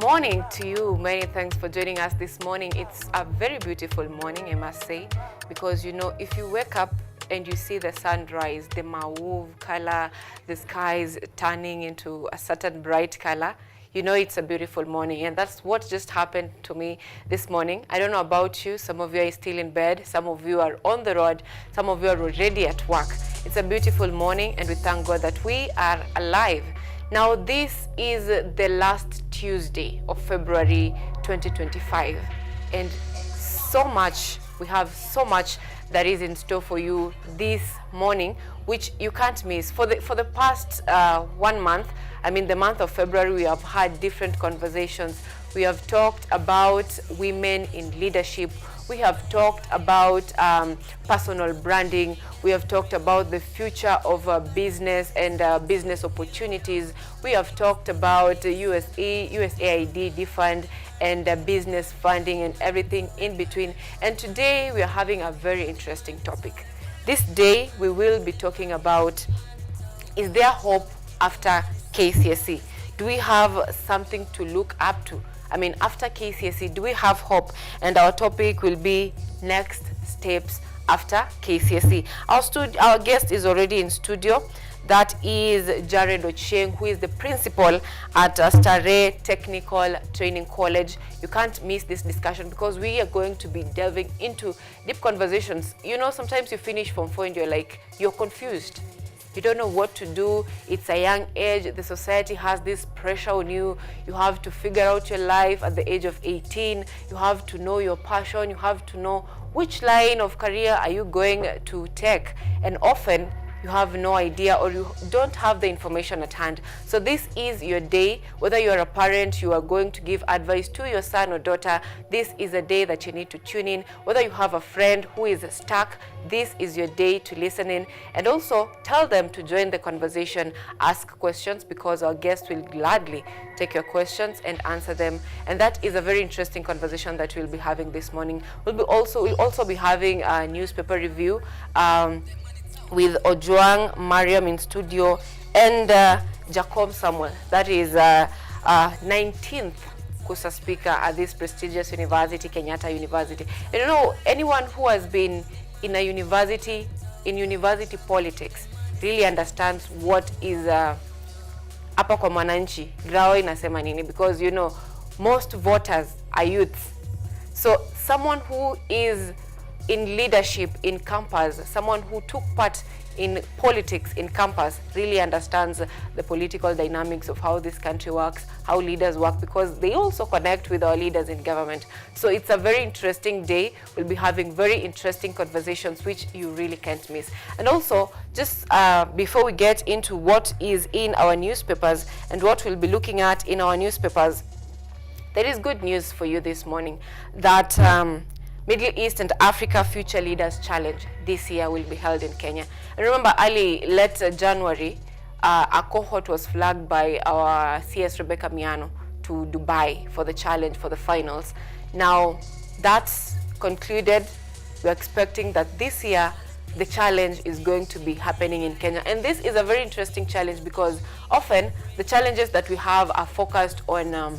morning to you. Many thanks for joining us this morning. It's a very beautiful morning, I must say, because if you wake up and you see the sunrise, the mauve color, the skies turning into a certain bright color, it's a beautiful morning. And that's what just happened to me this morning. I don't know about you. Some of you are still in bed. Some of you are on the road. Some of you are already at work. It's a beautiful morning, and we thank God that we are alive. Now, this is the last Tuesday of February 2025, and we have so much that is in store for you this morning, which you can't miss. For the past 1 month, the month of February, we have had different conversations. We have talked about women in leadership. We have talked about personal branding. We have talked about the future of business and business opportunities. We have talked about USAID defund and business funding and everything in between. And today we are having a very interesting topic. This day we will be talking about, is there hope after KCSE? Do we have something to look up to? After KCSE, do we have hope? And our topic will be next steps after KCSE. Our guest is already in studio. That is Jared Ochieng, who is the principal at Starehe Technical Training College. You can't miss this discussion because we are going to be delving into deep conversations. Sometimes you finish Form 4 and you're confused. You don't know what to do. It's a young age. The society has this pressure on you. You have to figure out your life at the age of 18. You have to know your passion. You have to know which line of career are you going to take. And often you have no idea, or you don't have the information at hand. So this is your day. Whether you're a parent, you are going to give advice to your son or daughter, this is a day that you need to tune in. Whether you have a friend who is stuck, this is your day to listen in. And also tell them to join the conversation, ask questions, because our guests will gladly take your questions and answer them. And that is a very interesting conversation that we'll be having this morning. We'll also be having a newspaper review with Ojwang Mariam in studio, and Jacob Samuel, that is 19th Kusa speaker at this prestigious university, Kenyatta University. And anyone who has been in university politics really understands what is hapa kwa mwananchi grao inasema nini, because most voters are youths. So someone who is in leadership in campus, someone who took part in politics in campus, really understands the political dynamics of how this country works, how leaders work, because they also connect with our leaders in government. So it's a very interesting day. We'll be having very interesting conversations, which you really can't miss. And also, just before we get into what is in our newspapers and what we'll be looking at in our newspapers, there is good news for you this morning that Middle East and Africa Future Leaders Challenge this year will be held in Kenya. And remember, late January, a cohort was flagged by our CS Rebecca Miano to Dubai for the challenge, for the finals. Now, that's concluded. We're expecting that this year, the challenge is going to be happening in Kenya. And this is a very interesting challenge because often the challenges that we have are focused on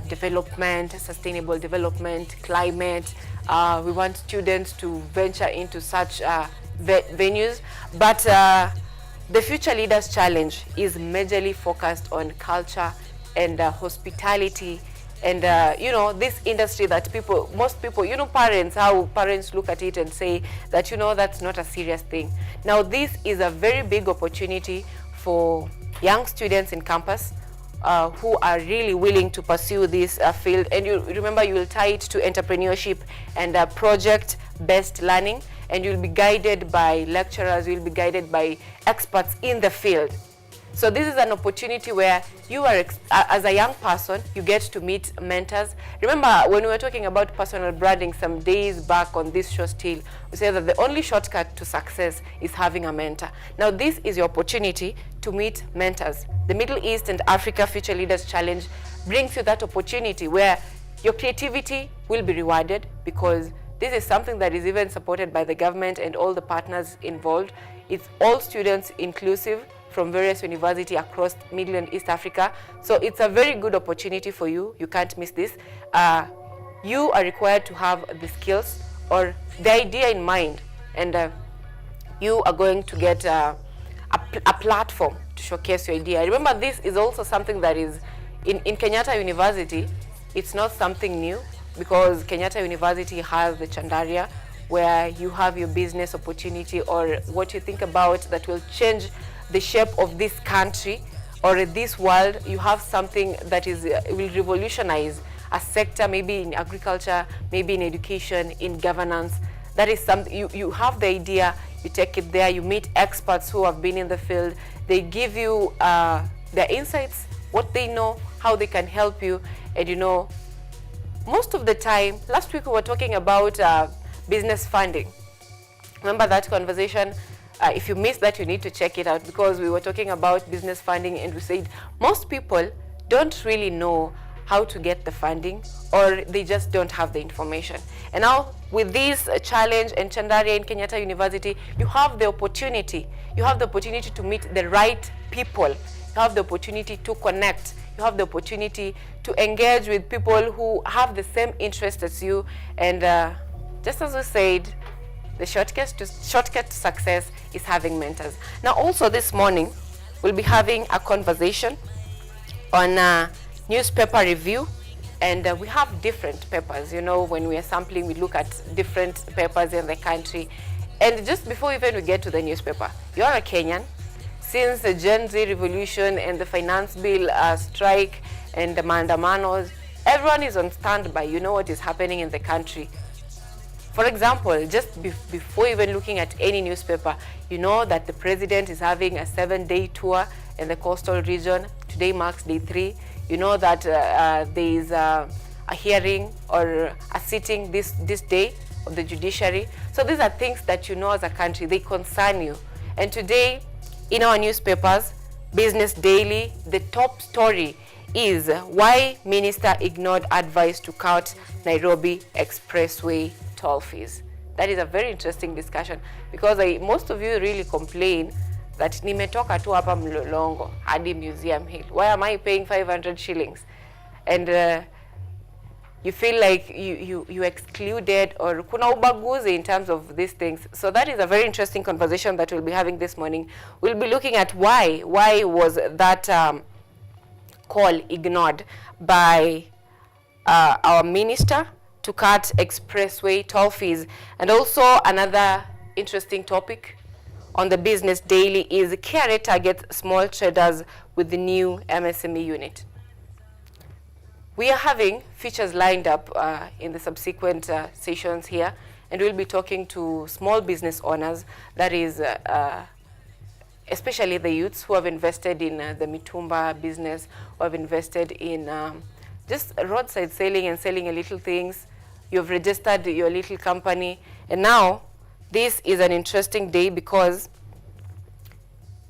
development, sustainable development, climate. We want students to venture into such venues, but the Future Leaders Challenge is majorly focused on culture and hospitality, and this industry that most people, parents, how parents look at it and say that that's not a serious thing. Now this is a very big opportunity for young students in campus who are really willing to pursue this field. And you remember, you will tie it to entrepreneurship and project-based learning, and you'll be guided by lecturers, you'll be guided by experts in the field. So this is an opportunity where you are, as a young person, you get to meet mentors. Remember, when we were talking about personal branding some days back on this show still, we said that the only shortcut to success is having a mentor. Now, this is your opportunity to meet mentors. The Middle East and Africa Future Leaders Challenge brings you that opportunity where your creativity will be rewarded, because this is something that is even supported by the government and all the partners involved. It's all students inclusive, from various universities across Middle and East Africa. So it's a very good opportunity for you. You can't miss this. You are required to have the skills or the idea in mind, and you are going to get a platform to showcase your idea. Remember, this is also something that is in Kenyatta University. It's not something new, because Kenyatta University has the Chandaria, where you have your business opportunity or what you think about that will change the shape of this country or this world. You have something that will revolutionize a sector, maybe in agriculture, maybe in education, in governance. That is something, you have the idea, you take it there, you meet experts who have been in the field, they give you their insights, what they know, how they can help you. And you know, most of the time, last week we were talking about business funding. Remember that conversation? If you missed that, you need to check it out, because we were talking about business funding and we said most people don't really know how to get the funding, or they just don't have the information. And now with this challenge and Chandaria in Kenyatta University, you have the opportunity. You have the opportunity to meet the right people. You have the opportunity to connect. You have the opportunity to engage with people who have the same interest as you. And just as we said, the shortcut to success is having mentors. Now also this morning, we'll be having a conversation on newspaper review, and we have different papers. You know, when we are sampling, we look at different papers in the country. And just before even we get to the newspaper, you are a Kenyan. Since the Gen Z revolution and the finance bill strike and the maandamanos, everyone is on standby. You know what is happening in the country. For example, just before even looking at any newspaper, you know that the president is having a 7-day tour in the coastal region. Today marks day 3. You know that there is a hearing or a sitting this day of the judiciary. So these are things that you know as a country, they concern you. And today, in our newspapers, Business Daily, the top story is why Minister ignored advice to cut Nairobi Expressway toll fees. That is a very interesting discussion, because most of you really complain that nimetoka tu hapa Mlolongo hadi Museum Hill. Why am I paying 500 shillings? And you feel like you excluded, or kuna ubaguzi in terms of these things. So that is a very interesting conversation that we'll be having this morning. We'll be looking at why was that call ignored by our minister to cut expressway toll fees. And also another interesting topic on the Business Daily is KRA targets small traders with the new MSME unit. We are having features lined up in the subsequent sessions here, and we'll be talking to small business owners, that is especially the youths who have invested in the mitumba business, who have invested in just roadside selling and selling a little things. You've registered your little company, and now this is an interesting day because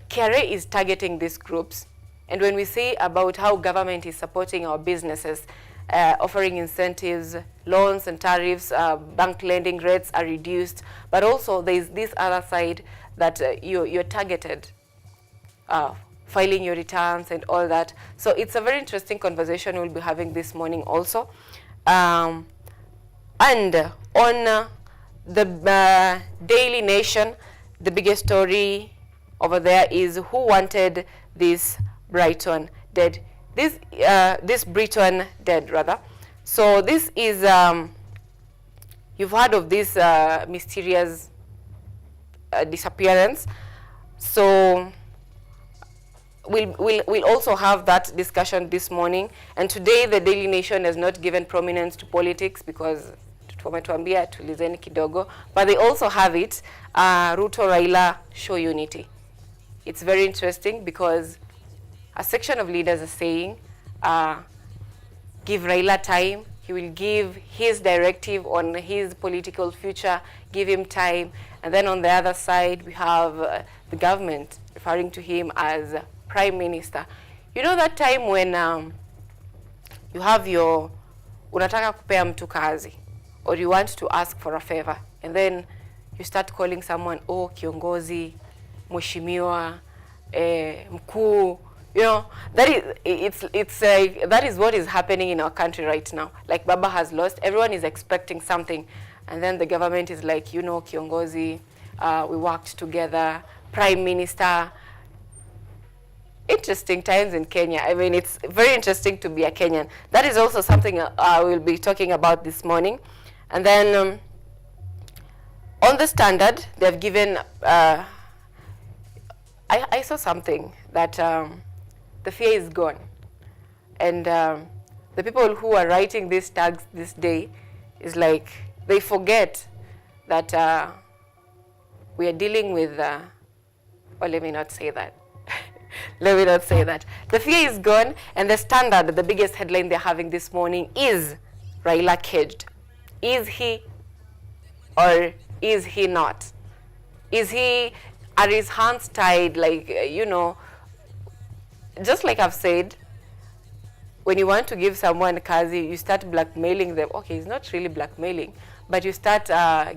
KRA is targeting these groups. And when we say about how government is supporting our businesses, offering incentives, loans and tariffs, bank lending rates are reduced, but also there is this other side that you're targeted, filing your returns and all that. So it's a very interesting conversation we'll be having this morning also. And on the Daily Nation, the biggest story over there is who wanted this Brighton dead. This Brighton dead rather. So this is you've heard of this mysterious disappearance. So we'll also have that discussion this morning. And today the Daily Nation has not given prominence to politics because tumetuambia tulizeni kidogo, but they also have it, Ruto Raila show unity. It's very interesting because a section of leaders are saying, give Raila time, he will give his directive on his political future, give him time. And then on the other side, we have the government referring to him as Prime Minister. You know that time when you have your, unataka kupea mtu kazi, or you want to ask for a favor, and then you start calling someone, oh, kiongozi, mheshimiwa, mkuu. You know, that is what is happening in our country right now. Like Baba has lost, everyone is expecting something, and then the government is like, you know, kiongozi, we worked together, prime minister. Interesting times in Kenya. I mean, it's very interesting to be a Kenyan. That is also something I will be talking about this morning. And then on the Standard, they've given, I saw something that the fear is gone. And the people who are writing these tags this day is like, they forget that we are dealing with, or let me not say that. Let me not say that. The fear is gone, and the Standard, the biggest headline they're having this morning is Raila caged. Is he or is he not? Is he, are his hands tied, like, you know, just like I've said, when you want to give someone kazi, you start blackmailing them. Okay, it's not really blackmailing, but you start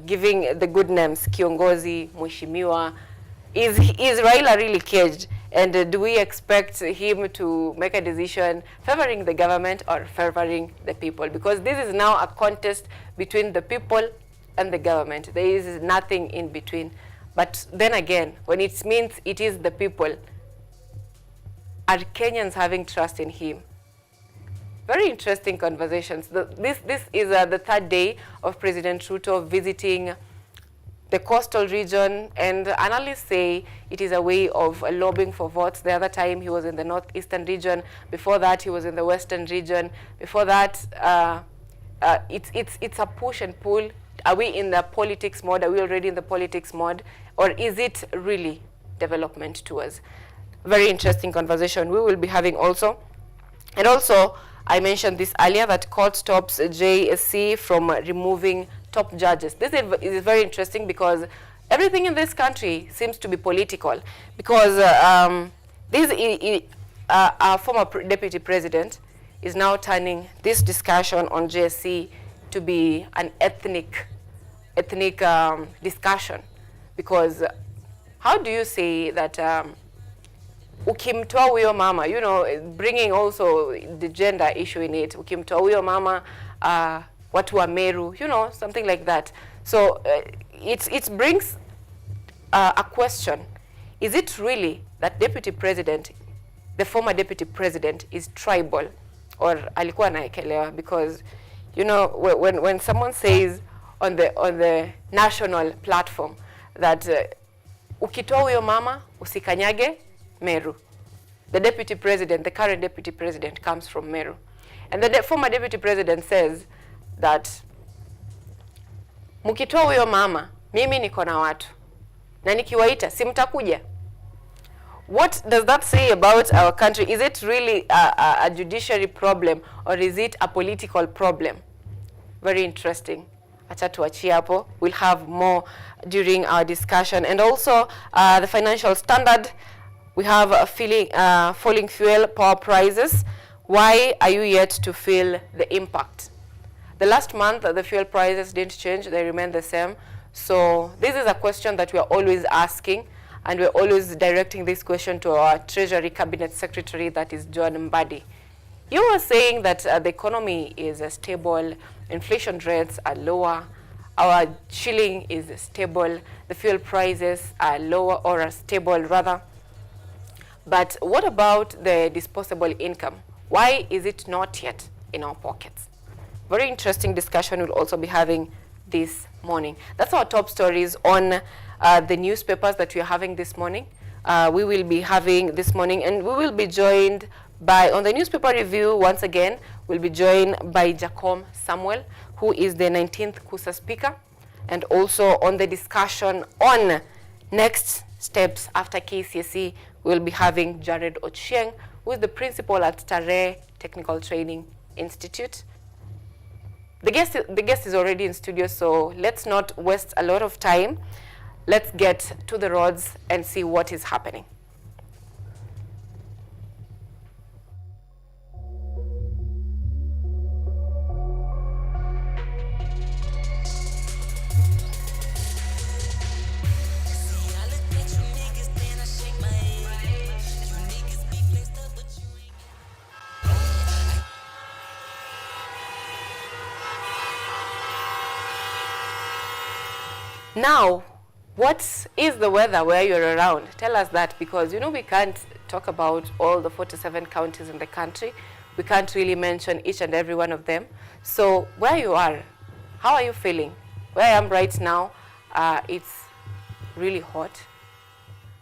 giving the good names, kiongozi, mheshimiwa. Is Raila really caged? And do we expect him to make a decision favoring the government or favoring the people? Because this is now a contest between the people and the government. There is nothing in between. But then again, when it means it is the people, are Kenyans having trust in him? Very interesting conversations. This is the third day of President Ruto visiting the coastal region, and analysts say it is a way of lobbying for votes. The other time he was in the northeastern region. Before that he was in the western region. Before that it's a push and pull. Are we in the politics mode? Are we already in the politics mode? Or is it really development towards? Very interesting conversation we will be having also. And also, I mentioned this earlier, that court stops JSC from removing top judges. This is very interesting because everything in this country seems to be political. Because our former deputy president is now turning this discussion on JSC to be an ethnic discussion. Because how do you say that ukimtoa huyo mama, you know, bringing also the gender issue in it, ukimtoa huyo mama, watu wa Meru, you know, something like that. So it brings a question. Is it really that deputy president, the former deputy president, is tribal, or alikuwa anaekelewa? Because, you know, when someone says on the national platform that ukitoa huyo mama usikanyage Meru, the deputy president, the current deputy president, comes from Meru, and the former deputy president says that mkitoa huyo mama, mimi niko na watu na nikiwaita simtakuja. What does that say about our country? Is it really a judiciary problem, or is it a political problem? Very interesting. Acha tuachie hapo. We'll have more during our discussion. And also the Financial Standard, we have falling fuel power prices. Why are you yet to feel the impact? The last month, the fuel prices didn't change. They remain the same. So this is a question that we are always asking, and we're always directing this question to our Treasury Cabinet Secretary, that is John Mbadi. You were saying that the economy is stable, inflation rates are lower, our shilling is stable, the fuel prices are lower, or are stable rather. But what about the disposable income? Why is it not yet in our pockets? Very interesting discussion we'll also be having this morning. That's our top stories on the newspapers that we are having this morning. We will be having this morning, and we will be joined by, on the newspaper review, once again, we'll be joined by Jacom Samuel, who is the 19th KUSA speaker, and also on the discussion on next steps after KCSE, we'll be having Jared Ochieng, who is the principal at Tare Technical Training Institute. The guest is already in studio, so let's not waste a lot of time. Let's get to the roads and see what is happening. Now, what is the weather where you're around? Tell us that, because you know we can't talk about all the 47 counties in the country. We can't really mention each and every one of them. So where you are, how are you feeling? Where I am right now, it's really hot.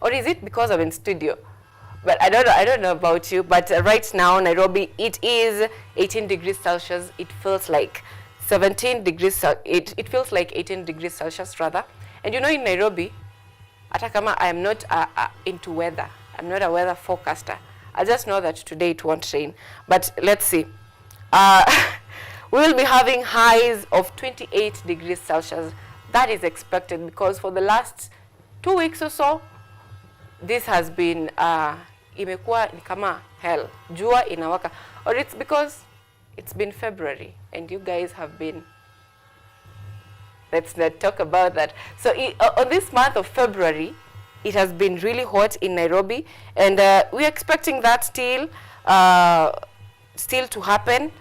Or is it because I'm in studio? But I don't know about you, but right now, Nairobi, it is 18 degrees Celsius. It feels like 17 degrees, it feels like 18 degrees Celsius rather. And you know, in Nairobi, Atakama, I am not into weather. I'm not a weather forecaster. I just know that today it won't rain. But let's see. We will be having highs of 28 degrees Celsius. That is expected because for the last 2 weeks or so, this has been imekuwa ni kama hell. Jua inawaka. Or it's because it's been February and you guys have been, let's not talk about that. So on this month of February, it has been really hot in Nairobi, and we're expecting that still to happen,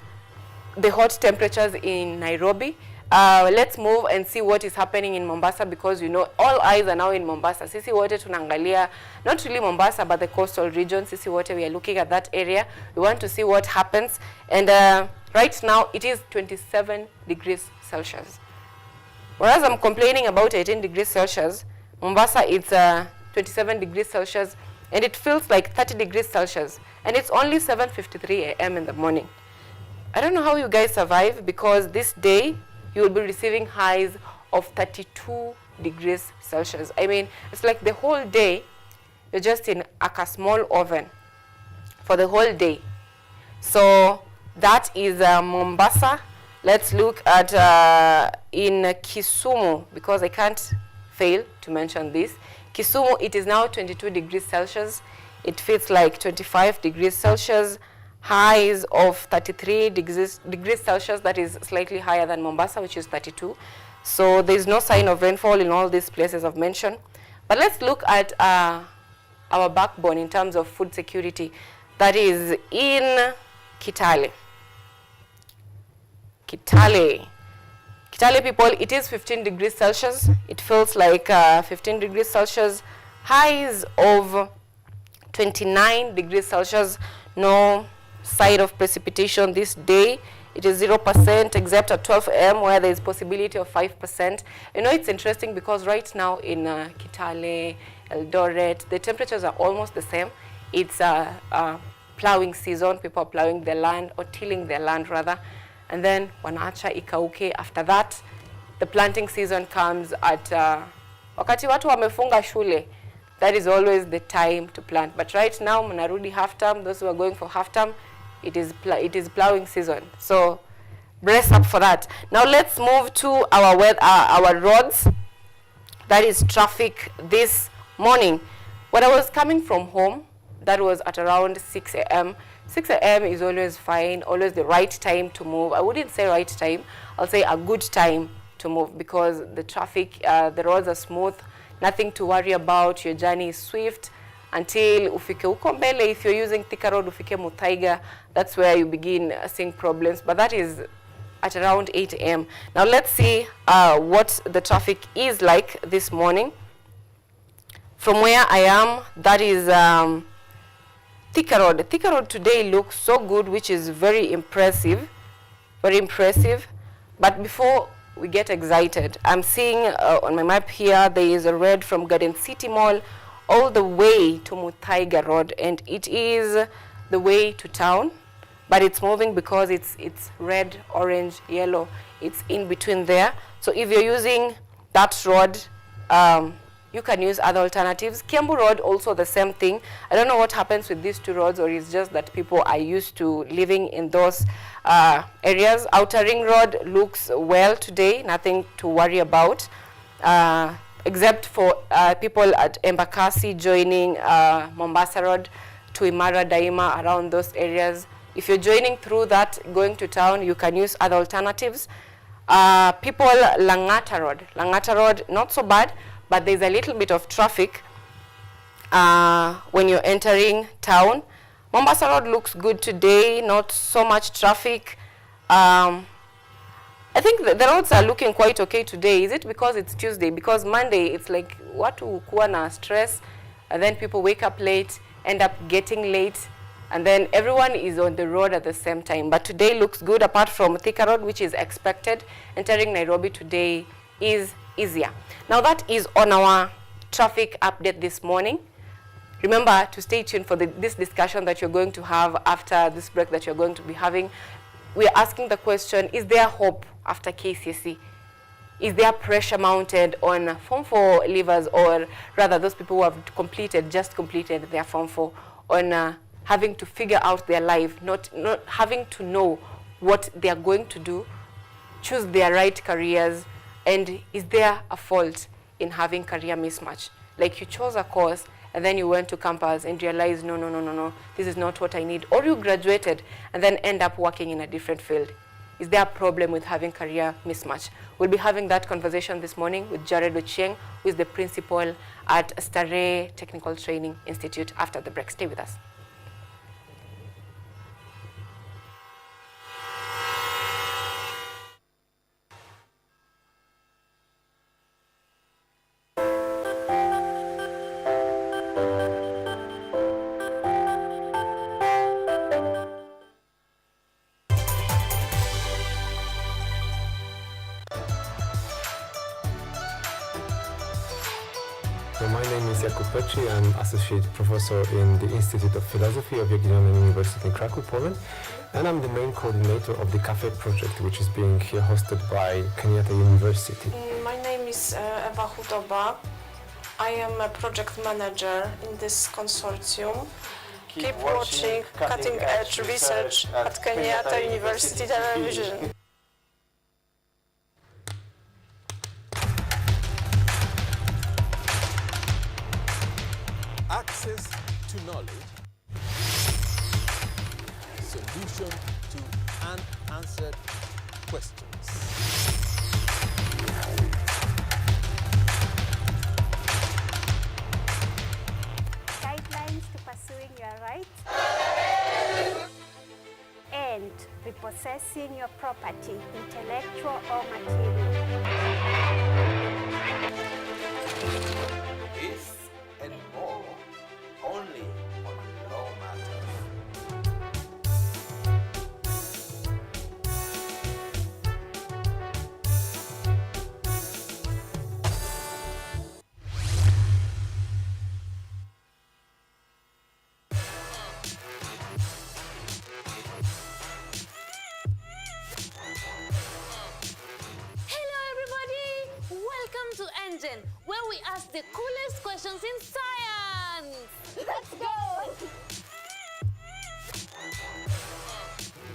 the hot temperatures in Nairobi. Let's move and see what is happening in Mombasa, because you know all eyes are now in Mombasa. Sisi wote tunangalia, not really Mombasa but the coastal region. Sisi wote, we are looking at that area. We want to see what happens. And right now it is 27 degrees Celsius. Whereas I'm complaining about 18 degrees Celsius, Mombasa it's 27 degrees Celsius and it feels like 30 degrees Celsius. And it's only 7:53 a.m. in the morning. I don't know how you guys survive, because this day you will be receiving highs of 32 degrees Celsius. I mean, it's like the whole day, you're just in a small oven for the whole day. So that is Mombasa. Let's look at in Kisumu, because I can't fail to mention this. Kisumu, it is now 22 degrees Celsius. It feels like 25 degrees Celsius. Highs of 33 degrees Celsius, that is slightly higher than Mombasa, which is 32. So there's no sign of rainfall in all these places I've mentioned. But let's look at our backbone in terms of food security. That is in Kitale. Kitale people, it is 15 degrees Celsius. It feels like 15 degrees Celsius. Highs of 29 degrees Celsius. No side of precipitation this day. It is 0% except at 12 a.m. where there is possibility of 5%. You know, it's interesting because right now in Kitale, Eldoret, the temperatures are almost the same. It's plowing season. People are plowing their land, or tilling their land rather. And then wanaacha ikauke. After that, the planting season comes at wakati watu wamefunga shule. That is always the time to plant. But right now, mnarudi half term. Those who are going for half term, it is plowing season. So brace up for that. Now let's move to our roads. That is traffic this morning. When I was coming from home, that was at around 6 a.m. 6 a.m. is always fine, always the right time to move. I wouldn't say right time, I'll say a good time to move, because the traffic, the roads are smooth, nothing to worry about. Your journey is swift until ufike uko mbele. If you're using Thika Road, ufike Muthaiga, that's where you begin seeing problems. But that is at around 8 a.m. Now let's see what the traffic is like this morning. From where I am, that is Thika Road. Thika Road today looks so good, which is very impressive. Very impressive. But before we get excited, I'm seeing on my map here, there is a red from Garden City Mall all the way to Muthaiga Road, and it is the way to town, but it's moving because it's red, orange, yellow. It's in between there. So if you're using that road, you can use other alternatives. Kiambu Road, also the same thing. I don't know what happens with these two roads, or it's just that people are used to living in those areas. Outer Ring Road looks well today, nothing to worry about, except for people at Embakasi joining Mombasa Road to Imara Daima, around those areas. If you're joining through that, going to town, you can use other alternatives. People Langata Road, not so bad, but there's a little bit of traffic when you're entering town. Mombasa Road looks good today, not so much traffic. I I think the roads are looking quite okay today. Is it because it's Tuesday? Because Monday, it's like, watu kuwa na stress, and then people wake up late, end up getting late, and then everyone is on the road at the same time. But today looks good, apart from Thika Road, which is expected. Entering Nairobi today is easier. Now that is on our traffic update this morning. Remember to stay tuned for this discussion that you're going to have after this break that you're going to be having. We're asking the question, is there hope after KCSE? Is there pressure mounted on Form 4 leavers, or rather those people who have just completed their Form 4, on having to figure out their life, not having to know what they are going to do, choose their right careers, and is there a fault in having career mismatch? Like you chose a course and then you went to campus and realized, no, this is not what I need. Or you graduated and then end up working in a different field. Is there a problem with having career mismatch? We'll be having that conversation this morning with Jared Ochieng, who is the principal at Starehe Technical Training Institute after the break. Stay with us. My name is Jakub Petri. I'm Associate Professor in the Institute of Philosophy of Jagiellonian University in Krakow, Poland. And I'm the main coordinator of the Cafe project, which is being here hosted by Kenyatta University. My name is Ewa Hudoba. I am a project manager in this consortium. Keep watching cutting-edge research at Kenyatta University Television. Access to knowledge, solution to unanswered questions. Guidelines to pursuing your rights and repossessing your property, intellectual or material. This and more only on Law Matters. Hello everybody! Welcome to Engine, where we ask the coolest questions in science! Let's go!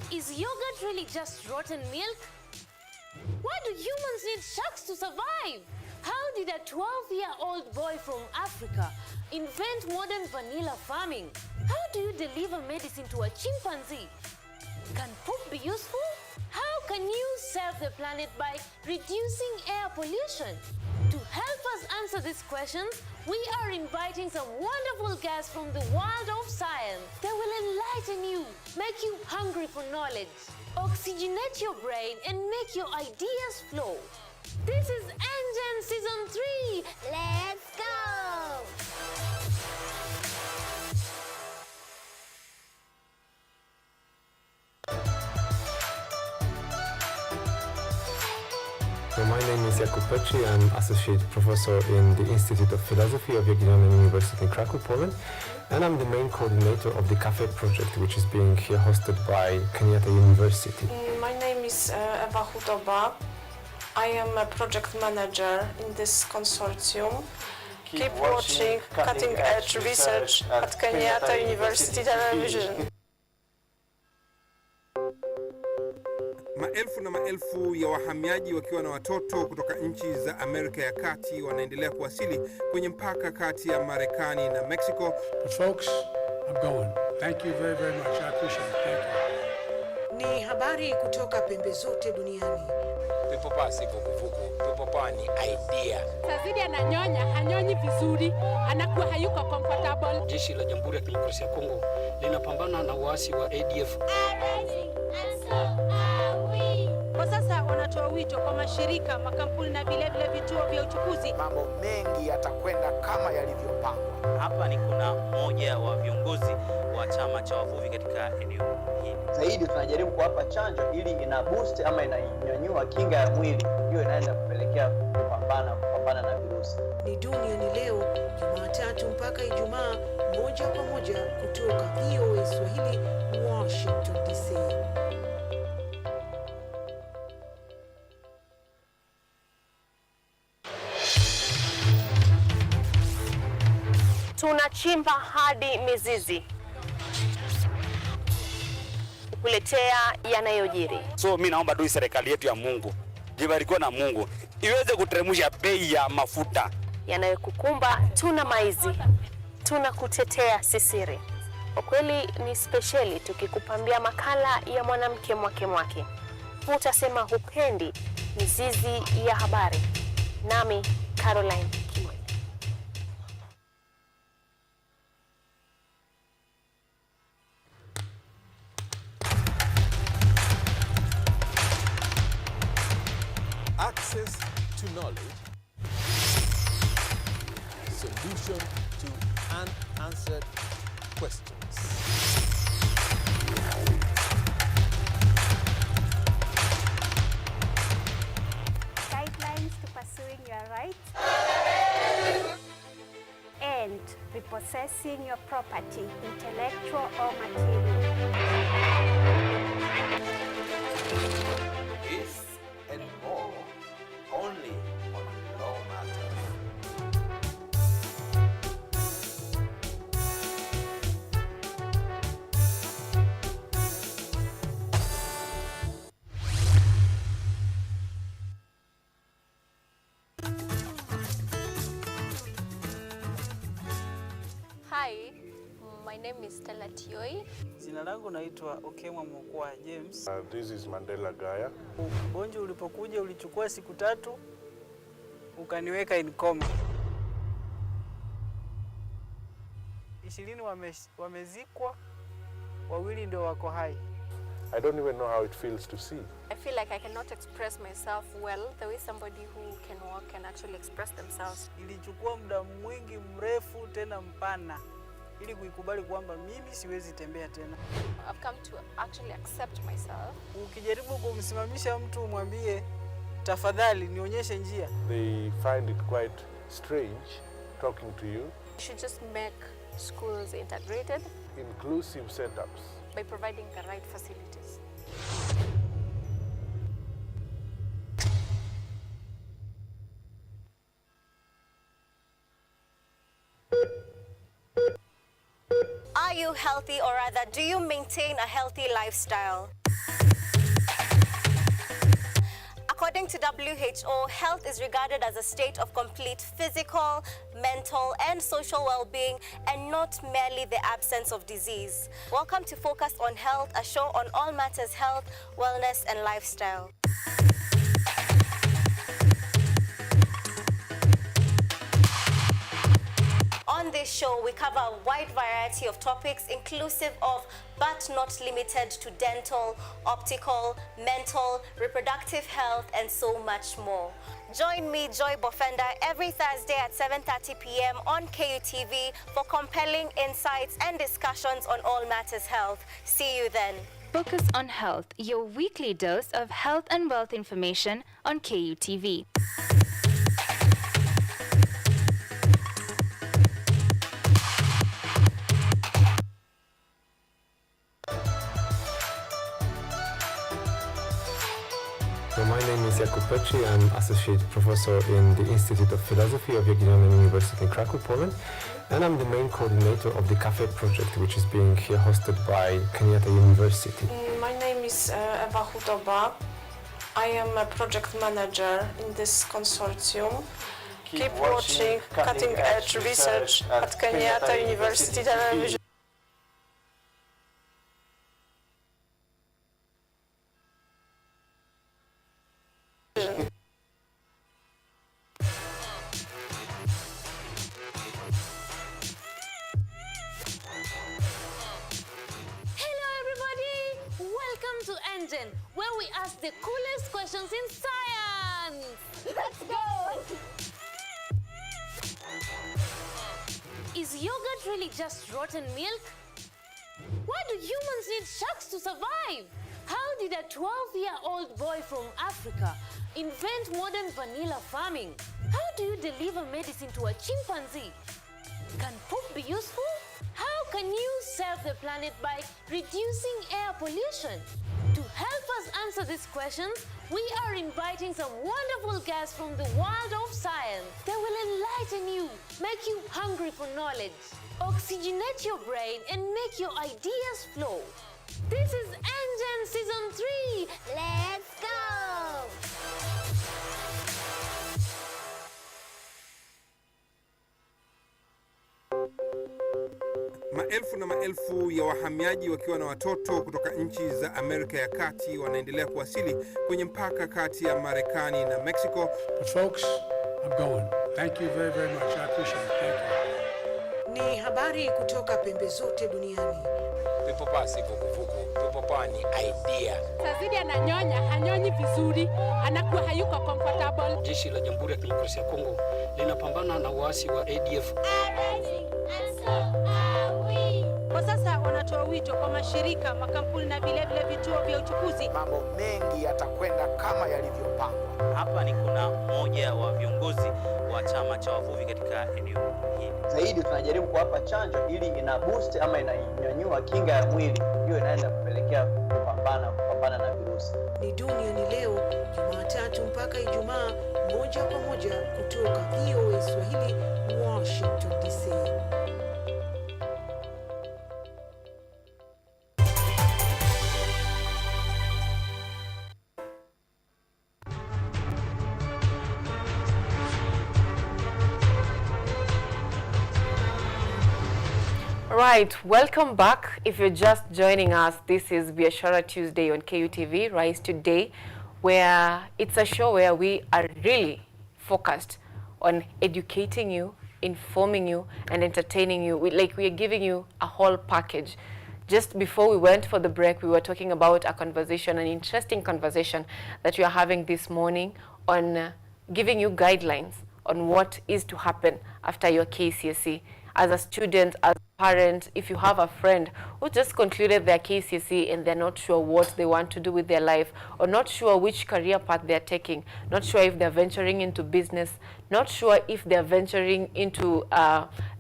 Is yogurt really just rotten milk? Why do humans need sharks to survive? How did a 12-year-old boy from Africa invent modern vanilla farming? How do you deliver medicine to a chimpanzee? Can poop be useful? How can you save the planet by reducing air pollution? To help us answer these questions, we are inviting some wonderful guests from the world of science. They will enlighten you, make you hungry for knowledge, oxygenate your brain, and make your ideas flow. This is Engine Season 3. Let's go! So my name is Jakub Petri. I'm Associate Professor in the Institute of Philosophy of Jagiellonian University in Krakow, Poland. And I'm the main coordinator of the Cafe project, which is being here hosted by Kenyatta University. My name is Ewa Hudoba. I am a project manager in this consortium. Keep watching cutting-edge research at Kenyatta University Television. Maelfu na maelfu ya wahamiaji wakiwa na watoto kutoka nchi za Amerika ya Kati wanaendelea kuwasili kwenye mpaka kati ya Marekani na Mexico. Folks, I'm going. Thank you very, very much. I appreciate it. Thank you. Ni habari kutoka pembe zote duniani. Pepopa si vuguvugu, pepopa ni idea. Sazidi ananyonya, hanyonyi vizuri, anakuwa hayuko comfortable. Jeshi la Jamhuri ya Kidemokrasia ya Kongo linapambana na waasi wa ADF. Kwa sasa wanatoa wito wito kwa mashirika, makampuni na vile vituo vya uchukuzi. Mambo mengi yatakwenda kama yalivyopangwa. Hapa ni kuna mmoja wa viongozi wa chama cha wavuvi katika eneo hili. Zaidi tunajaribu kuwapa chanjo ili ina boost ama inanyanyua kinga ya mwili, hiyo inaenda kupelekea kupambana na virusi. Ni Duniani Leo, Jumatatu mpaka Ijumaa, moja kwa moja kutoka VOA Swahili, Washington DC. Tunachimba hadi mizizi kukuletea yanayojiri. So mimi naomba tu serikali yetu ya Mungu, jibarikiwe na Mungu, iweze kuteremsha bei ya mafuta. Yanayokukumba tuna maizi, tunakutetea sisiri. Kwa kweli ni speciali tukikupambia makala ya mwanamke mwake. Utasema hupendi mizizi ya habari. Nami Caroline. Access to knowledge, solution to unanswered questions. Guidelines to pursuing your rights and repossessing your property, intellectual or material. This and more, only on Law Matters. Hi, my name is Stella Tioi. Jina langu naitwa Okemwa Mokwa James. This is Mandela Gaya. Ugonjwa ulipokuja ulichukua siku 3 ukaniweka in coma. 20 wamezikwa, 2 ndio wako hai. I don't even know how it feels to see. I feel like I cannot express myself well the way somebody who can walk can actually express themselves. Ilichukua muda mwingi mrefu tena mpana ili kuikubali kwamba mimi siwezi tembea tena. I've come to actually accept myself. Ukijaribu kumsimamisha mtu umwambie tafadhali nionyeshe njia, They find it quite strange talking to you. You should just make schools integrated Inclusive setups. by providing the right facilities. Are you healthy, or rather, do you maintain a healthy lifestyle? According to WHO, health is regarded as a state of complete physical, mental, and social well-being, and not merely the absence of disease. Welcome to Focus on Health, a show on all matters health, wellness, and lifestyle. On this show, we cover a wide variety of topics inclusive of, but not limited to, dental, optical, mental, reproductive health, and so much more. Join me, Joy Bofenda, every Thursday at 7:30 p.m. on KUTV for compelling insights and discussions on all matters health. See you then. Focus on Health, your weekly dose of health and wealth information on KUTV. So my name is Jakub Petri. I'm Associate Professor in the Institute of Philosophy of Jagiellonian University in Krakow, Poland. And I'm the main coordinator of the Cafe project, which is being here hosted by Kenyatta University. My name is Ewa Hutoba. I am a project manager in this consortium. Keep watching cutting-edge research at Kenyatta University Television. Hello everybody! Welcome to Engine, where we ask the coolest questions in science. Let's go! Is yogurt really just rotten milk? Why do humans need sharks to survive? How did a 12-year-old boy from Africa invent modern vanilla farming? How do you deliver medicine to a chimpanzee? Can poop be useful? How can you save the planet by reducing air pollution? To help us answer these questions, we are inviting some wonderful guests from the world of science. They will enlighten you, make you hungry for knowledge, oxygenate your brain, and make your ideas flow. This is Engine Season 3. Let's go! Maelfu na maelfu ya wahamiaji wakiwa na watoto kutoka nchi za Amerika ya Kati wanaendelea kuwasili kwenye mpaka kati ya Marekani na Mexico. But folks, I'm going. Thank you very, very much. I appreciate it. Thank you. Ni habari kutoka pembe zote duniani. Pepo pasi vuguvugu, pepo pa ni idea. Sazidi ananyonya, hanyonyi vizuri, anakuwa hayuko comfortable. Jeshi la Jamhuri ya Kidemokrasia ya Kongo linapambana na waasi wa ADF. Kwa sasa wanatoa wito kwa mashirika, makampuni na vile vituo vya uchukuzi. Mambo mengi yatakwenda kama yalivyopangwa. Hapa ni kuna mmoja wa viongozi wa chama cha wavuvi katika eneo hili. Zaidi tunajaribu kuwapa chanjo ili ina boost ama inanyanyua kinga ya mwili, hiyo inaenda kupelekea kupambana na virusi. Ni duniani leo, Jumatatu mpaka Ijumaa, moja kwa moja kutoka VOA Swahili, Washington DC. Right, welcome back. If you're just joining us, this is Biashara Tuesday on KUTV, Rise Today, where it's a show where we are really focused on educating you, informing you, and entertaining you. We are giving you a whole package. Just before we went for the break, we were talking about a conversation, an interesting conversation that we are having this morning on giving you guidelines on what is to happen after your KCSE. As a student, as a parent, if you have a friend who just concluded their KCSE and they're not sure what they want to do with their life, or not sure which career path they're taking, not sure if they're venturing into business, not sure if they're venturing into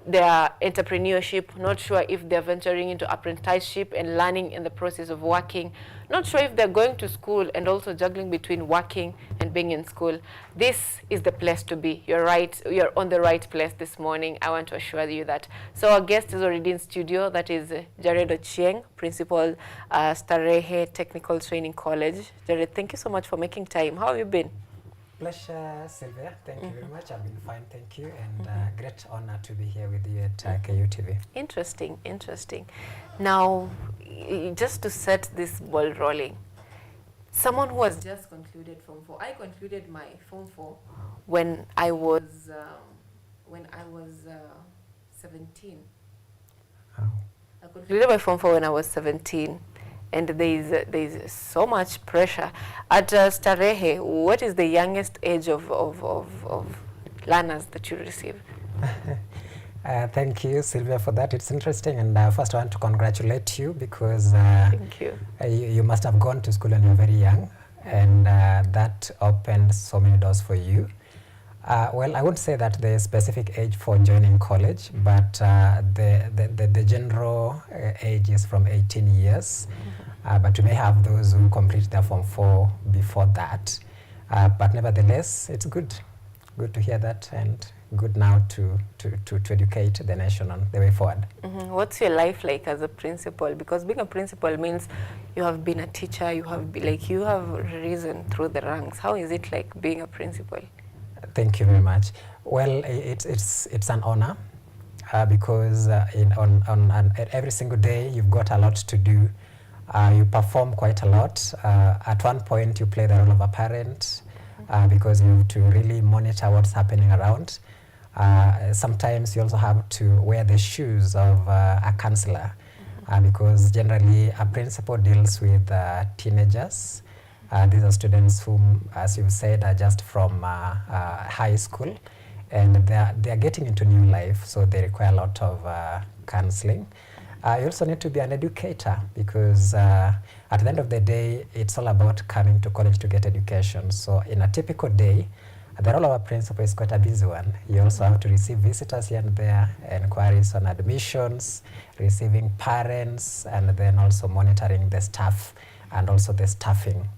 their entrepreneurship, not sure if they're venturing into apprenticeship and learning in the process of working, not sure if they're going to school and also juggling between working and being in school. This is the place to be. You're right. You're on the right place this morning. I want to assure you that. So our guest is already in studio. That is Jared Ochieng, Principal, Starehe Technical Training College. Jared, thank you so much for making time. How have you been? Pleasure, Sylvia. Thank you very much. I've been fine, thank you. And great honor to be here with you at KUTV. Interesting, interesting. Now, just to set this ball rolling, someone who has just concluded Form 4. I concluded my Form 4 when I was 17. Oh. I concluded my Form 4 when I was 17. And there is so much pressure. At Starehe, what is the youngest age of learners that you receive? Thank you, Sylvia, for that. It's interesting. And first I want to congratulate you because thank you. You must have gone to school when you were very young. And that opened so many doors for you. Well, I wouldn't say that the specific age for joining college, but the general age is from 18 years. But you may have those who complete their Form 4 before that. But nevertheless, it's good to hear that, and good now to educate the nation on the way forward. What's your life like as a principal? Because being a principal means you have been a teacher, you have risen through the ranks. How is it like being a principal? Thank you very much. Well, it's an honor because every single day you've got a lot to do. You perform quite a lot. At one point you play the role of a parent because you have to really monitor what's happening around. Sometimes you also have to wear the shoes of a counselor because generally a principal deals with teenagers These are students whom, as you've said, are just from high school, and they are getting into new life, so they require a lot of counseling. You also need to be an educator, because at the end of the day, it's all about coming to college to get education. So in a typical day, the role of a principal is quite a busy one. You also have to receive visitors here and there, inquiries on admissions, receiving parents, and then also monitoring the staff and also the staffing.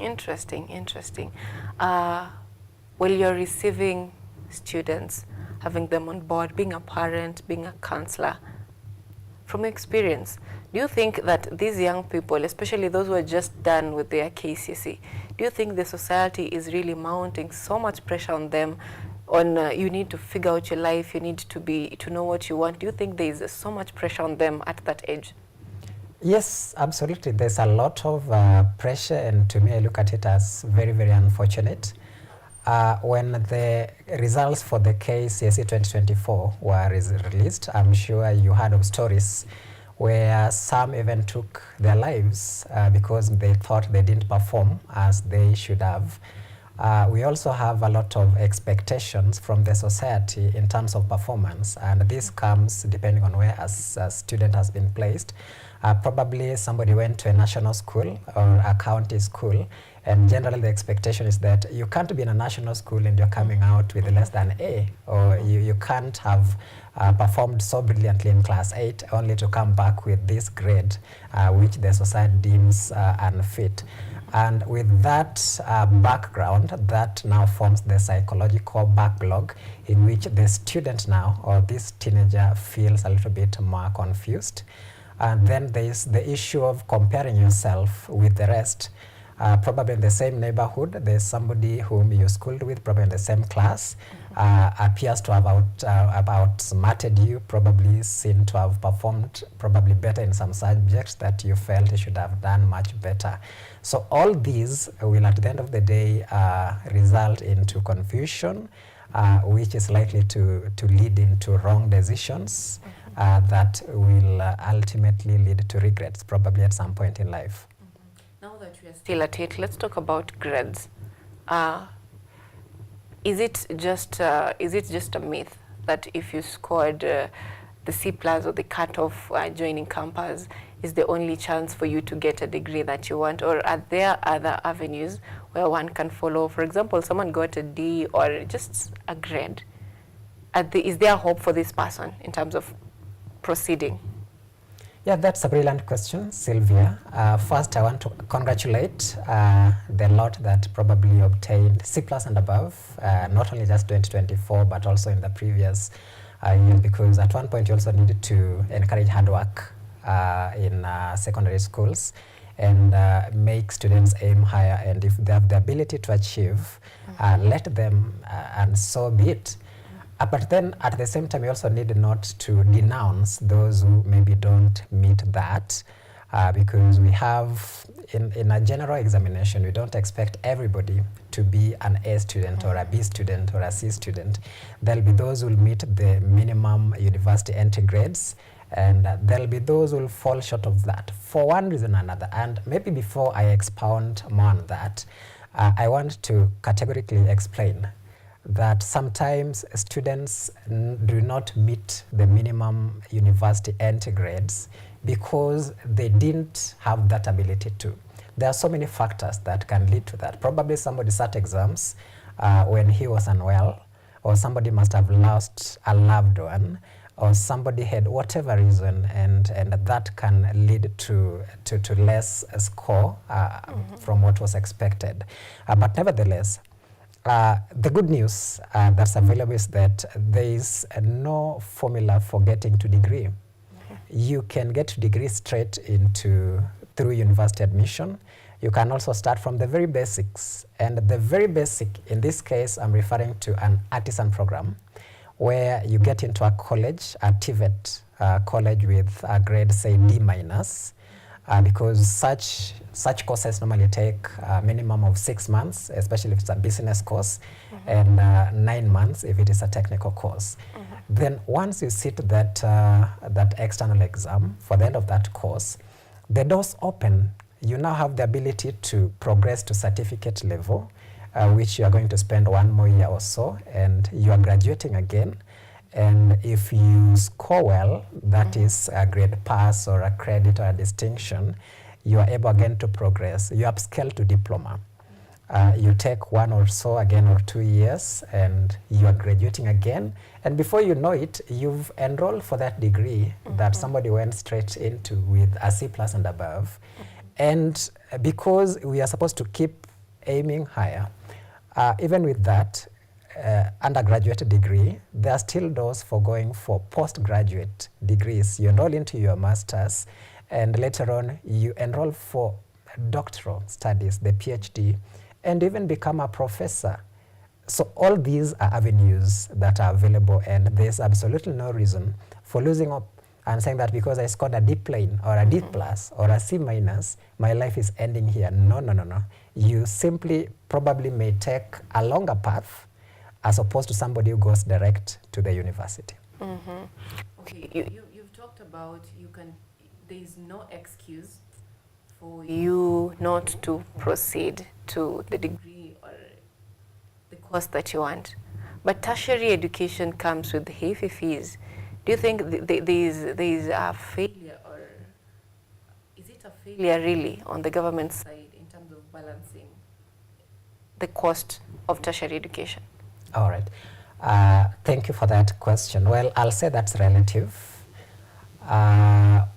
Interesting, interesting. While you're receiving students, having them on board, being a parent, being a counselor, from experience, do you think that these young people, especially those who are just done with their KCSE, do you think the society is really mounting so much pressure on them, on you need to figure out your life, you need to know what you want? Do you think there is so much pressure on them at that age? Yes, absolutely. There's a lot of pressure, and to me, I look at it as very, very unfortunate. When the results for the KCSE 2024 were released, I'm sure you heard of stories where some even took their lives because they thought they didn't perform as they should have. We also have a lot of expectations from the society in terms of performance, and this comes depending on where a student has been placed. Probably somebody went to a national school or a county school, and generally the expectation is that you can't be in a national school and you're coming out with less than A, or you can't have performed so brilliantly in class 8 only to come back with this grade, which the society deems unfit. And with that background, that now forms the psychological backlog in which the student now, or this teenager, feels a little bit more confused. And then there is the issue of comparing yourself with the rest. Probably in the same neighborhood, there's somebody whom you schooled with, probably in the same class, appears to have outsmarted you, probably seen to have performed probably better in some subjects that you felt you should have done much better. So all these will, at the end of the day, result into confusion, which is likely to lead into wrong decisions that will ultimately lead to regrets, probably at some point in life. Now that we are still at it, let's talk about grades. Is it just a myth that if you scored the C+ or the cutoff joining campus is the only chance for you to get a degree that you want, or are there other avenues where one can follow? For example, someone got a D or just a grade. Is there hope for this person in terms of proceeding? Yeah, that's a brilliant question, Sylvia. First, I want to congratulate the lot that probably obtained C+ and above, not only just 2024, but also in the previous year, because at one point you also needed to encourage hard work in secondary schools and make students aim higher. And if they have the ability to achieve, let them, and so be it. But then at the same time, you also need not to denounce those who maybe don't meet that, because we have, in a general examination, we don't expect everybody to be an A student or a B student or a C student. There'll be those who will meet the minimum university entry grades, and there'll be those who will fall short of that for one reason or another. And maybe before I expound more on that, I want to categorically explain that sometimes students do not meet the minimum university entry grades because they didn't have that ability to. There are so many factors that can lead to that. Probably somebody sat exams when he was unwell, or somebody must have lost a loved one, or somebody had whatever reason, and that can lead to less score from what was expected. But nevertheless, the good news that's available is that there is no formula for getting to degree. You can get to degree straight through university admission. You can also start from the very basics. And the very basic, in this case, I'm referring to an artisan program where you get into a college, a TVET college with a grade, say, D-, because such courses normally take a minimum of 6 months, especially if it's a business course, and 9 months if it is a technical course. Then once you sit that external exam for the end of that course, the doors open you now have the ability to progress to certificate level, which you are going to spend 1 more year or so, and you are graduating again. And if you score well, that is a grade pass or a credit or a distinction, you are able again to progress. You upscale to diploma. You take 1 or so again or 2 years, and you are graduating again. And before you know it, you've enrolled for that degree that somebody went straight into with a C+ and above. And because we are supposed to keep aiming higher, even with that undergraduate degree, there are still doors for going for postgraduate degrees. You enroll into your master's, and later on you enroll for doctoral studies, the PhD, and even become a professor. So all these are avenues that are available, and there's absolutely no reason for losing up and saying that because I scored a D plane or a D plus or a C minus, my life is ending here. No, no, no, no. You simply probably may take a longer path as opposed to somebody who goes direct to the university. Okay, you've talked about there is no excuse for you not to proceed to the degree or the course that you want. But tertiary education comes with heavy fees. Do you think there is a failure, or is it a failure really on the government side in terms of balancing the cost of tertiary education? All right. Thank you for that question. Well, I'll say that's relative.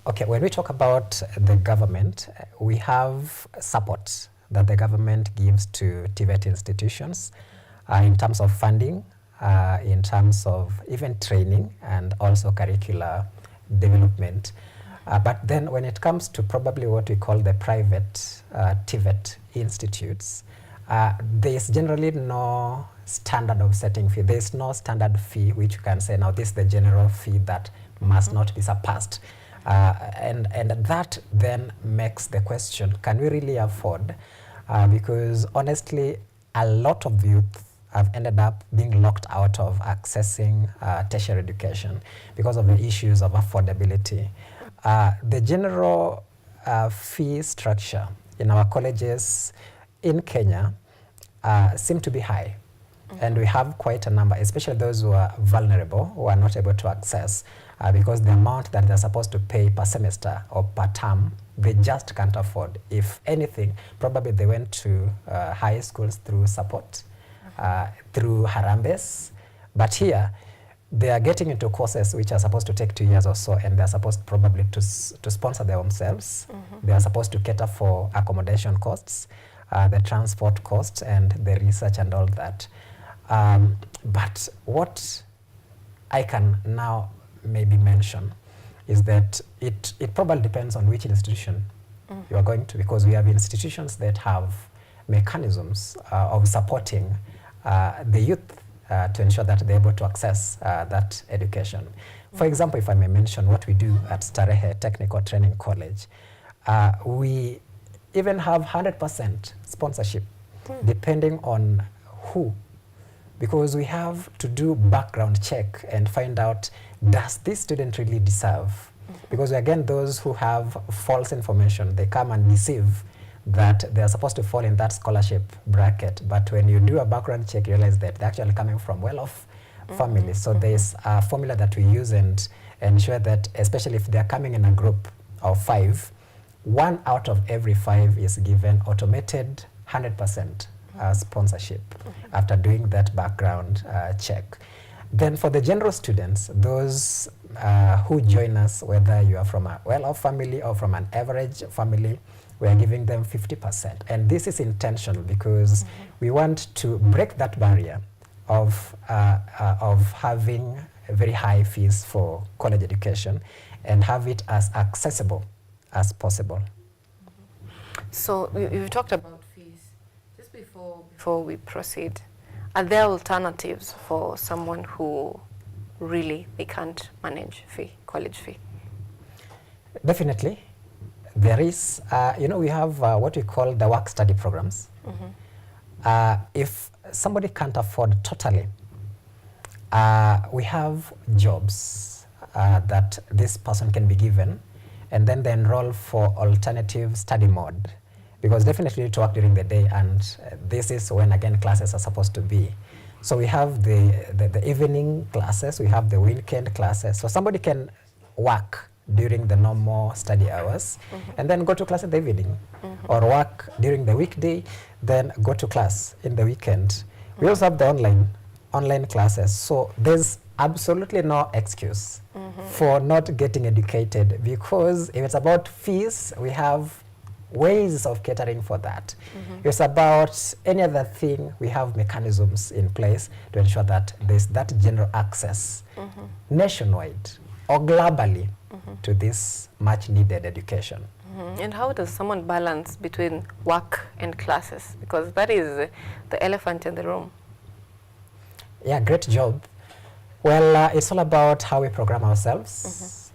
Okay, when we talk about the government, we have support that the government gives to TVET institutions in terms of funding, in terms of even training and also curricular development. But then when it comes to probably what we call the private TVET institutes, there is generally no standard of setting fee. There is no standard fee which you can say, now this is the general fee that must not be surpassed. And that then makes the question, can we really afford? Because honestly, a lot of youth have ended up being locked out of accessing tertiary education because of the issues of affordability. The general fee structure in our colleges in Kenya seem to be high. And we have quite a number, especially those who are vulnerable, who are not able to access, because the amount that they're supposed to pay per semester or per term, they just can't afford. If anything, probably they went to high schools through support, through Harambes. But here, they are getting into courses which are supposed to take 2 years or so, and they're supposed probably to sponsor themselves. They are supposed to cater for accommodation costs, the transport costs, and the research and all that. But what I can now maybe mention is that it probably depends on which institution you are going to, because we have institutions that have mechanisms of supporting the youth to ensure that they're able to access that education. For example, if I may mention what we do at Starehe Technical Training College, we even have 100% sponsorship, depending on who. Because we have to do background check and find out, does this student really deserve? Because again, those who have false information, they come and deceive that they're supposed to fall in that scholarship bracket. But when you do a background check, you realize that they're actually coming from well-off families. So there's a formula that we use and ensure that, especially if they're coming in a group of 5, 1 out of every 5 is given automated 100% sponsorship after doing that background check. Then for the general students, those who join us, whether you are from a well-off family or from an average family, we are giving them 50%. And this is intentional because we want to break that barrier of having very high fees for college education and have it as accessible as possible. So you've talked about fees. Just before we proceed, are there alternatives for someone who really they can't manage college fee? Definitely. There is, we have what we call the work-study programs. If somebody can't afford totally, we have jobs that this person can be given, and then they enroll for alternative study mode, because definitely you need to work during the day, and this is when again classes are supposed to be. So we have the evening classes, we have the weekend classes. So somebody can work during the normal study hours and then go to class in the evening, or work during the weekday, then go to class in the weekend. We also have the online classes. So there's absolutely no excuse for not getting educated, because if it's about fees, we have ways of catering for that. It's about any other thing, we have mechanisms in place to ensure that there's that general access nationwide or globally to this much needed education. And how does someone balance between work and classes? Because that is the elephant in the room. Yeah, great job. Well, it's all about how we program ourselves.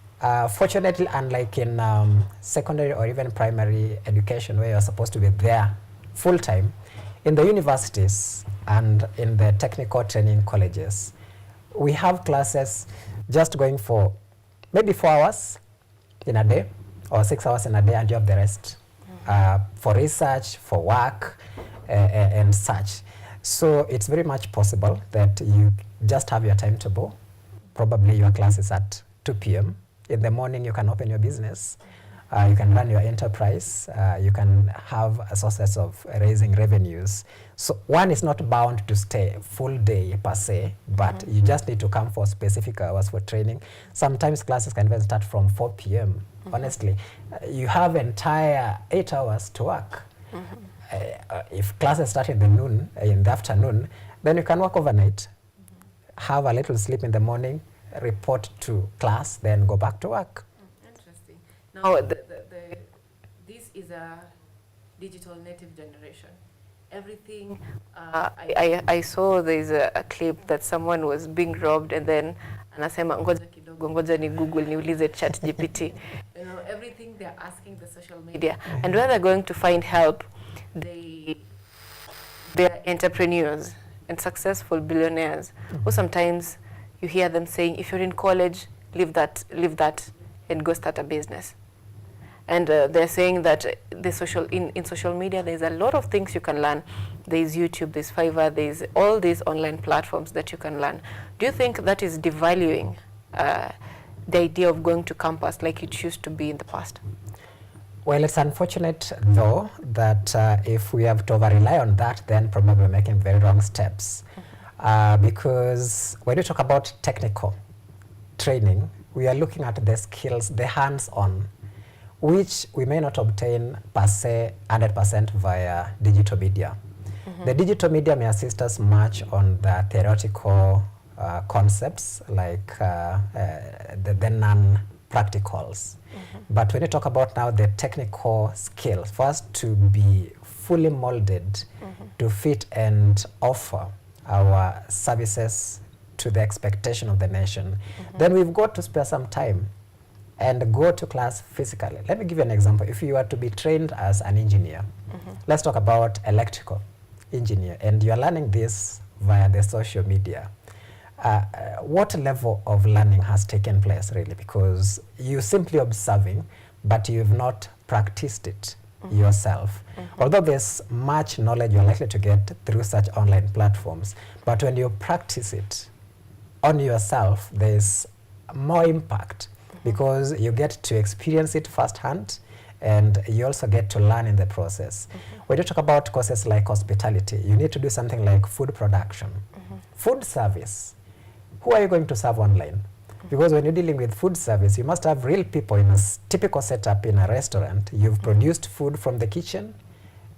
Fortunately, unlike in secondary or even primary education, where you're supposed to be there full time, in the universities and in the technical training colleges, we have classes just going for maybe 4 hours in a day or 6 hours in a day, and you have the rest for research, for work, and such. So it's very much possible that you just have your timetable. Probably your class is at 2 p.m. In the morning, you can open your business. You can run your enterprise. You can have sources of raising revenues. So one is not bound to stay full day per se, but you just need to come for specific hours for training. Sometimes classes can even start from 4 p.m. Honestly, you have entire 8 hours to work. If classes start in the afternoon, then you can work overnight, have a little sleep in the morning, report to class, then go back to work. Interesting. Now, this is a digital native generation. Everything, I saw there's a clip that someone was being robbed, and then anasema ngoja kidogo, ngoja ni Google niulize ChatGPT. You know, everything they're asking the social media, and where they're going to find help, they're entrepreneurs and successful billionaires who sometimes you hear them saying, if you're in college, leave that and go start a business. And they're saying that in social media, there's a lot of things you can learn. There's YouTube, there's Fiverr, there's all these online platforms that you can learn. Do you think that is devaluing the idea of going to campus like it used to be in the past? Well, it's unfortunate, though, that if we have to over-rely on that, then probably we're making very wrong steps. Because when we talk about technical training, we are looking at the skills, the hands-on, which we may not obtain per se 100% via digital media. The digital media may assist us much on the theoretical concepts, like the non-practicals. But when you talk about now the technical skills, for us to be fully molded to fit and offer our services to the expectation of the nation, then we've got to spare some time and go to class physically. Let me give you an example. If you are to be trained as an engineer, let's talk about electrical engineer, and you are learning this via the social media. What level of learning has taken place, really? Because you're simply observing, but you've not practiced it yourself. Although there's much knowledge you're likely to get through such online platforms, but when you practice it on yourself, there's more impact because you get to experience it firsthand, and you also get to learn in the process. When you talk about courses like hospitality, you need to do something like food production, food service. Who are you going to serve online? Because when you're dealing with food service, you must have real people in a typical setup in a restaurant. You've produced food from the kitchen.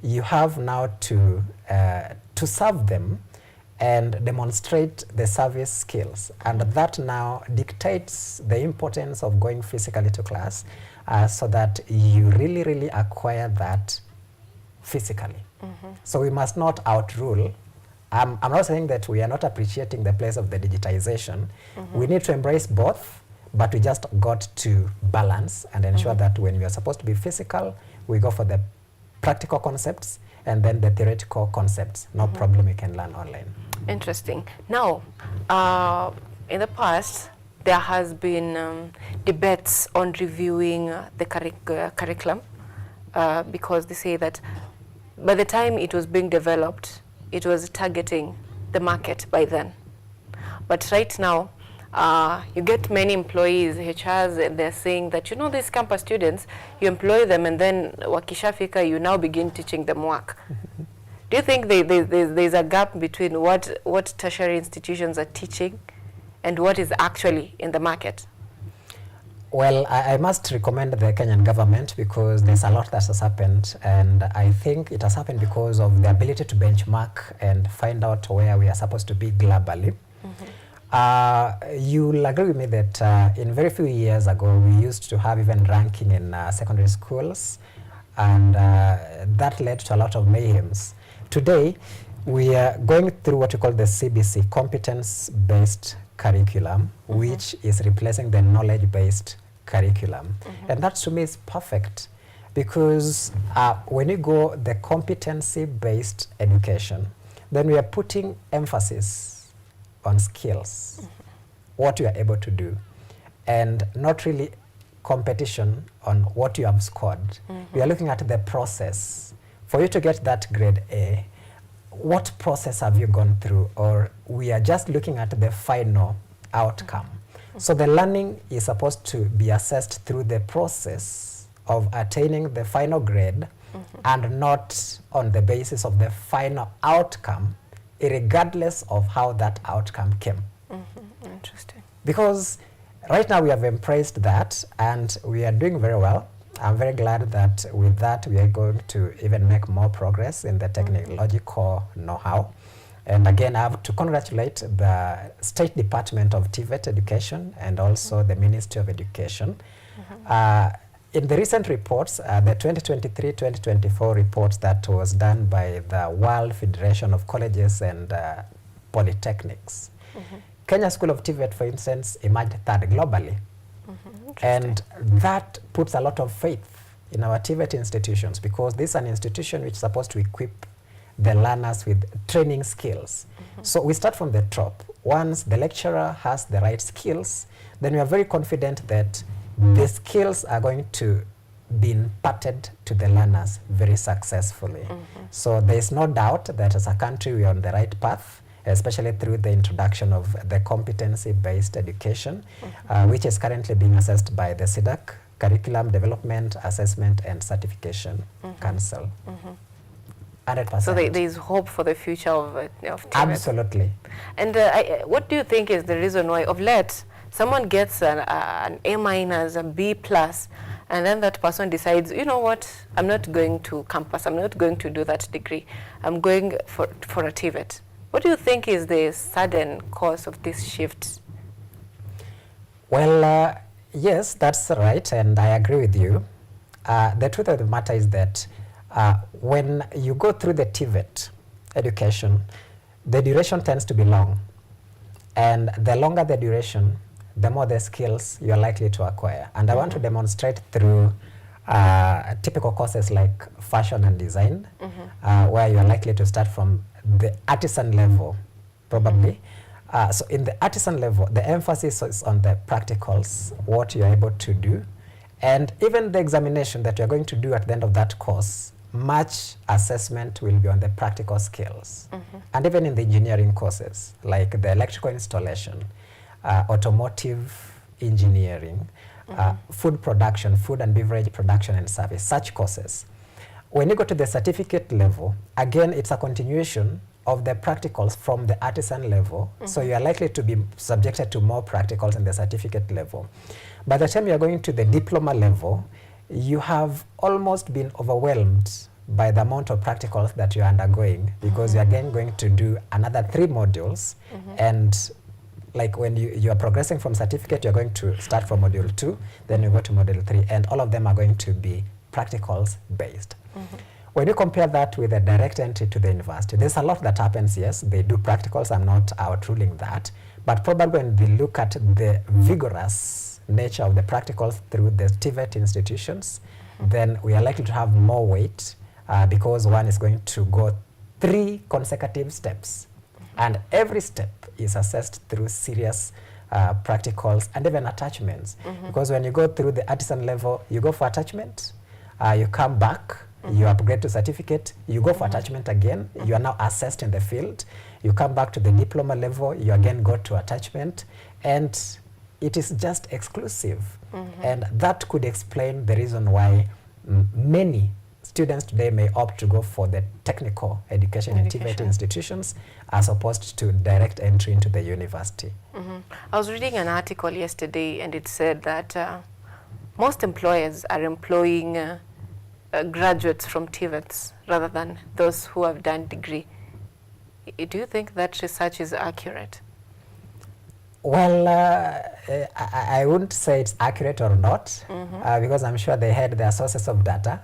You have now to serve them and demonstrate the service skills. And that now dictates the importance of going physically to class so that you really, really acquire that physically. So we must not outrule. I'm not saying that we are not appreciating the place of the digitization. We need to embrace both, but we just got to balance and ensure that when we are supposed to be physical, we go for the practical concepts, and then the theoretical concepts. No problem, you can learn online. Interesting. Now, in the past, there has been debates on reviewing the curriculum because they say that by the time it was being developed, it was targeting the market by then. But right now, you get many employees, HRs, and they're saying that, you know, these campus students, you employ them and then wakishafika, you now begin teaching them work. Do you think there's a gap between what tertiary institutions are teaching and what is actually in the market? Well, I must recommend the Kenyan government because there's a lot that has happened, and I think it has happened because of the ability to benchmark and find out where we are supposed to be globally. You'll agree with me that in very few years ago, we used to have even ranking in secondary schools, and that led to a lot of mayhems. Today, we are going through what we call the CBC, competence-based curriculum, which is replacing the knowledge-based curriculum. And that to me is perfect because when you go the competency-based education, then we are putting emphasis on skills, what you are able to do, and not really competition on what you have scored. We are looking at the process. For you to get that grade A, what process have you gone through? Or we are just looking at the final outcome. So the learning is supposed to be assessed through the process of attaining the final grade and not on the basis of the final outcome, regardless of how that outcome came. Interesting. Because right now we have embraced that and we are doing very well. I'm very glad that with that we are going to even make more progress in the technological know-how. And again, I have to congratulate the State Department of TVET Education and also the Ministry of Education. In the recent reports, the 2023-2024 reports that was done by the World Federation of Colleges and Polytechnics, Kenya School of TVET, for instance, emerged third globally. And that puts a lot of faith in our TVET institutions because this is an institution which is supposed to equip the learners with training skills. So we start from the top. Once the lecturer has the right skills, then we are very confident that the skills are going to be imparted to the learners very successfully. So there is no doubt that as a country we are on the right path, especially through the introduction of the competency-based education, which is currently being assessed by the CDAC, Curriculum Development, Assessment and Certification Council. 100%. So there is hope for the future of TVET. Absolutely. And what do you think is the reason why of late someone gets an A-, a B+, and then that person decides, you know what, I'm not going to campus, I'm not going to do that degree, I'm going for a TVET. What do you think is the sudden cause of this shift? Well, yes, that's right, and I agree with you. The truth of the matter is that when you go through the TVET education, the duration tends to be long. And the longer the duration, the more the skills you are likely to acquire. And I want to demonstrate through typical courses like fashion and design, where you are likely to start from the artisan level, probably. So in the artisan level, the emphasis is on the practicals, what you're able to do. And even the examination that you're going to do at the end of that course, much assessment will be on the practical skills. And even in the engineering courses, like the electrical installation, automotive engineering, food production, food and beverage production and service, such courses. When you go to the certificate level, again, it's a continuation of the practicals from the artisan level. So you are likely to be subjected to more practicals in the certificate level. By the time you are going to the diploma level, you have almost been overwhelmed by the amount of practicals that you're undergoing because you're again going to do another 3 modules. And like when you are progressing from certificate, you're going to start from module 2, then you go to module 3, and all of them are going to be practicals based. When you compare that with a direct entry to the university, there's a lot that happens, yes, they do practicals, I'm not outruling that, but probably when they look at the vigorous nature of the practicals through the TVET institutions, then we are likely to have more weight because one is going to go 3 consecutive steps, and every step is assessed through serious practicals, and even attachments. Because when you go through the artisan level, you go for attachment, you come back, you upgrade to certificate, you go for attachment again, you are now assessed in the field, you come back to the diploma level, you again go to attachment, and it is just exclusive. And that could explain the reason why many students today may opt to go for the technical education in TVET institutions as opposed to direct entry into the university. I was reading an article yesterday, and it said that most employers are employing graduates from TVETs rather than those who have done degree. Do you think that research is accurate? Well, I wouldn't say it's accurate or not, because I'm sure they had their sources of data,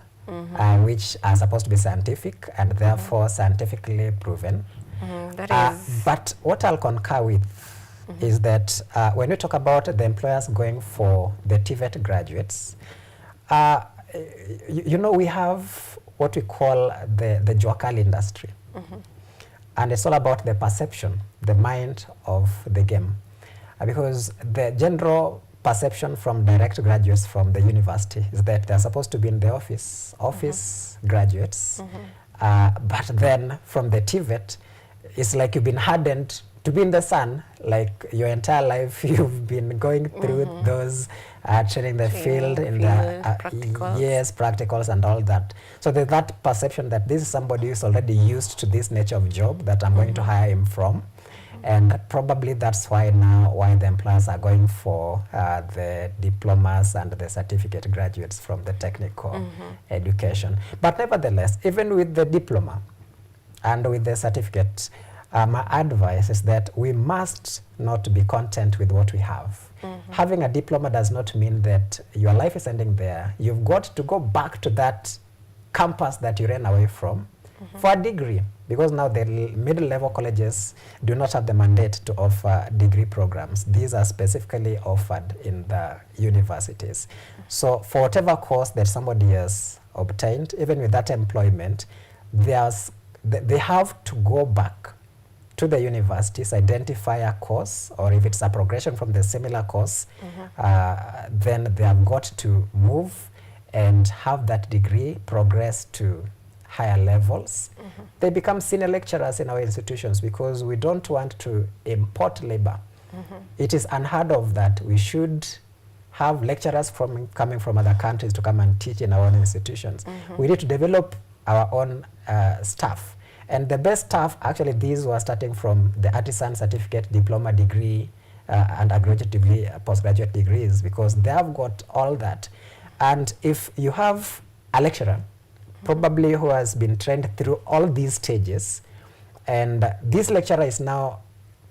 which are supposed to be scientific and therefore scientifically proven. But what I'll concur with is that when we talk about the employers going for the TVET graduates, you know, we have what we call the Joakal industry. And it's all about the perception, the mind of the game. Because the general perception from direct graduates from the university is that they're supposed to be in the office graduates. But then from the TVET, it's like you've been hardened to be in the sun, like your entire life you've been going through those training the field in the practicals. Yes, practicals and all that. So there's that perception that this is somebody who's already used to this nature of job that I'm going to hire him from. And probably that's why now the employers are going for the diplomas and the certificate graduates from the technical education. But nevertheless, even with the diploma and with the certificate, my advice is that we must not be content with what we have. Having a diploma does not mean that your life is ending there. You've got to go back to that campus that you ran away from for a degree, because now the middle-level colleges do not have the mandate to offer degree programs. These are specifically offered in the universities. So for whatever course that somebody has obtained, even with that employment, they have to go back to the universities, identify a course, or if it's a progression from the similar course, then they have got to move and have that degree progress to higher levels. They become senior lecturers in our institutions because we don't want to import labor. It is unheard of that we should have lecturers coming from other countries to come and teach in our own institutions. We need to develop our own staff. And the best staff, actually, these were starting from the artisan certificate, diploma degree, and undergraduate degree, postgraduate degrees, because they have got all that. And if you have a lecturer, probably who has been trained through all these stages, and this lecturer is now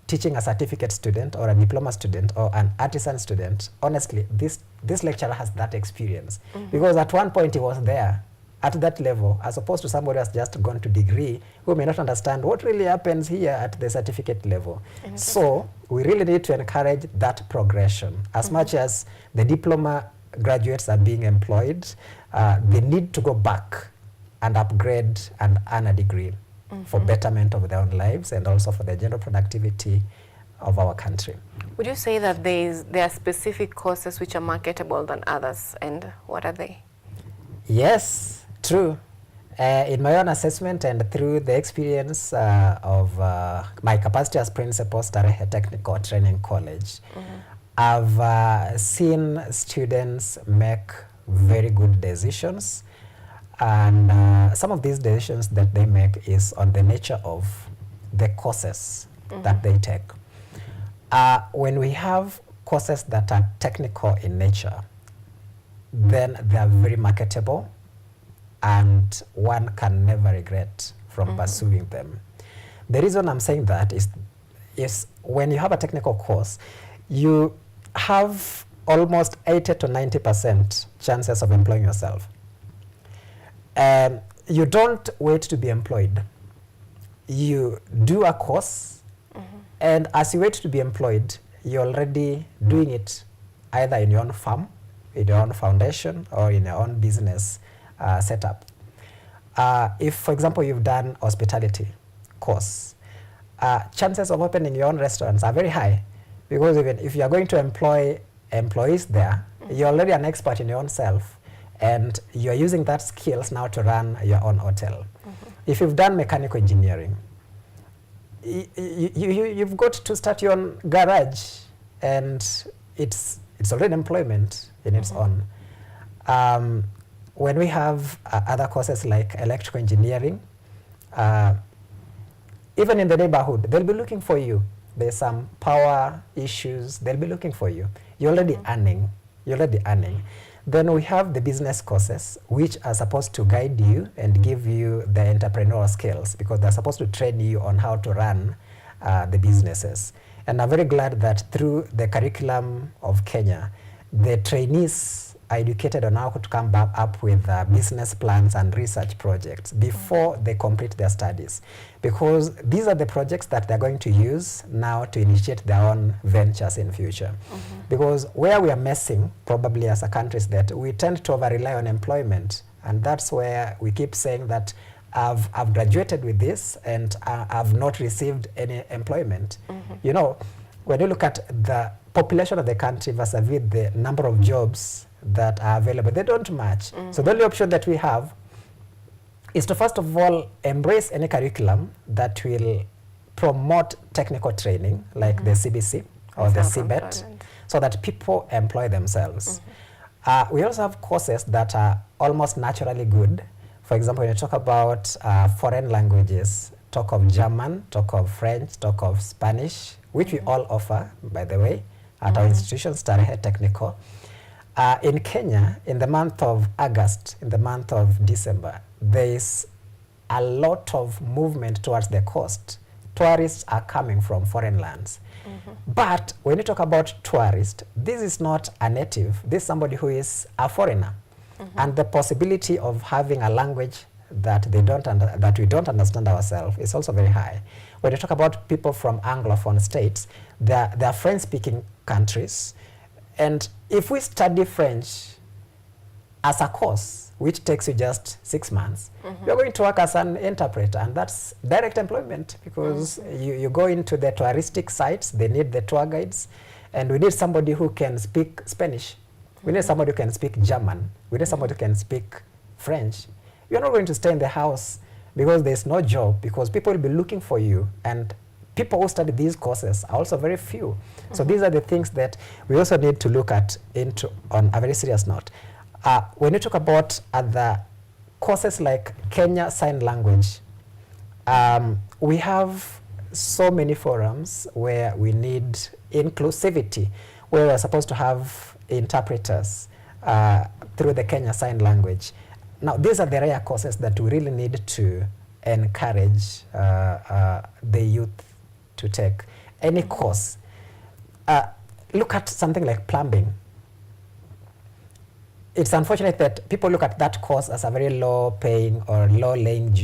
teaching a certificate student or a diploma student or an artisan student, honestly, this lecturer has that experience. Because at one point he was there at that level, as opposed to somebody who has just gone to degree, who may not understand what really happens here at the certificate level. So we really need to encourage that progression. As much as the diploma graduates are being employed, they need to go back and upgrade and earn a degree for betterment of their own lives and also for the general productivity of our country. Would you say that there are specific courses which are marketable than others, and what are they? Yes, true. In my own assessment and through the experience of my capacity as principal Starehe Technical Training College, I've seen students make very good decisions. And some of these decisions that they make is on the nature of the courses that they take. When we have courses that are technical in nature, then they are very marketable and one can never regret from pursuing them. The reason I'm saying that is when you have a technical course, you have almost 80 to 90% chances of employing yourself. You don't wait to be employed. You do a course, and as you wait to be employed, you're already doing it either in your own farm, in your own foundation, or in your own business setup. If, for example, you've done hospitality course, chances of opening your own restaurants are very high Because even if you are going to employ employees there, you're already an expert in your own self, and you're using that skills now to run your own hotel. If you've done mechanical engineering, you've got to start your own garage, and it's already employment in its own. When we have other courses like electrical engineering, even in the neighborhood, they'll be looking for you. There's some power issues, they'll be looking for you. You're already earning. You're already earning. Then we have the business courses, which are supposed to guide you and give you the entrepreneurial skills, because they're supposed to train you on how to run the businesses. And I'm very glad that through the curriculum of Kenya, the trainees are educated on how to come back up with business plans and research projects before they complete their studies. Because these are the projects that they're going to use now to initiate their own ventures in future. Because where we are messing, probably as a country, is that we tend to over-rely on employment. And that's where we keep saying that I've graduated with this and I've not received any employment. You know, when you look at the population of the country versus the number of jobs that are available, they don't match. So the only option that we have is to first of all embrace any curriculum that will promote technical training, like the CBC or the CBET, so that people employ themselves. We also have courses that are almost naturally good. For example, when you talk about foreign languages, talk of German, talk of French, talk of Spanish, which we all offer, by the way, at our institution, Starehe Technical. In Kenya, in the month of August, in the month of December, there is a lot of movement towards the coast. Tourists are coming from foreign lands. But when you talk about tourist, this is not a native. This is somebody who is a foreigner. And the possibility of having a language that we don't understand ourselves is also very high. When you talk about people from Anglophone states, they're French-speaking countries. And if we study French as a course, which takes you just 6 months, you're going to work as an interpreter, and that's direct employment, because you go into the touristic sites, they need the tour guides, and we need somebody who can speak Spanish. We need somebody who can speak German. We need somebody who can speak French. You're not going to stay in the house because there's no job, because people will be looking for you, and people who study these courses are also very few. So these are the things that we also need to look at on a very serious note. When you talk about other courses like Kenya Sign Language, we have so many forums where we need inclusivity, where we're supposed to have interpreters through the Kenya Sign Language. Now, these are the rare courses that we really need to encourage the youth to take. Any course. Look at something like plumbing. It's unfortunate that people look at that course as a very low-paying or low-laying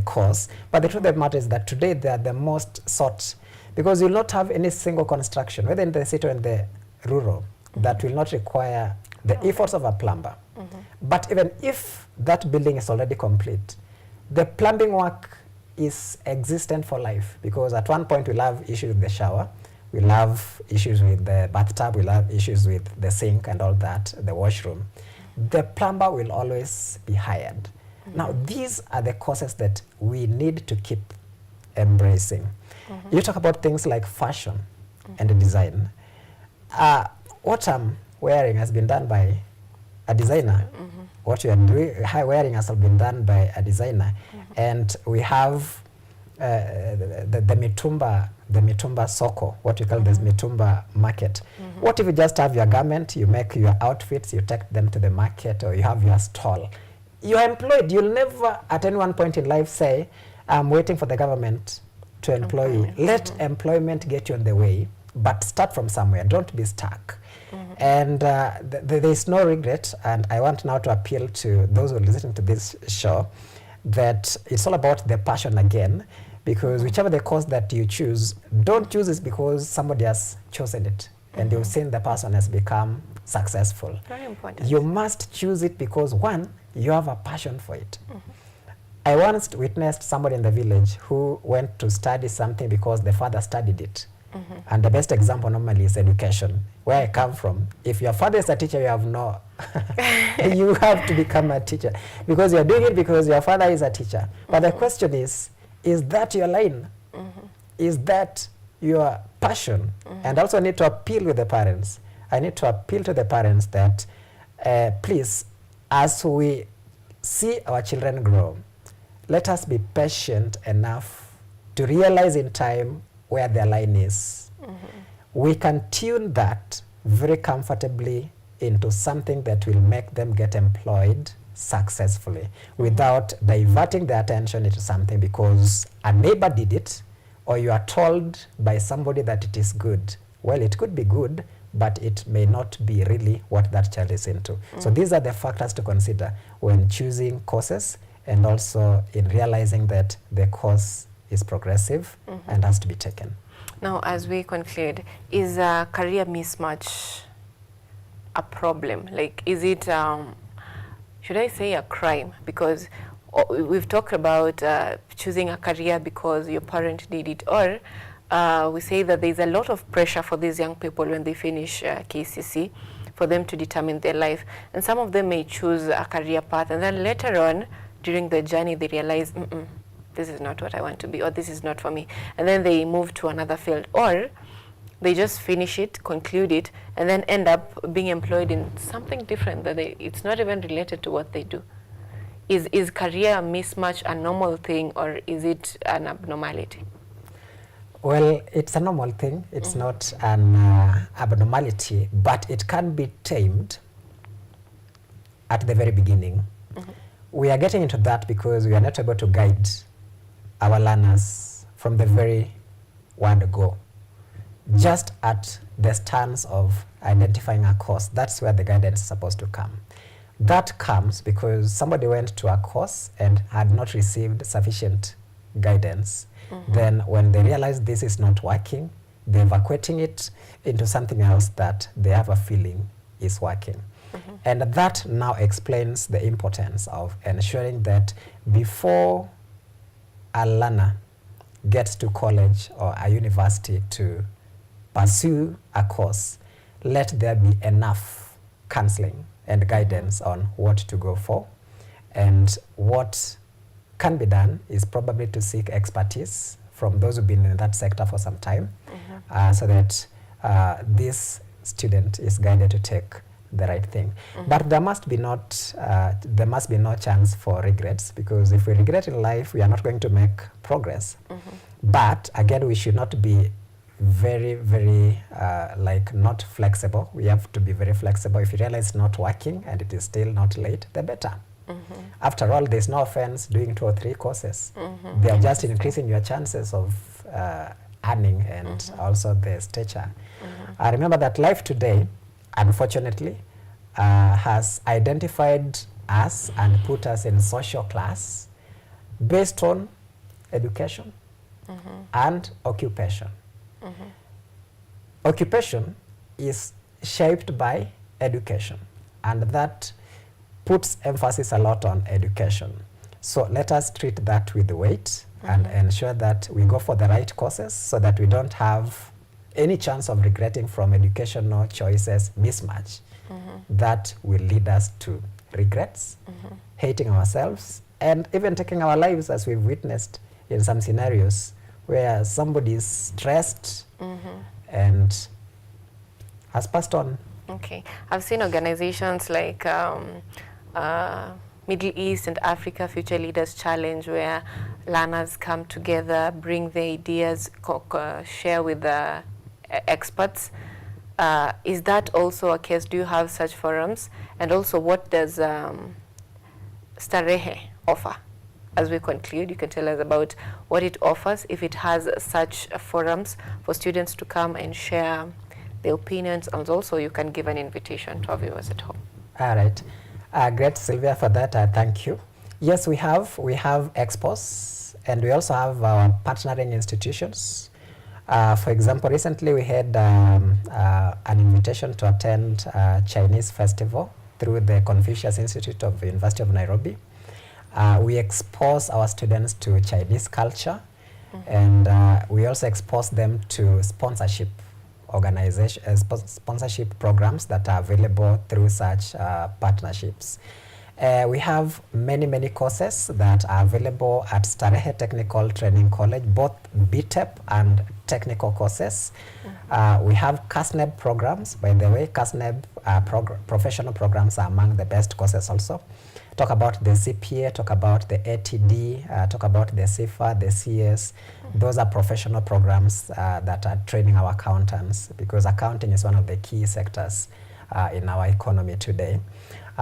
course, but the truth of the matter is that today they are the most sought, because you'll not have any single construction, whether in the city or in the rural, that will not require the efforts of a plumber. But even if that building is already complete, the plumbing work is existent for life, because at one point we'll have issues with the shower, we'll have issues with the bathtub, we'll have issues with the sink and all that, the washroom. The plumber will always be hired. Now, these are the courses that we need to keep embracing. You talk about things like fashion and design. What I'm wearing has been done by a designer. What you are wearing has been done by a designer. And we have the mitumba soko, what you call this mitumba market. What if you just have your garment, you make your outfits, you take them to the market, or you have your stall? You're employed. You'll never at any one point in life say, I'm waiting for the government to employ you. Let employment get you on the way, but start from somewhere. Don't be stuck. And there's no regret, and I want now to appeal to those who are listening to this show that it's all about the passion again, because whichever the course that you choose, don't choose it because somebody has chosen it and you've seen the person has become successful. Very important. You must choose it because, one, you have a passion for it. I once witnessed somebody in the village who went to study something because the father studied it. And the best example normally is education. Where I come from, if your father is a teacher, you have no, you have to become a teacher because you're doing it because your father is a teacher. But the question is that your line? Is that your passion? And also I need to appeal with the parents. I need to appeal to the parents that please, as we see our children grow, let us be patient enough to realize in time where their line is. We can tune that very comfortably into something that will make them get employed successfully without diverting their attention into something because a neighbor did it or you are told by somebody that it is good. Well, it could be good, but it may not be really what that child is into. So these are the factors to consider when choosing courses and also in realizing that the course is progressive and has to be taken. Now, as we conclude, is a career mismatch a problem? Like, is it, should I say a crime? Because we've talked about choosing a career because your parent did it, or we say that there's a lot of pressure for these young people when they finish KCC for them to determine their life. And some of them may choose a career path, and then later on, during the journey, they realize, this is not what I want to be, or this is not for me. And then they move to another field, or they just finish it, conclude it, and then end up being employed in something different that it's not even related to what they do. Is career mismatch a normal thing, or is it an abnormality? Well, it's a normal thing. It's not an abnormality, but it can be tamed at the very beginning. We are getting into that because we are not able to guide our learners from the very word go. Just at the stance of identifying a course, that's where the guidance is supposed to come. That comes because somebody went to a course and had not received sufficient guidance. Then when they realize this is not working, they're evacuating it into something else that they have a feeling is working. And that now explains the importance of ensuring that before a learner gets to college or a university to pursue a course, let there be enough counseling and guidance on what to go for. And what can be done is probably to seek expertise from those who've been in that sector for some time, so that this student is guided to take the right thing. But there must be no chance for regrets, because if we regret in life, we are not going to make progress. But again, we should not be very, very not flexible. We have to be very flexible. If you realize it's not working and it is still not late, the better. After all, there's no offense doing 2 or 3 courses. They are just increasing your chances of earning and also the stature. I remember that life today, unfortunately, has identified us and put us in social class based on education and occupation. Occupation is shaped by education, and that puts emphasis a lot on education. So let us treat that with weight and ensure that we go for the right courses so that we don't have any chance of regretting from educational choices mismatch. That will lead us to regrets, hating ourselves, and even taking our lives, as we've witnessed in some scenarios where somebody is stressed and has passed on. Okay. I've seen organizations like Middle East and Africa Future Leaders Challenge, where learners come together, bring their ideas, share with the experts. Is that also a case? Do you have such forums? And also, what does Starehe offer? As we conclude, you can tell us about what it offers, if it has such forums for students to come and share their opinions, and also you can give an invitation to our viewers at home. All right. Great, Sylvia, for that. Thank you. Yes, we have expos, and we also have our partnering institutions. For example, recently we had an invitation to attend a Chinese festival through the Confucius Institute of the University of Nairobi. We expose our students to Chinese culture. And we also expose them to sponsorship sponsorship programs that are available through such partnerships. We have many courses that are available at Starehe Technical Training College, both BTEP and technical courses. We have CASNEB programs. By the way, CASNEB professional programs are among the best courses also. Talk about the CPA, talk about the ATD, talk about the CIFA, the CS. Those are professional programs that are training our accountants, because accounting is one of the key sectors in our economy today.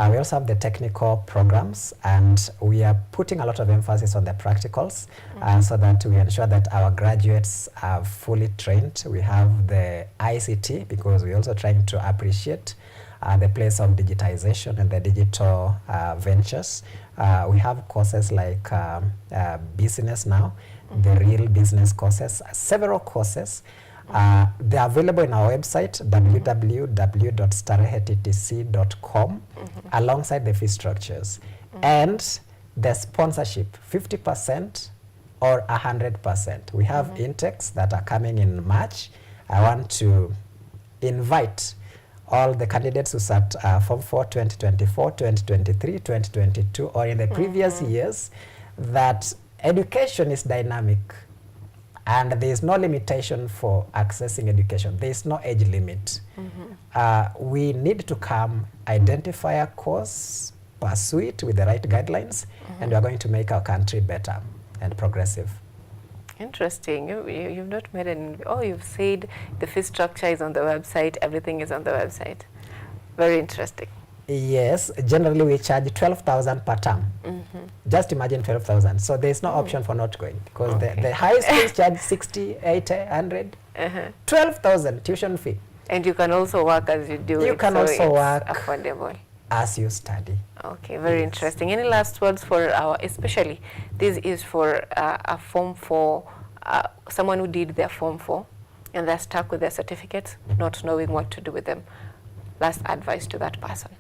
We also have the technical programs, and we are putting a lot of emphasis on the practicals so that we ensure that our graduates are fully trained. We have the ICT, because we're also trying to appreciate the place of digitization and the digital ventures. We have courses like business now, the real business courses, several courses. They're available in our website, www.starehettc.com, alongside the fee structures. And the sponsorship, 50% or 100%. We have intakes that are coming in March. I want to invite all the candidates who sat Form 4 2024, 2023, 2022, or in the previous years, that education is dynamic. And there is no limitation for accessing education. There is no age limit. We need to come, identify a course, pursue it with the right guidelines, and we are going to make our country better and progressive. Interesting. You've not made you've said the fee structure is on the website, everything is on the website. Very interesting. Yes, generally we charge 12,000 per term. Just imagine 12,000. So there's no option for not going, because the highest schools charge 60, 80, 100. 12,000 tuition fee. And you can also work as you do it. You can also work affordable as you study. Okay, very interesting. Any last words for especially this is for a Form 4, someone who did their Form 4 and they're stuck with their certificates, not knowing what to do with them. Last advice to that person.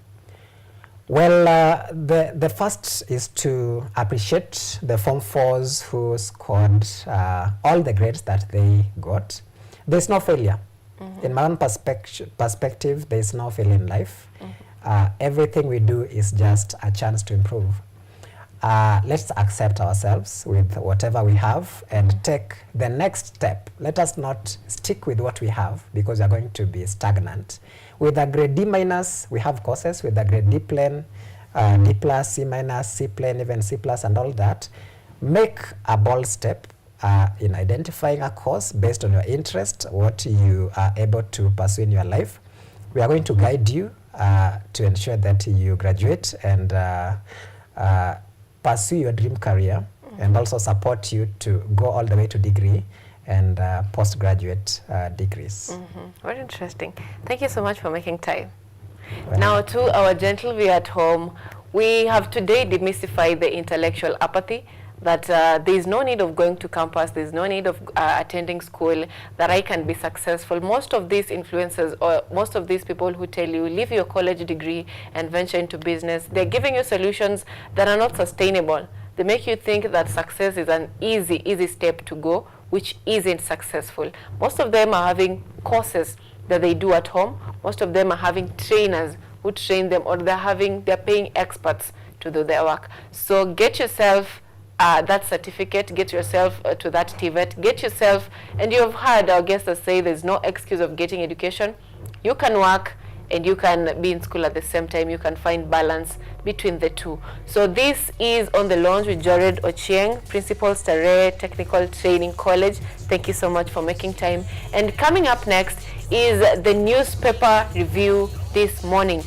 Well, the first is to appreciate the Form 4s who scored all the grades that they got. There's no failure. In my own perspective, there's no failure in life. Everything we do is just a chance to improve. Let's accept ourselves with whatever we have and take the next step. Let us not stick with what we have, because we are going to be stagnant. With a grade D-, we have courses with a grade D+, D+, C-, C+, even C+, and all that. Make a bold step in identifying a course based on your interest, what you are able to pursue in your life. We are going to guide you to ensure that you graduate and pursue your dream career, and also support you to go all the way to degree and postgraduate degrees. Very interesting. Thank you so much for making time. Now, to our gentle viewer at home, we have today demystified the intellectual apathy, that there is no need of going to campus, there is no need of attending school, that I can be successful. Most of these influencers, or most of these people who tell you, leave your college degree and venture into business, they're giving you solutions that are not sustainable. They make you think that success is an easy step to go, which isn't successful. Most of them are having courses that they do at home. Most of them are having trainers who train them, or they're paying experts to do their work. So get yourself that certificate, get yourself to that TVET, get yourself, and you've heard our guests say there's no excuse of getting education. You can work and you can be in school at the same time. You can find balance between the two. So this is On the Launch with Jared Ochieng, Principal, Starehe Technical Training College. Thank you so much for making time. And coming up next is the newspaper review this morning,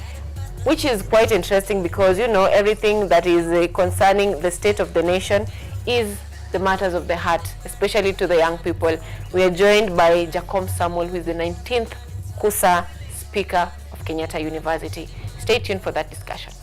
which is quite interesting, because you know everything that is concerning the state of the nation is the matters of the heart, especially to the young people. We are joined by Jacob Samuel, who is the 19th KUSA Speaker of Kenyatta University. Stay tuned for that discussion.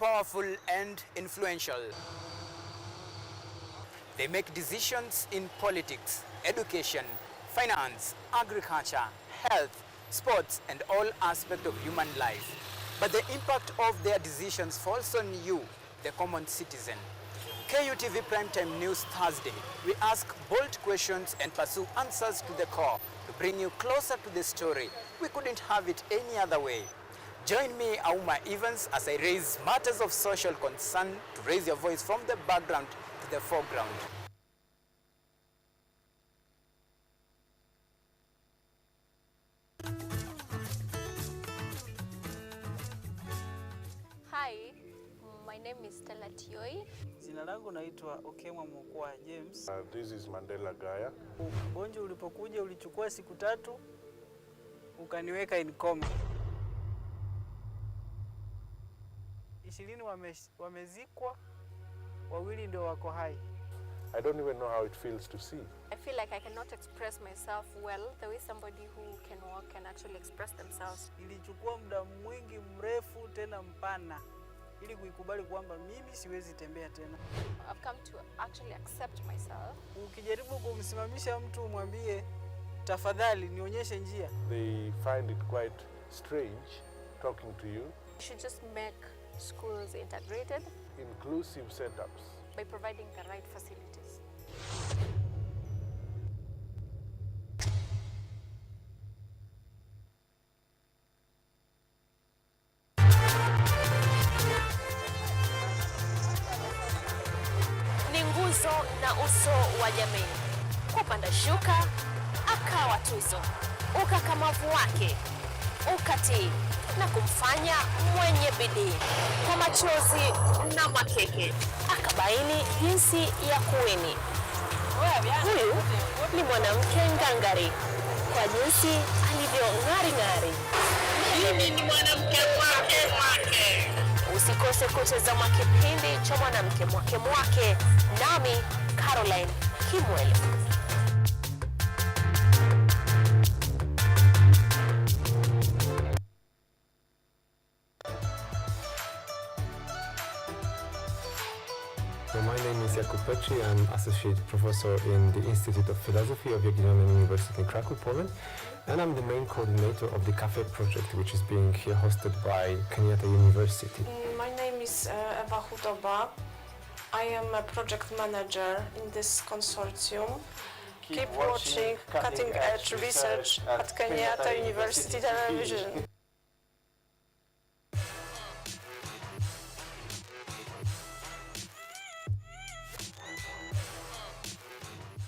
powerful and influential. They make decisions in politics, education, finance, agriculture, health, sports, and all aspects of human life. But the impact of their decisions falls on you, the common citizen. KUTV Primetime News Thursday. We ask bold questions and pursue answers to the core to bring you closer to the story. We couldn't have it any other way. Join me, Auma Evans, as I raise matters of social concern to raise your voice from the background to the foreground. Hi, my name is Stella Tioi. Jina langu naitwa Okemwa Mwokoa James. This is Mandela Gaya. Ugonjwa ulipokuja ulichukua siku 3 ukaniweka in coma. 20 wamezikwa, 2 ndio wako hai. I don't even know how it feels to see. I feel like I cannot express myself well the way somebody who can walk can actually express themselves. Ilichukua muda mwingi mrefu tena mpana ili kuikubali kwamba mimi siwezi tembea tena. I've come to actually accept myself. Ukijaribu kumsimamisha mtu umwambie tafadhali nionyeshe njia, They find it quite strange talking to you. We should just make schools integrated, Inclusive setups. by providing the right facilities. Ni nguzo na uso wa jamii. Kupanda shuka, akawa tuzo. Ukakamavu wake, ukatii na kumfanya mwenye bidii. Kwa machozi na makeke, akabaini jinsi ya kuwini. Huyu ni mwanamke ngangari kwa jinsi alivyo ng'ari. Mimi ni mwanamke mwake. Usikose kutazama kipindi cha mwanamke mwake, nami Caroline Kimwele. So my name is Petri. I'm Associate Professor in the Institute of Philosophy of Jagiellonian University in Krakow, Poland. And I'm the main coordinator of the Cafe project, which is being here hosted by Kenyatta University. My name is Ewa Hutoba. I am a project manager in this consortium. Keep watching cutting-edge research at Kenyatta University Television.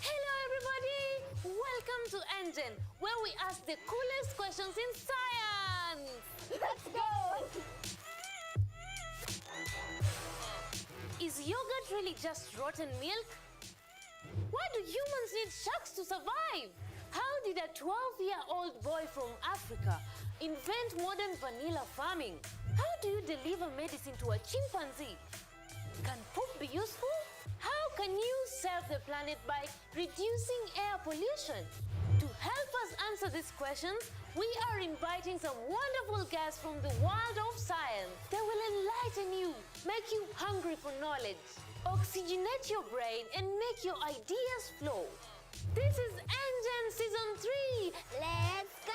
Hello everybody! Welcome to Engine, where we ask the coolest questions in science! Let's go! Is yogurt really just rotten milk? Why do humans need sharks to survive? How did a 12-year-old boy from Africa invent modern vanilla farming? How do you deliver medicine to a chimpanzee? Can poop be useful? How can you save the planet by reducing air pollution? To help us answer these questions, we are inviting some wonderful guests from the world of science. They will enlighten you, make you hungry for knowledge, oxygenate your brain, and make your ideas flow. This is Engine Season 3. Let's go!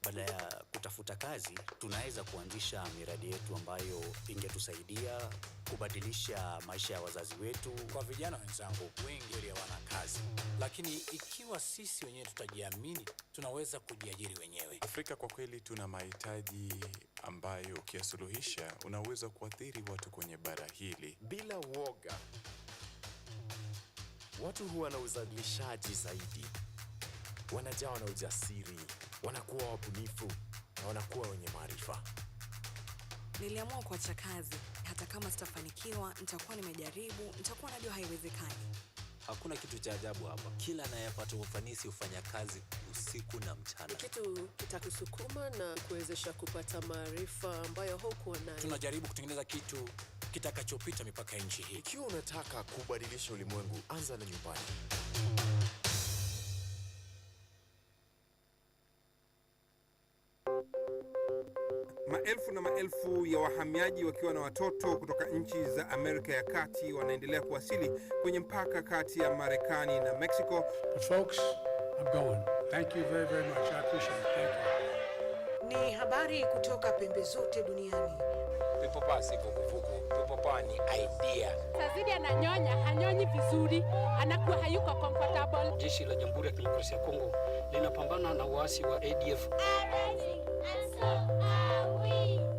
Baada ya kutafuta kazi, tunaweza kuanzisha miradi yetu ambayo ingetusaidia kubadilisha maisha ya wazazi wetu. Kwa vijana wenzangu, wengi hawana kazi, lakini ikiwa sisi wenyewe tutajiamini, tunaweza kujiajiri wenyewe. Afrika kwa kweli tuna mahitaji ambayo ukiyasuluhisha unaweza kuathiri watu kwenye bara hili. Bila woga, watu huwa na uzalishaji zaidi, wanajawa na ujasiri, wanakuwa wabunifu na wanakuwa wenye maarifa. Niliamua kuacha kazi. Hata kama sitafanikiwa, nitakuwa nimejaribu, nitakuwa najua haiwezekani. Hakuna kitu cha ajabu hapa. Kila anayepata ufanisi hufanya kazi usiku na mchana. Kitu kitakusukuma na kuwezesha kupata maarifa ambayo hukuwa nayo. Tunajaribu kutengeneza kitu kitakachopita mipaka ya nchi hii. Ikiwa unataka kubadilisha ulimwengu, anza na nyumbani. Maelfu na maelfu ya wahamiaji wakiwa na watoto kutoka nchi za Amerika ya Kati wanaendelea kuwasili kwenye mpaka kati ya Marekani na Mexico. But folks, I'm going. Thank you very, very much. I appreciate it. Thank you. Ni habari kutoka pembe zote duniani. People power si vuguvugu. People power ni idea. Sazidi ananyonya, hanyonyi vizuri, anakuwa hayuko comfortable. Jeshi la Jamhuri ya Kidemokrasia ya Kongo linapambana na waasi wa ADF.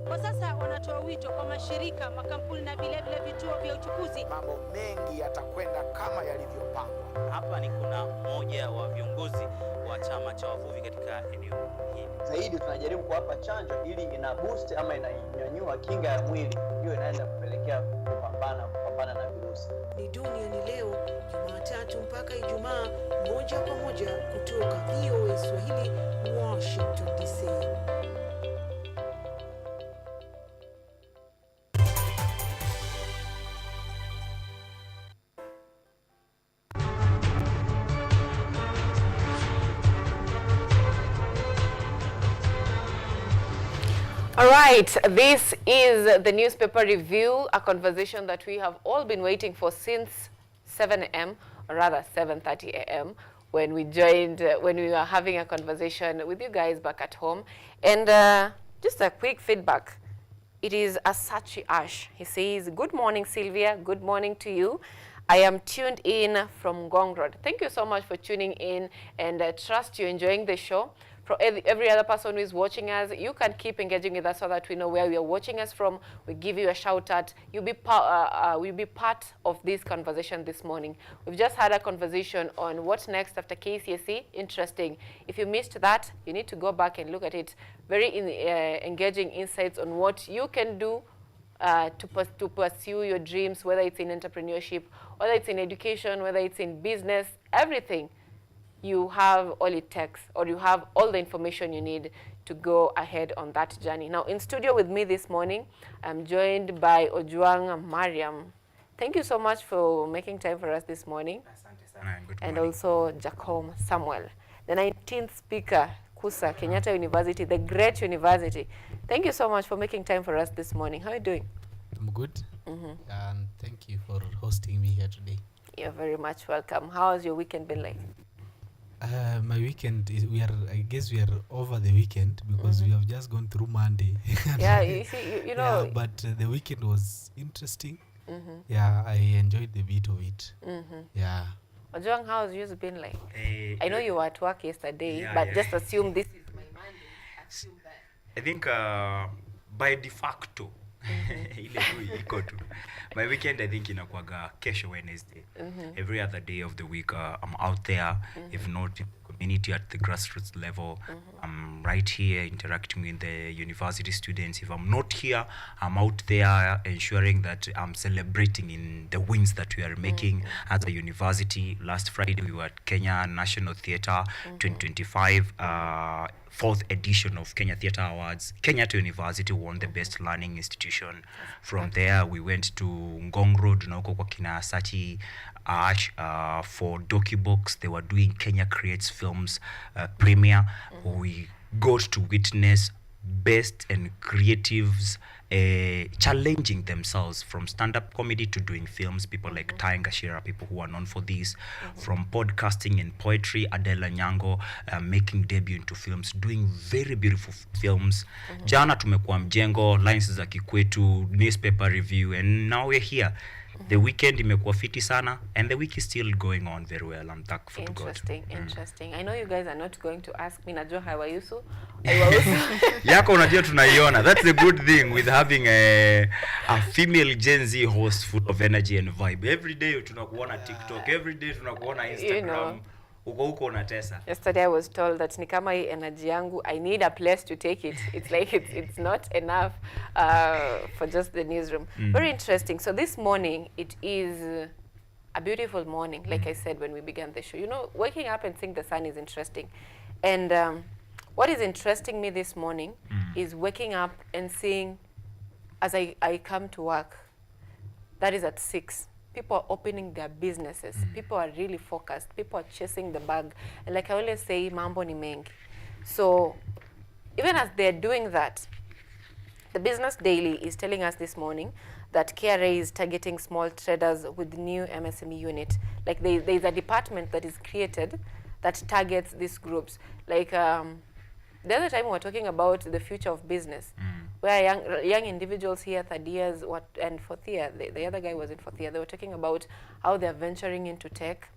Kwa sasa wanatoa wito kwa mashirika, makampuni na vile vituo vya uchukuzi. Mambo mengi yatakwenda kama yalivyopangwa. Hapa ni kuna mmoja wa viongozi wa chama cha wavuvi katika eneo hili. Zaidi tunajaribu kuwapa chanjo ili ina boost ama inanyanyua kinga ya mwili, hiyo inaenda kupelekea kupambana na virusi. Ni duniani leo, Jumatatu mpaka Ijumaa, moja kwa moja kutoka VOA Swahili, Washington DC. All right, this is the newspaper review, a conversation that we have all been waiting for since 7 a.m. or rather 7:30 a.m. when we were having a conversation with you guys back at home. And just a quick feedback. It is Asachi Ash. He says, "Good morning, Sylvia. Good morning to you. I am tuned in from Ngong Road." Thank you so much for tuning in, and I trust you're enjoying the show. For every other person who is watching us, you can keep engaging with us so that we know where you are watching us from. We give you a shout out. You'll be part of this conversation this morning. We've just had a conversation on what next after KCSE. Interesting. If you missed that, you need to go back and look at it. Very engaging insights on what you can do to pursue your dreams, whether it's in entrepreneurship, whether it's in education, whether it's in business, everything. You have all it takes, or you have all the information you need to go ahead on that journey. Now, in studio with me this morning, I'm joined by Ojuang Mariam. Thank you so much for making time for us this morning. And also Jacome Samuel, the 19th speaker, KUSA, Kenyatta University, the great university. Thank you so much for making time for us this morning. How are you doing? I'm good. And thank you for hosting me here today. You're very much welcome. How has your weekend been like? My weekend is I guess we are over the weekend because we have just gone through Monday. Yeah, you see, you know. Yeah, but the weekend was interesting. Yeah, I enjoyed the bit of it. Yeah. Ojuang, how has yours been like? I know you were at work yesterday, but just assume this is my Monday. Assume that. I think by de facto, my weekend I think inakuaga kesho Wednesday. Every other day of the week I'm out there, if not in the community at the grassroots level. I'm right here interacting with the university students. If I'm not here, I'm out there ensuring that I'm celebrating in the wins that we are making as a university. Last Friday we were at Kenya National Theatre 2025. Fourth edition of Kenya Theatre Awards. Kenyatta University won the best learning institution. From there, we went to Ngong Road, Nauko kwa kina Sachi Ash for DocuBox. They were doing Kenya Creates Films premiere. We got to witness best and creatives challenging themselves, from stand-up comedy to doing films. People like Ty Ngashira, people who are known for this, from podcasting and poetry. ANYANGO making debut into films, doing very beautiful films. Jana tumekuwa Mjengo, Lines za Kikwetu, newspaper review, and now we're here. The weekend imekuwa fiti sana, and the week is still going on very well. I'm thankful to God. Interesting. I know you guys are not going to ask me, najua hawayusu. Yako unajua tunaiona. That's the good thing with having a female Gen Z host full of energy and vibe. Every day tunakuona TikTok, every day tunakuona Instagram. You know. Uko unatesa. Yesterday I was told that ni kama hii energy yangu, I need a place to take it. It's like it's not enough for just the newsroom. Very interesting. So this morning, it is a beautiful morning, like I said when we began the show. You know, waking up and seeing the sun is interesting. And what is interesting me this morning is waking up and seeing, as I come to work, that is at 6. People are opening their businesses. People are really focused. People are chasing the bag. And like I always say, mambo ni mengi. So even as they're doing that, The Business Daily is telling us this morning that KRA is targeting small traders with new MSME unit. Like there's a department that is created that targets these groups. Like the other time we were talking about the future of business, where young individuals here, third years, and fourth year, the other guy was in fourth year, they were talking about how they're venturing into tech,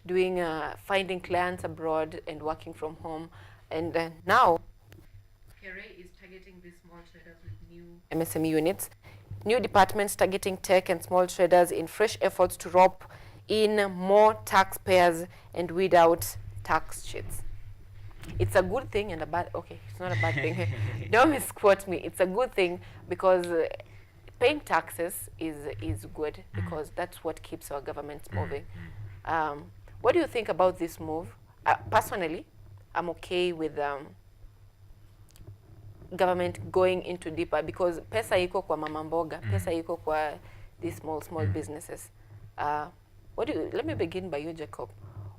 doing, finding clients abroad and working from home. And now, KRA is targeting these small traders with new MSME units. New departments targeting tech and small traders in fresh efforts to rope in more taxpayers and weed out tax cheats. It's a good thing and a bad, okay, it's not a bad thing. Don't misquote me. It's a good thing because paying taxes is good because that's what keeps our government moving. What do you think about this move? Personally, I'm okay with government going into deeper because pesa iko kwa mama mboga, pesa iko kwa these small businesses. Let me begin by you, Jacob.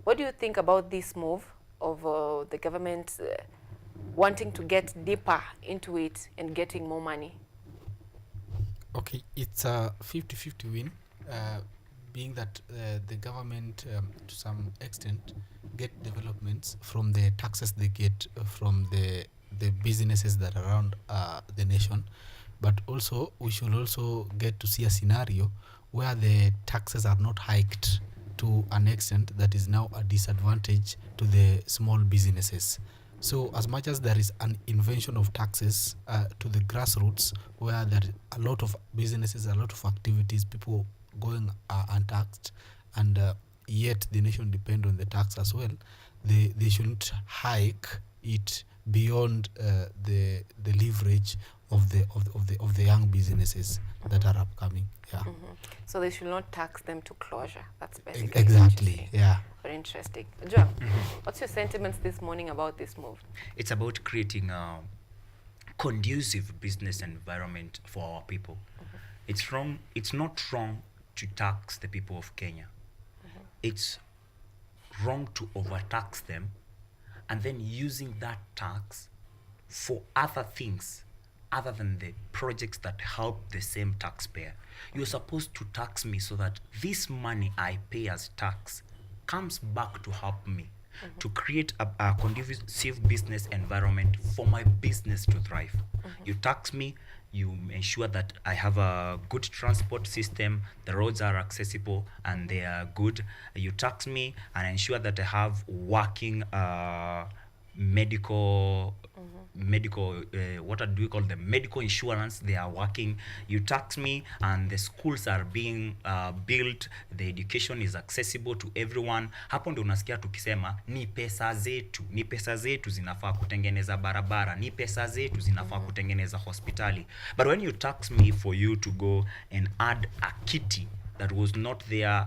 What do you think about this move of the government wanting to get deeper into it and getting more money? Okay, it's a 50-50 win, being that the government, to some extent, get developments from the taxes they get from the businesses that are around the nation. But also, we should also get to see a scenario where the taxes are not hiked to an extent that is now a disadvantage to the small businesses. So as much as there is an invention of taxes to the grassroots, where there are a lot of businesses, a lot of activities, people going untaxed, and yet the nation depend on the tax as well, they shouldn't hike it beyond the leverage of the young businesses that are upcoming. Yeah. So they should not tax them to closure. That's basically exactly. Yeah. Very interesting. Joe, what's your sentiments this morning about this move? It's about creating a conducive business environment for our people. It's not wrong to tax the people of Kenya. It's wrong to overtax them and then using that tax for other things other than the projects that help the same taxpayer. You're supposed to tax me so that this money I pay as tax comes back to help me to create a conducive business environment for my business to thrive. You tax me, you ensure that I have a good transport system, the roads are accessible and they are good. You tax me and ensure that I have working medical what do we call them, medical insurance, they are working. You tax me and the schools are being built, the education is accessible to everyone. Hapo ndio unasikia tukisema ni pesa zetu zinafaa kutengeneza barabara, ni pesa zetu zinafaa kutengeneza hospitali. But when you tax me for you to go and add a kitty that was not there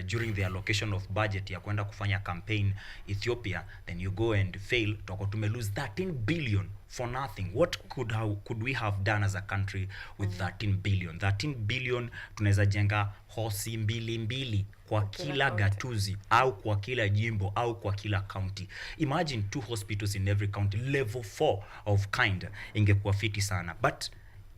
during the allocation of budget ya kwenda kufanya campaign Ethiopia, then you go and fail, toko tume lose 13 billion for nothing. What could we have done as a country with 13 billion? 13 billion tunaweza jenga hosi mbili kwa kila gatuzi au kwa kila jimbo au kwa kila county. Imagine 2 hospitals in every county, level 4 of kind, ingekuwa fiti sana. But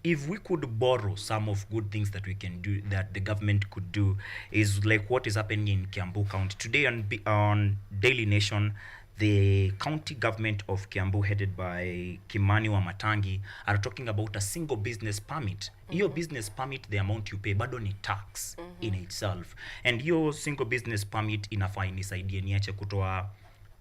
if we could borrow some of good things that we can do, that the government could do, is like what is happening in Kiambu County. Today on Daily Nation, the county government of Kiambu, headed by Kimani Wamatangi, are talking about a single business permit. Your business permit, the amount you pay, bado ni tax in itself. And your single business permit inafaa inisaidie niache kutoa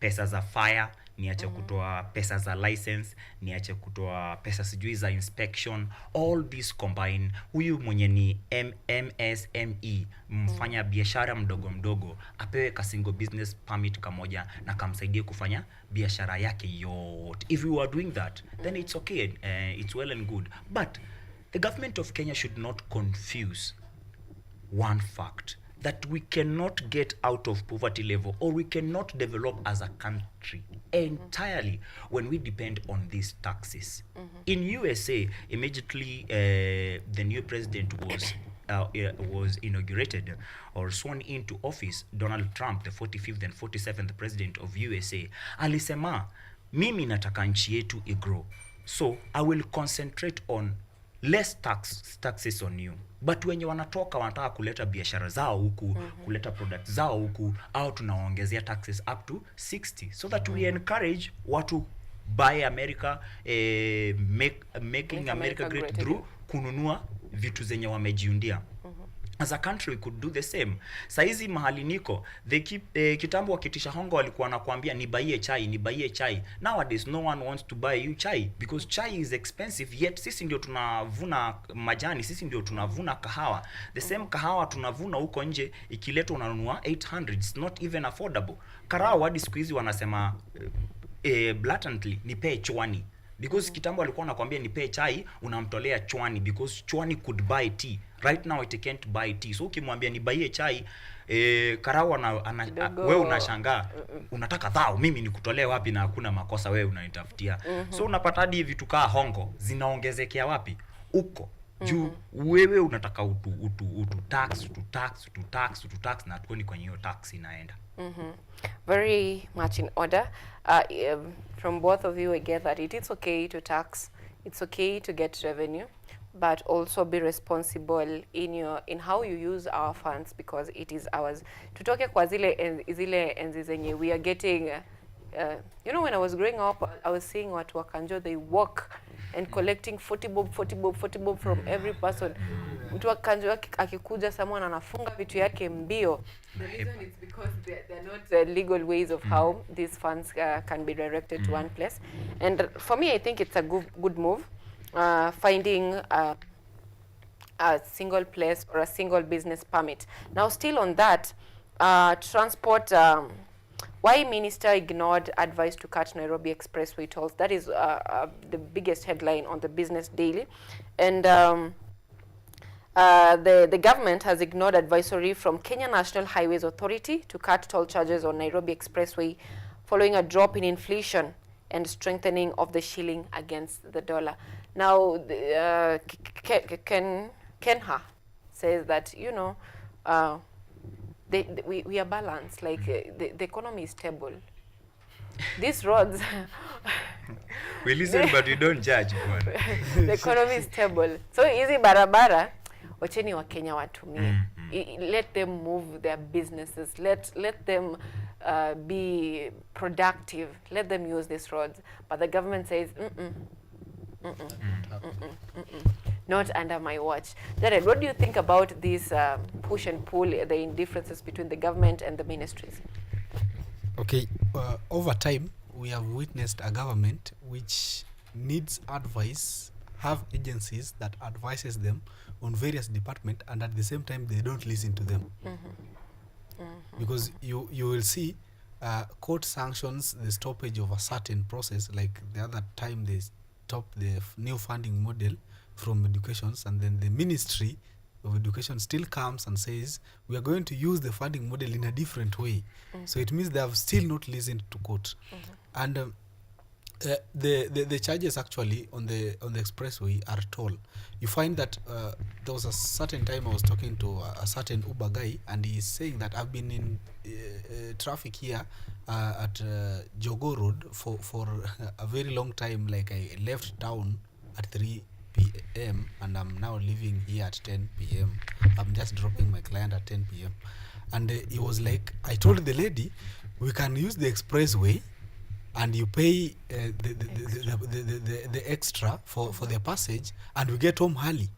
pesa za fire, niache kutoa pesa za license, niache kutoa pesa sijui za inspection. All this combine, huyu mwenye ni MSME, mfanya biashara mdogo apewe ka single business permit kamoja na kamsaidie kufanya biashara yake yote. If we were doing that, then it's okay, it's well and good. But the government of Kenya should not confuse one fact, that we cannot get out of poverty level, or we cannot develop as a country entirely when we depend on these taxes. In USA, immediately the new president was inaugurated or sworn into office, Donald Trump, the 45th and 47th president of USA, alisema, mimi nataka nchi yetu igrow. So I will concentrate on less taxes on you. But wenye wanataka kuleta biashara zao huku, kuleta products zao huku, au tunaongezea taxes up to 60 so that we encourage watu buy America, making America great through kununua vitu zenye wamejiundia. As a country we could do the same. Saizi mahali niko, kitambo wakitisha hongo walikuwa wanakuambia nibaie chai. Nowadays no one wants to buy you chai because chai is expensive, yet sisi ndio tunavuna majani, sisi ndio tunavuna kahawa. The same kahawa tunavuna huko nje ikiletwa unanunua 800, it's not even affordable. Kahawa hadi siku hizi wanasema blatantly nipe chwani. Because kitambo alikuwa anakuambia nipe chai, unamtolea chwani because chwani could buy tea. Right now it can't buy tea. So ukimwambia nibaie chai, Karawa wewe unashangaa. Unataka dhao, mimi nikutolee wapi na hakuna makosa wewe unanitafutia. So unapata hadi vitu kaa hongo zinaongezekea wapi? Uko. Juu wewe unataka utu tax na tukoni kwenye hiyo tax inaenda. Very much in order. From both of you, I get that it's okay to tax, it's okay to get revenue, but also be responsible in how you use our funds because it is ours. Tutoke kwa zile enzi zenye we are getting. You know, when I was growing up, I was seeing watu wa Kanjo, they walk and collecting 40 bob from every person. Mtu wa Kanjo akikuja, someone anafunga vitu yake mbio. The reason is because they're not legal ways of how these funds can be directed to one place. And for me, I think it's a good move, finding a single place or a single business permit. Now, still on that, transport. Why Minister ignored advice to cut Nairobi Expressway tolls? That is the biggest headline on the Business Daily. And the government has ignored advisory from Kenya National Highways Authority to cut toll charges on Nairobi Expressway following a drop in inflation and strengthening of the shilling against the dollar. Now, Kenha says that, you know, we are balanced, like the economy is stable. These roads we listen but we don't judge. The economy is stable, so easy barabara wacheni wa Kenya watumie. Let them move their businesses, let them be productive, let them use these roads. But the government says not under my watch. Jared, what do you think about this push and pull, the indifferences between the government and the ministries? Okay, over time, we have witnessed a government which needs advice, have agencies that advises them on various departments, and at the same time, they don't listen to them. Because you will see court sanctions the stoppage of a certain process, like the other time they stopped the new funding model from educations, and then the Ministry of Education still comes and says we are going to use the funding model in a different way. So it means they have still not listened to court. And the charges actually on the expressway are toll. You find that there was a certain time I was talking to a certain Uber guy, and he is saying that I've been in traffic here at Jogo Road for a very long time. Like I left town at 3 p.m. and I'm now leaving here at 10 p.m. I'm just dropping my client at 10 p.m. And he was like, I told the lady, we can use the expressway and you pay the extra for the passage and we get home early.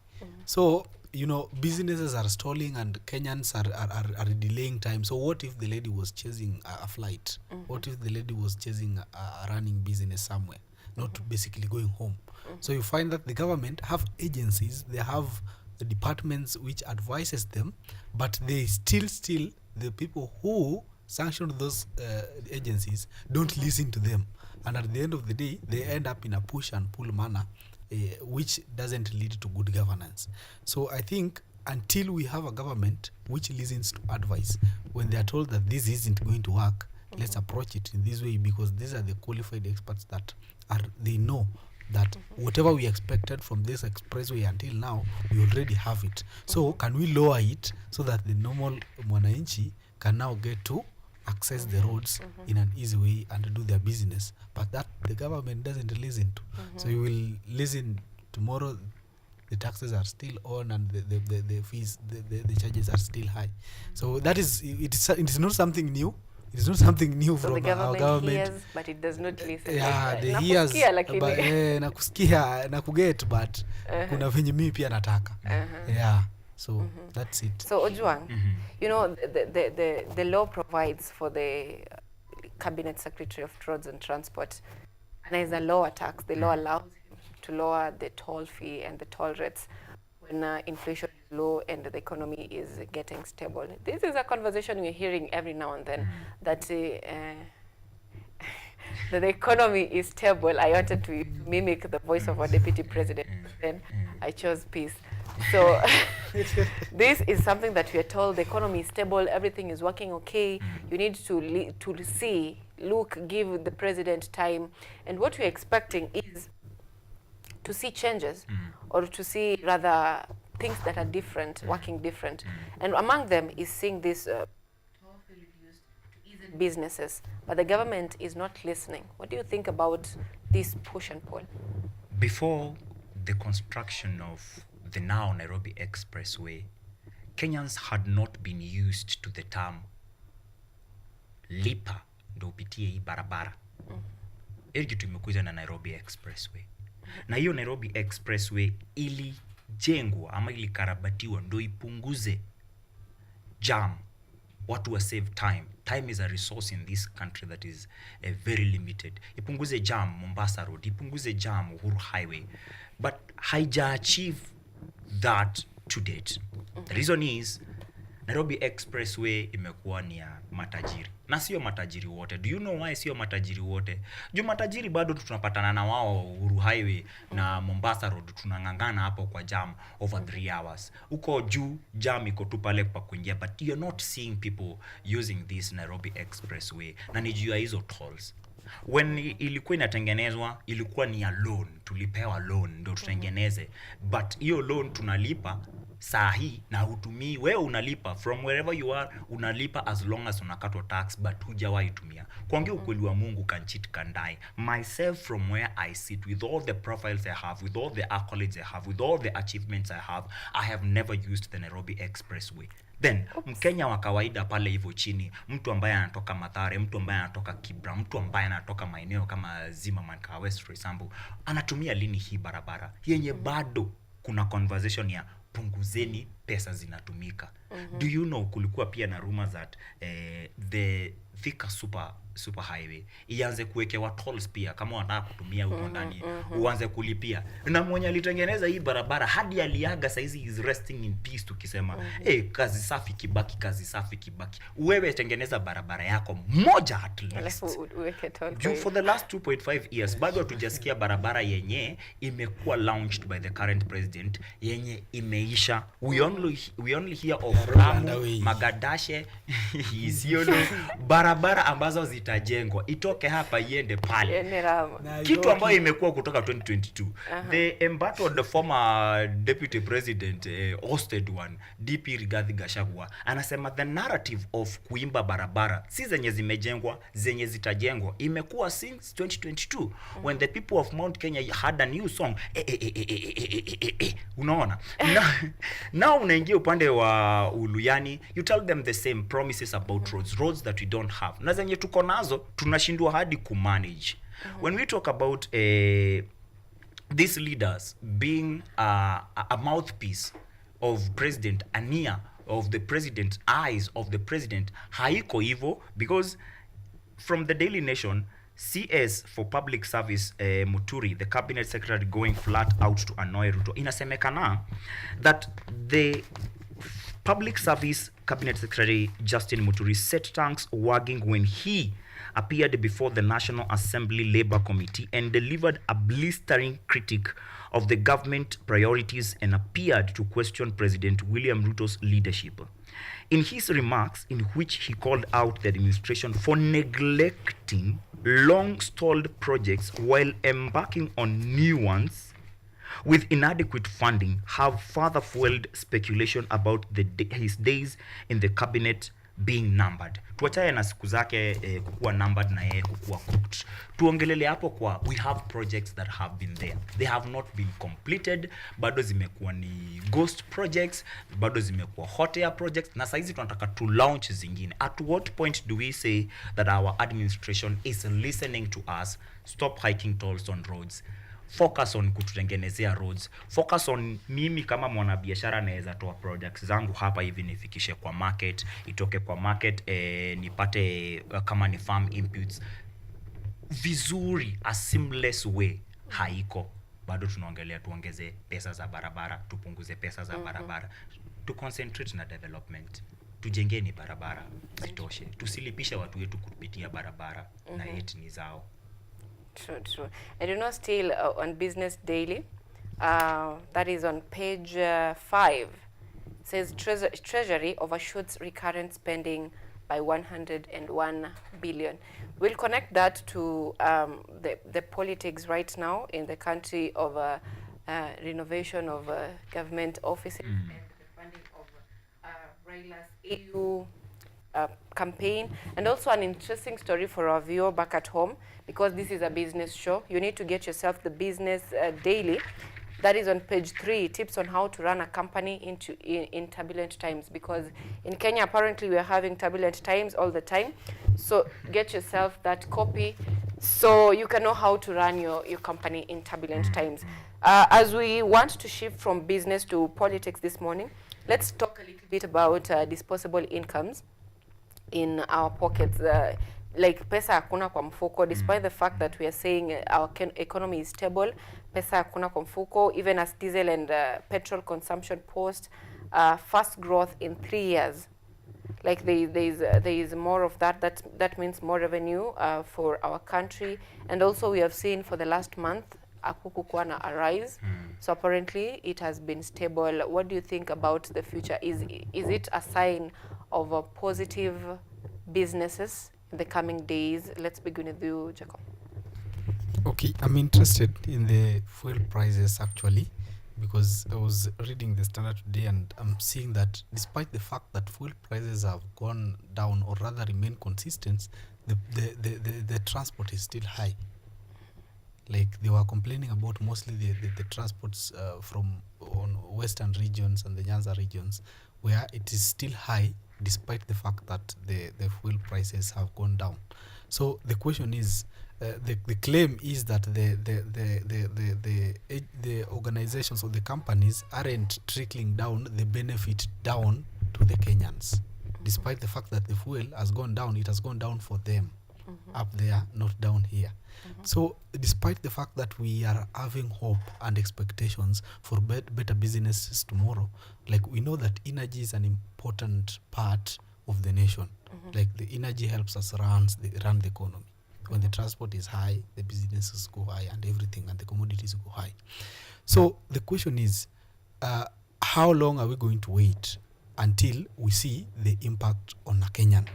So, you know, businesses are stalling and Kenyans are delaying time. So what if the lady was chasing a flight? What if the lady was chasing a running business somewhere, not basically going home? So you find that the government have agencies, they have the departments which advises them, but they still the people who sanction those agencies don't listen to them, and at the end of the day they end up in a push and pull manner, which doesn't lead to good governance. So I think until we have a government which listens to advice, when they are told that this isn't going to work, let's approach it in this way, because these are the qualified experts that they know that whatever we expected from this expressway until now, we already have it. So can we lower it so that the normal mwananchi can now get to access the roads in an easy way and do their business? But that the government doesn't listen to. So you will listen tomorrow, the taxes are still on and the fees, the charges are still high. So that is, it is not something new. It is not something new So from the our government hears, but it does not listen. yeah, the hears nakusikia na kuget, but kuna venye mimi pia nataka. Yeah, so that's it. So Ojwang, you know, the law provides for the Cabinet Secretary of Roads and Transport, and there is a lower tax. The law allows him to lower the toll fee and the toll rates when inflation is low and the economy is getting stable. This is a conversation we're hearing every now and then, that that the economy is stable. I wanted to mimic the voice of our deputy president, then I chose peace. So this is something that we are told: the economy is stable, everything is working okay. You need to see, look, give the president time, and what we're expecting is to see changes, or to see rather things that are different, working different. And among them is seeing this businesses, but the government is not listening. What do you think about this push and pull? Before the construction of the now Nairobi Expressway, Kenyans had not been used to the term lipa ndo upitie hii barabara. Hili kitu imekuja na Nairobi Expressway. Na hiyo Nairobi Expressway ilijengwa ama ilikarabatiwa ndo ipunguze jam, watu wa save time. Time is a resource in this country that is very limited. Ipunguze jam Mombasa Road, ipunguze jam Uhuru Highway, but haija achieve that to date. The reason is Nairobi Expressway imekuwa ni ya matajiri. Na sio matajiri wote. Do you know why sio matajiri wote? Juu matajiri bado tunapatana na wao Uhuru Highway na Mombasa Road, tunangangana hapo kwa jam over 3 hours. Uko juu jam iko tu pale kwa kuingia, but you're not seeing people using this Nairobi Expressway. Na ni juu ya hizo tolls. When ilikuwa inatengenezwa ilikuwa ni ya loan, tulipewa loan ndio tutengeneze, but hiyo loan tunalipa saa hii na hutumii. Wewe unalipa from wherever you are, unalipa as long as unakatwa tax, but hujawahi tumia. Kuongea ukweli wa Mungu, can cheat can die. Myself, from where I sit, with all the profiles I have, with all the accolades I have, with all the achievements I have never used the Nairobi Expressway. Then Mkenya wa kawaida pale hivyo chini, mtu ambaye anatoka Mathare, mtu ambaye anatoka Kibra, mtu ambaye anatoka maeneo kama Zimmerman ka West, for example, anatumia lini hii barabara yenye bado kuna conversation ya punguzeni pesa zinatumika? Do you know kulikuwa pia na rumors that the Thika super highway ianze kuwekewa tolls pia, kama wanataka kutumia huko ndani uanze kulipia. Na mwenye alitengeneza hii barabara hadi aliaga, saizi is resting in peace, tukisema kazi safi Kibaki, kazi safi Kibaki. Wewe tengeneza barabara yako moja at least. For the last 2.5 years bado hatujasikia barabara yenye imekuwa launched by the current president yenye imeisha. We only hear of Lamu, Magadashe, Isiolo, barabara ambazo zitajengwa itoke hapa iende pale, kitu ambayo imekuwa kutoka 2022. The embattled former deputy president hosted one, DP Rigathi Gachagua, anasema the narrative of kuimba barabara si zenye zimejengwa, zenye zitajengwa imekuwa since 2022 when the people of Mount Kenya had a new song. Unaona? Now unaingia upande wa Uluyani, you tell them the same promises about roads that we don't have. Na zenye tuko nazo tunashindwa hadi kumanage. When we talk about these leaders being a mouthpiece of president, an ear of the president, eyes of the president, haiko hivyo, because from the Daily Nation, CS for Public Service Muturi, the cabinet secretary, going flat out to annoy Ruto. Inasemekana that the Public Service Cabinet Secretary Justin Muturi set tongues wagging when he appeared before the National Assembly Labour Committee and delivered a blistering critique of the government priorities and appeared to question President William Ruto's leadership. In his remarks, in which he called out the administration for neglecting long-stalled projects while embarking on new ones with inadequate funding, have further fueled speculation about his days in the cabinet being numbered. Tuachane na siku zake kukuwa numbered na yeye kukuwa cooked. Tuongelele hapo kwa we have projects that have been there. They have not been completed. Bado zimekuwa ni ghost projects, bado zimekuwa hot air projects, na saizi tunataka to launch zingine. At what point do we say that our administration is listening to us? Stop hiking tolls on roads. Focus on kututengenezea roads. Focus on mimi kama mwanabiashara naweza toa products zangu hapa hivi nifikishe kwa market, itoke kwa market nipate kama ni farm inputs vizuri, a seamless way haiko. Bado tunaongelea tuongeze pesa za barabara, tupunguze pesa za barabara. To concentrate na development. Tujengeni barabara zitoshe. Tusilipishe watu wetu kupitia barabara na yeti ni zao. True. And still on Business Daily, that is on page 5, says Treasury overshoots recurrent spending by 101 billion. We'll connect that to the politics right now in the country of renovation of government offices and the funding of Raila's EU campaign, and also an interesting story for our viewer back at home, because this is a business show. You need to get yourself the Business Daily. That is on page 3, tips on how to run a company in turbulent times, because in Kenya apparently we are having turbulent times all the time. So get yourself that copy so you can know how to run your company in turbulent times. As we want to shift from business to politics this morning, let's talk a little bit about disposable incomes in our pockets. Like pesa hakuna kwa mfuko, despite the fact that we are saying our economy is stable, pesa hakuna kwa mfuko, even as diesel and petrol consumption post fast growth in 3 years. Like there is more of that means more revenue for our country. And also we have seen for the last month hakukuwa na a rise. So apparently it has been stable. What do you think about the future? Is it a sign of a positive businesses in the coming days? Let's begin with you, Jacob. Okay, I'm interested in the fuel prices actually, because I was reading the Standard today and I'm seeing that despite the fact that fuel prices have gone down or rather remain consistent, the transport is still high. Like they were complaining about mostly the transports from on western regions and the Nyanza regions, where it is still high despite the fact that the fuel prices have gone down. So the question is, the claim is that the organizations or the companies aren't trickling down the benefit down to the Kenyans. Despite the fact that the fuel has gone down, it has gone down for them up there, not down here. So despite the fact that we are having hope and expectations for better businesses tomorrow, like we know that energy is an important part of the nation. Like the energy helps us run the economy. When the transport is high, the businesses go high and everything, and the commodities go high. So the question is, how long are we going to wait until we see the impact on a Kenyan?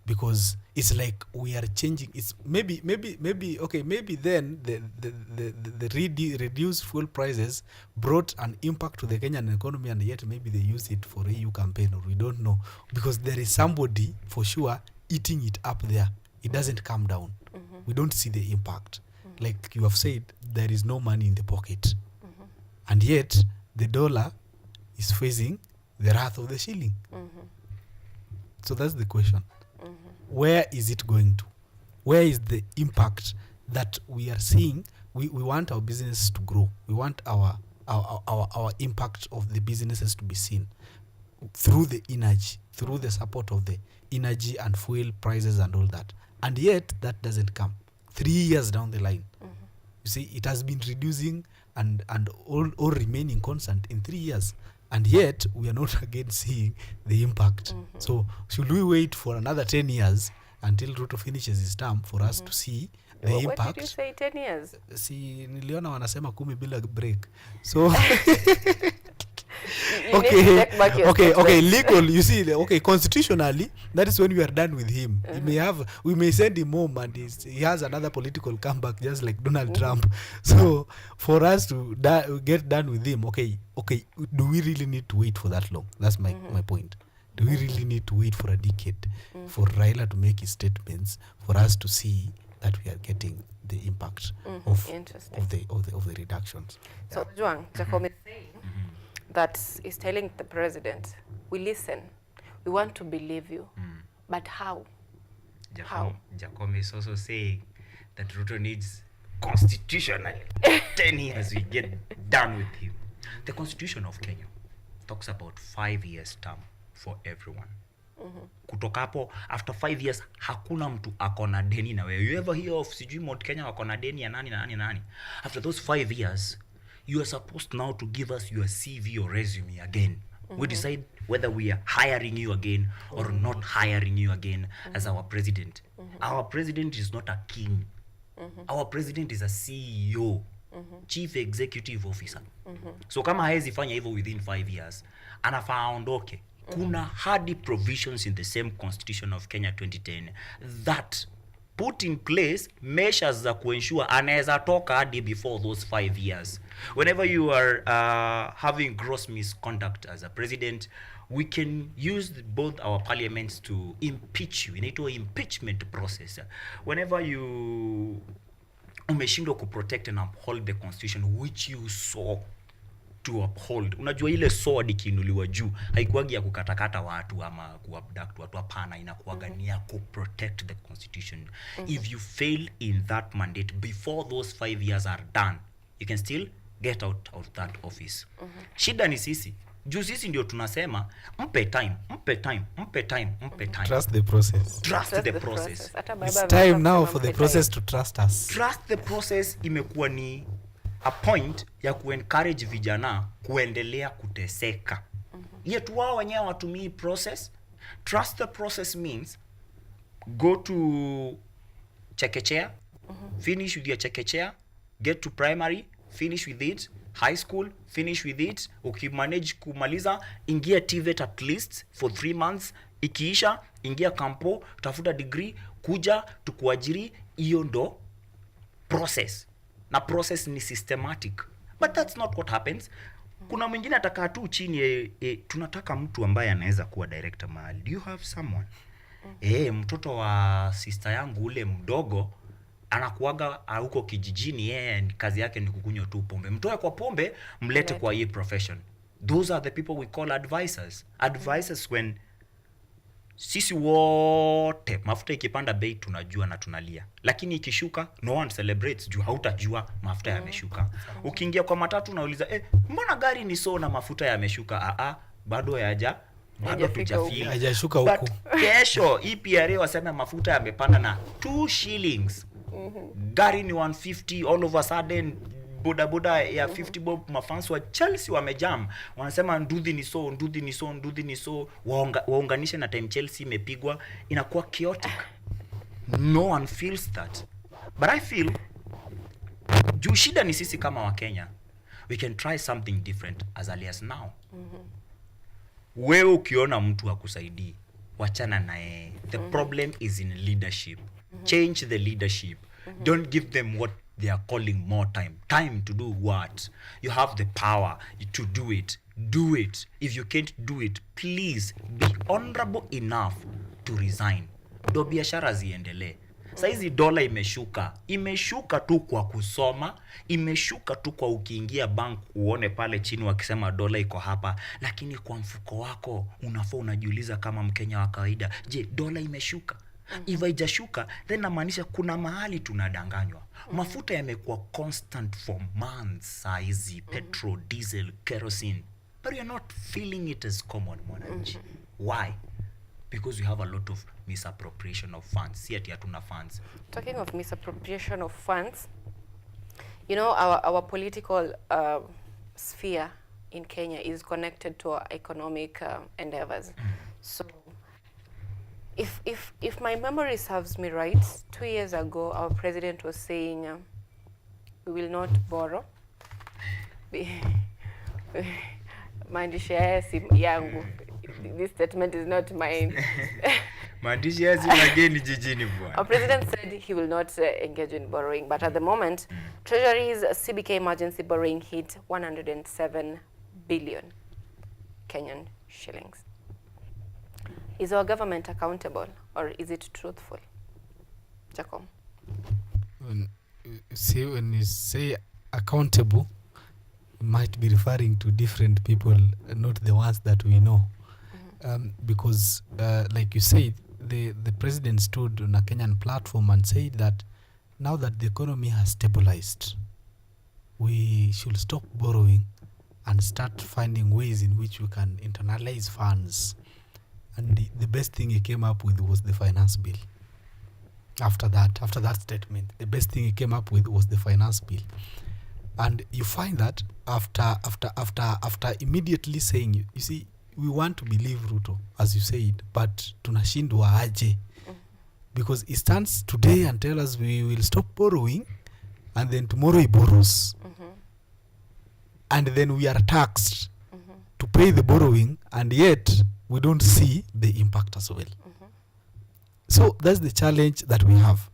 Because it's like we are changing. It's maybe then the reduced fuel prices brought an impact to the Kenyan economy, and yet maybe they use it for EU campaign, or we don't know, because there is somebody for sure eating it up there. It doesn't come down. We don't see the impact. Like you have said, there is no money in the pocket, and yet the dollar is facing the wrath of the shilling. So that's the question. Where is it going to? Where is the impact that we are seeing? We want our business to grow. We want our impact of the businesses to be seen through the energy, through the support of the energy and fuel prices and all that. And yet that doesn't come. 3 years down the line. You see, it has been reducing and all remaining constant in 3 years. And yet, we are not again seeing the impact. So, should we wait for another 10 years until Ruto finishes his term for us to see the impact? What did you say, 10 years? Si, niliona wanasema 10 bila break. So, legal, you see, constitutionally, that is when we are done with him. We may send him home and he has another political comeback just like Donald Trump. So for us to get done with him, do we really need to wait for that long? That's my point. Do we really need to wait for a decade for Raila to make his statements for us to see that we are getting the impact of the reductions? So Juang, Jacob is saying that is telling the president, we listen, we want to believe you, but how? Jacob is also saying that Ruto needs constitutionally 10 years we get done with him. The constitution of Kenya talks about 5 years term for everyone. Kutoka hapo after 5 years hakuna mtu akona deni na wewe. You ever hear of sijui Mount Kenya wakona deni ya nani? After those 5 years you are supposed now to give us your CV or resume again. We decide whether we are hiring you again or not hiring you again as our president. Our president is not a king. Our president is a CEO, Chief Executive Officer. So kama haezi fanya hivyo within 5 years, anafaa aondoke. Kuna hadi provisions in the same constitution of Kenya 2010 that put in place measures za kuensure anaweza toka hadi before those 5 years. Whenever you are having gross misconduct as a president, we can use both our parliaments to impeach you. Inaitwa impeachment process. Whenever you umeshindwa kuprotect and uphold the constitution which you saw to uphold. Unajua ile sword ikiinuliwa juu haikuagi ya kukatakata watu ama kuabduct watu, hapana, inakuaga ni ya kuprotect the constitution. If you fail in that mandate before those 5 years are done, you can still get out of that office. Shida ni sisi. Juu sisi ndio tunasema mpe time. Trust the process. Trust the process. It's time now for the process to trust us. Trust the process imekuwa ni a point ya kuencourage vijana kuendelea kuteseka. Yet wao wenyewe watumii process. Trust the process means go to chekechea, finish with your chekechea, get to primary, finish with it, high school, finish with it, ukimanage kumaliza, ingia TVET at least for 3 months, ikiisha, ingia kampo, tafuta degree, kuja, tukuajiri, hiyo ndo process. Na process ni systematic. But that's not what happens. Kuna mwingine atakaa tu chini, tunataka mtu ambaye anaweza kuwa director mahali. Do you have someone? Mtoto wa sister yangu ule mdogo anakuaga huko kijijini, yeye kazi yake ni kukunywa tu pombe. Mtoe kwa pombe, mlete kwa hii profession. Those are the people we call advisors. Advisors when sisi wote mafuta ikipanda bei tunajua na tunalia, lakini ikishuka no one celebrates juu hautajua mafuta yameshuka. Ukiingia kwa matatu unauliza mbona gari ni so na mafuta yameshuka? Bado bado tujafika, hajashuka huko. Kesho EPRA wasema mafuta yamepanda na 2 shillings. Gari ni 150, all of a sudden boda ya 50 bob. Mafans wa Chelsea wamejam, wanasema ndudhi ni so, waunganishe na time Chelsea imepigwa, inakuwa chaotic. No one feels that, but I feel juu shida ni sisi kama wa Kenya, we can try something different as early as now. Wewe ukiona mtu akusaidii, wachana naye. The problem is in leadership. Change the leadership. Don't give them what they are calling more time. Time to do what? You have the power to do it. Do it. If you can't do it, please be honorable enough to resign. Do biashara ziendelee. Saizi dola imeshuka tu kwa kusoma, imeshuka tu kwa ukiingia bank uone pale chini wakisema dola iko hapa, lakini kwa mfuko wako unafaa unajiuliza kama Mkenya wa kawaida, je, dola imeshuka? If haijashuka, then namaanisha kuna mahali tunadanganywa. Mafuta yamekuwa constant for months saizi, petrol, diesel, kerosene, but you're not feeling it as common mwananchi. Why? Because we have a lot of misappropriation of funds. See ati hatuna funds. Talking of misappropriation of funds, you know, our political sphere in Kenya is connected to our economic endeavors. So if my memory serves me right, 2 years ago our president was saying we will not borrow. Maandishi haya si yangu. This statement is not mine. Maandishi haya si mageni jijini bwana. Our president said he will not engage in borrowing, but at the moment, Treasury's CBK emergency borrowing hit 107 billion Kenyan shillings. Is our government accountable, or is it truthful? Jacob. When you say accountable, you might be referring to different people, not the ones that we know. Because like you said, the president stood on a Kenyan platform and said that now that the economy has stabilized, we should stop borrowing and start finding ways in which we can internalize funds. And the best thing he came up with was the finance bill. After that statement, the best thing he came up with was the finance bill. And you find that after immediately saying, you see, we want to believe Ruto, as you said, but tunashindwa aje. Because he stands today and tell us we will stop borrowing, and then tomorrow he borrows. And then we are taxed to pay the borrowing, and yet we don't see the impact as well. So that's the challenge that we have.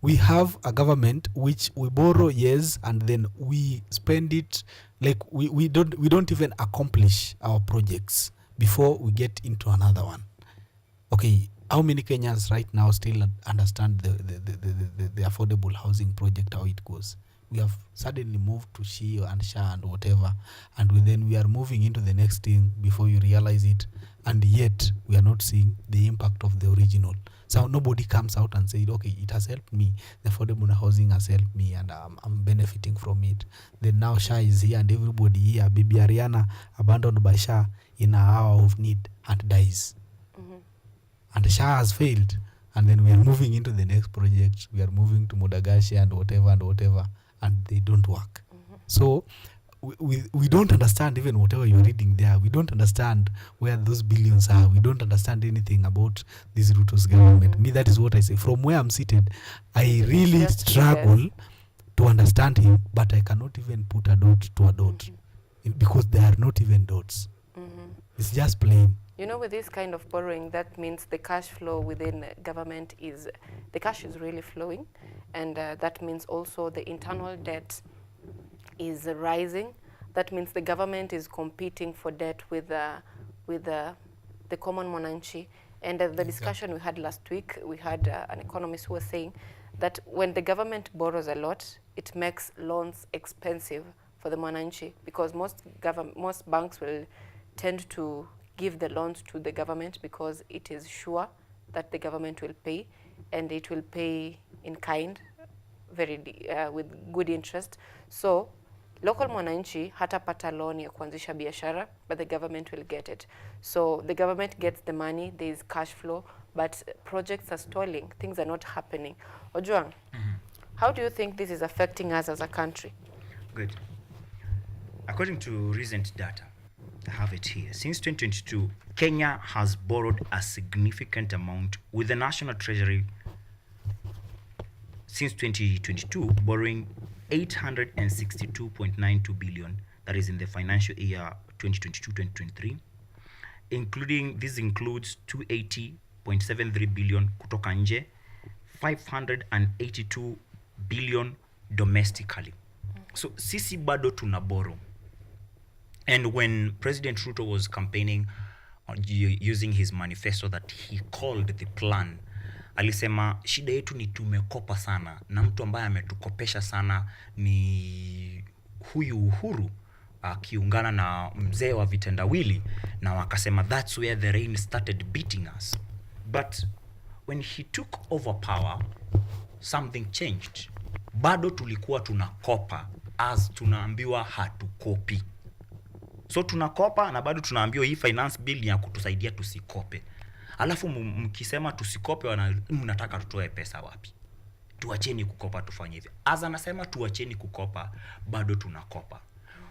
We have a government which we borrow, yes, and then we spend it like we don't even accomplish our projects before we get into another one. Okay, how many Kenyans right now still understand the affordable housing project, how it goes? We have suddenly moved to Shi and Sha and whatever, and then we are moving into the next thing before you realize it, and yet we are not seeing the impact of the original. So nobody comes out and says, okay, it has helped me. The affordable housing has helped me and I'm benefiting from it. Then now Sha is here and everybody here. Bibi Ariana abandoned by Sha in an hour of need and dies. And Sha has failed. And then we are moving into the next project. We are moving to Mudagashi and whatever. And they don't work. So we don't understand even whatever you're reading there. We don't understand where those billions are. We don't understand anything about this Ruto's government. Me, that is what I say. From where I'm seated, I really struggle to understand him, but I cannot even put a dot to a dot because there are not even dots. It's just plain. You know, with this kind of borrowing, that means the cash flow within government the cash is really flowing, and that means also the internal debt is rising. That means the government is competing for debt with the common mwananchi. And the discussion we had last week, we had an economist who was saying that when the government borrows a lot, it makes loans expensive for the mwananchi, because most banks will tend to give the loans to the government because it is sure that the government will pay, and it will pay in kind, with good interest. So local mwananchi hatapata loan ya kuanzisha biashara, but the government will get it. So the government gets the money, there is cash flow, but projects are stalling, things are not happening. Ojwang, how do you think this is affecting us as a country? Good. According to recent data, I have it here. Since 2022, Kenya has borrowed a significant amount, with the National Treasury since 2022 borrowing 862.92 billion, that is in the financial year 2022-2023, this includes 280.73 billion kutoka nje, 582 billion domestically. So sisi bado tuna borrow. And when President Ruto was campaigning using his manifesto that he called the plan, alisema shida yetu ni tumekopa sana, na mtu ambaye ametukopesha sana ni huyu Uhuru akiungana na mzee wa vitendawili, na wakasema that's where the rain started beating us. But when he took over power, something changed. Bado tulikuwa tunakopa as tunaambiwa hatukopi. So tunakopa na bado tunaambiwa hii finance bill ni ya kutusaidia tusikope. Alafu mkisema tusikope, mnataka tutoe pesa wapi? Tuacheni kukopa, tufanye hivi. As anasema tuacheni kukopa, bado tunakopa.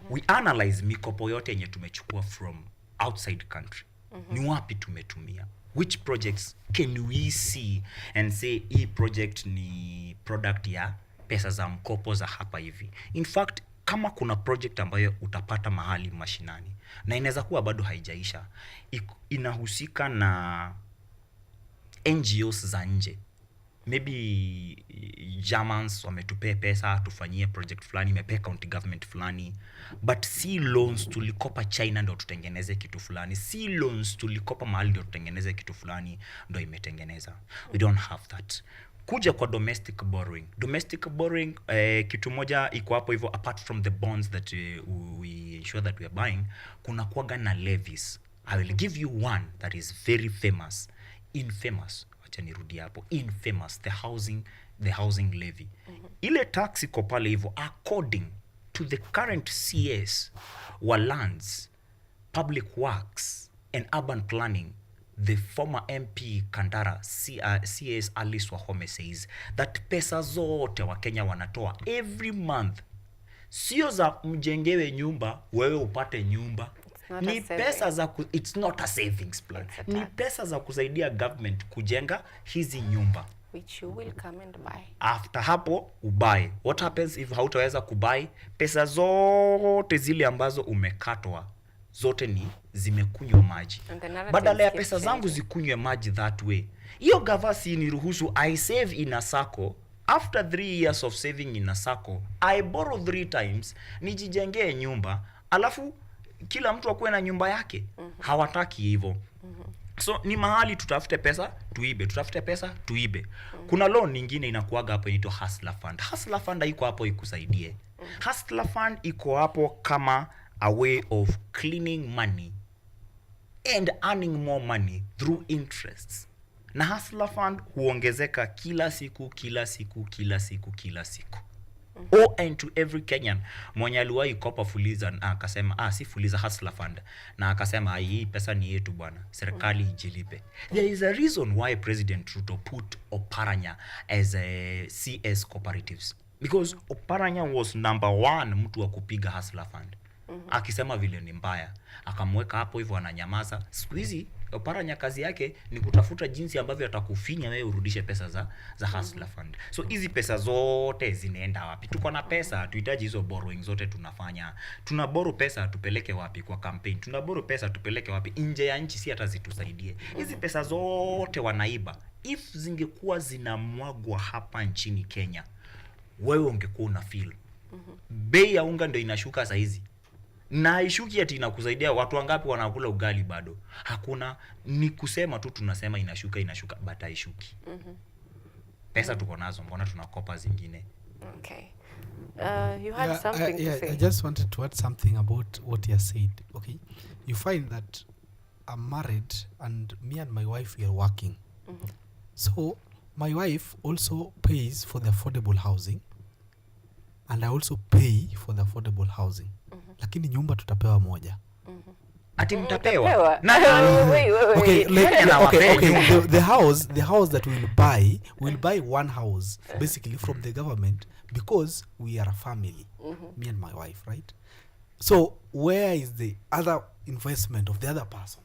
We analyze mikopo yote yenye tumechukua from outside country. Ni wapi tumetumia? Which projects can we see and say hii project ni product ya pesa za mkopo za hapa hivi? In fact, kama kuna project ambayo utapata mahali mashinani na inaweza kuwa bado haijaisha, inahusika na NGOs za nje, maybe Germans wametupea pesa tufanyie project fulani, imepea county government fulani, but si loans tulikopa China ndio tutengeneze kitu fulani, si loans tulikopa mahali ndio tutengeneze kitu fulani ndio imetengeneza. We don't have that. Kuja kwa domestic borrowing, kitu moja iko hapo hivyo, apart from the bonds that we ensure that we are buying, kuna kuwaga na levies. I will give you one that is very infamous, acha nirudi hapo, infamous, the housing levy. Ile tax iko pale hivyo, according to the current CS wa lands, public works and urban planning, the former MP Kandara, CS Alice Wahome, says that pesa zote wa Kenya wanatoa every month sio za mjengewe nyumba wewe upate nyumba, ni pesa za it's not a savings plan, ni pesa za kusaidia government kujenga hizi nyumba, which you will come and buy. After hapo ubuy. What happens if hautaweza kubuy? Pesa zote zile ambazo umekatwa zote ni zimekunywa maji. Badala ya pesa zangu zikunywe maji that way, hiyo gavasi ni ruhusu I save in a sacco. After 3 years of saving in a sacco, I borrow 3 times, nijijengee nyumba, alafu kila mtu akuwe na nyumba yake. Hawataki hivyo. So ni mahali tutafute pesa tuibe. Kuna loan nyingine inakuaga hapo inaitwa Hustler Fund. Hustler Fund iko hapo ikusaidie. Hustler Fund iko hapo kama a way of cleaning money and earning more money through interests. Na Hustler Fund huongezeka kila siku. And to every Kenyan mwenye aliwahi kopa Fuliza na akasema si Fuliza, Hustler Fund, na akasema hii pesa ni yetu bwana, serikali ijilipe. There is a reason why President Ruto put Oparanya as a CS cooperatives, because Oparanya was number 1 mtu wa kupiga Hustler Fund. Akisema vile ni mbaya, akamweka hapo hivyo ananyamaza. Siku hizi Oparanya kazi yake ni kutafuta jinsi ambavyo atakufinya wewe urudishe pesa za Hustler Fund. So hizi pesa zote zinaenda wapi? Tuko na pesa, tuhitaji hizo borrowing zote tunafanya. Tunaboro pesa tupeleke wapi? Kwa campaign. Tunaboro pesa tupeleke wapi? Nje ya nchi, si hata zitusaidie. Hizi pesa zote wanaiba. If zingekuwa zinamwagwa hapa nchini Kenya, wewe ungekuwa una feel. Bei ya unga ndio inashuka saa hizi. Na ishuki ati inakusaidia. Watu wangapi wanakula ugali bado? Hakuna. Ni kusema tu tunasema inashuka but haishuki. Pesa tuko nazo, mbona tunakopa zingine? Okay. You had something to say. I just wanted to add something about what you said. Okay. You find that I'm married and me and my wife, we are working. So my wife also pays for the affordable housing and I also pay for the affordable housing. Lakini nyumba tutapewa moja. Ati mtapewa? Okay, the house that we'll buy one house basically from the government because we are a family, me and my wife, right? So where is the other investment of the other person?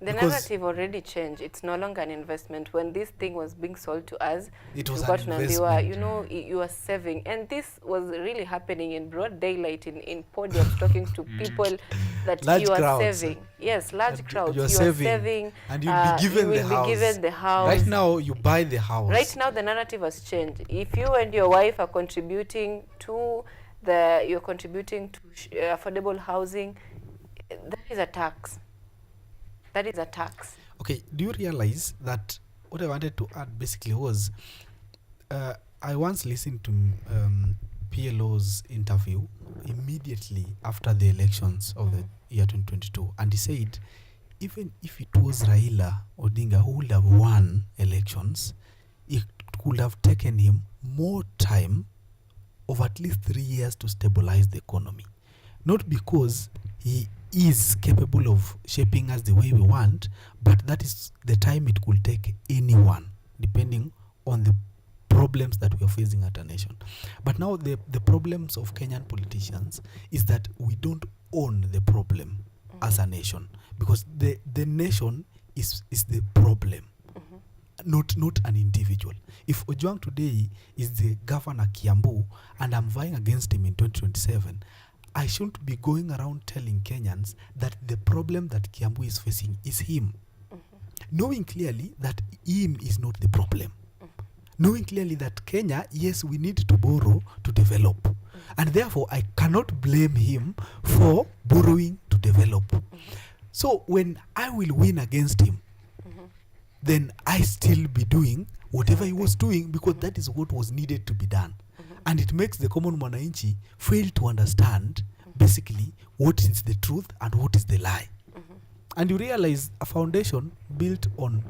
The narrative already changed. It's no longer an investment. When this thing was being sold to us, it was an investment. You know, you are saving. And this was really happening in broad daylight in podiums, talking to people that large you are crowds. Saving. Yes, large crowds. You are saving. And you'll be given the house. Right now, you buy the house. Right now, the narrative has changed. If you and your wife are contributing to affordable housing, that is a tax. That is a tax. Okay, do you realize that what I wanted to add basically was, I once listened to PLO's interview immediately after the elections of the year 2022, and he said, even if it was Raila Odinga who would have won elections, it could have taken him more time of at least 3 years to stabilize the economy. Not because he is capable of shaping us the way we want, but that is the time it could take anyone, depending on the problems that we are facing at a nation. But now the problems of Kenyan politicians is that we don't own the problem as a nation, because the nation is the problem, not an individual. If Ojwang today is the governor Kiambu and I'm vying against him in 2027, I shouldn't be going around telling Kenyans that the problem that Kiambu is facing is him, knowing clearly that him is not the problem. knowing clearly that Kenya, yes, we need to borrow to develop. And therefore, I cannot blame him for borrowing to develop. So when I will win against him, then I still be doing whatever he was doing, because that is what was needed to be done. And it makes the common mwananchi fail to understand basically what is the truth and what is the lie. And you realize a foundation built on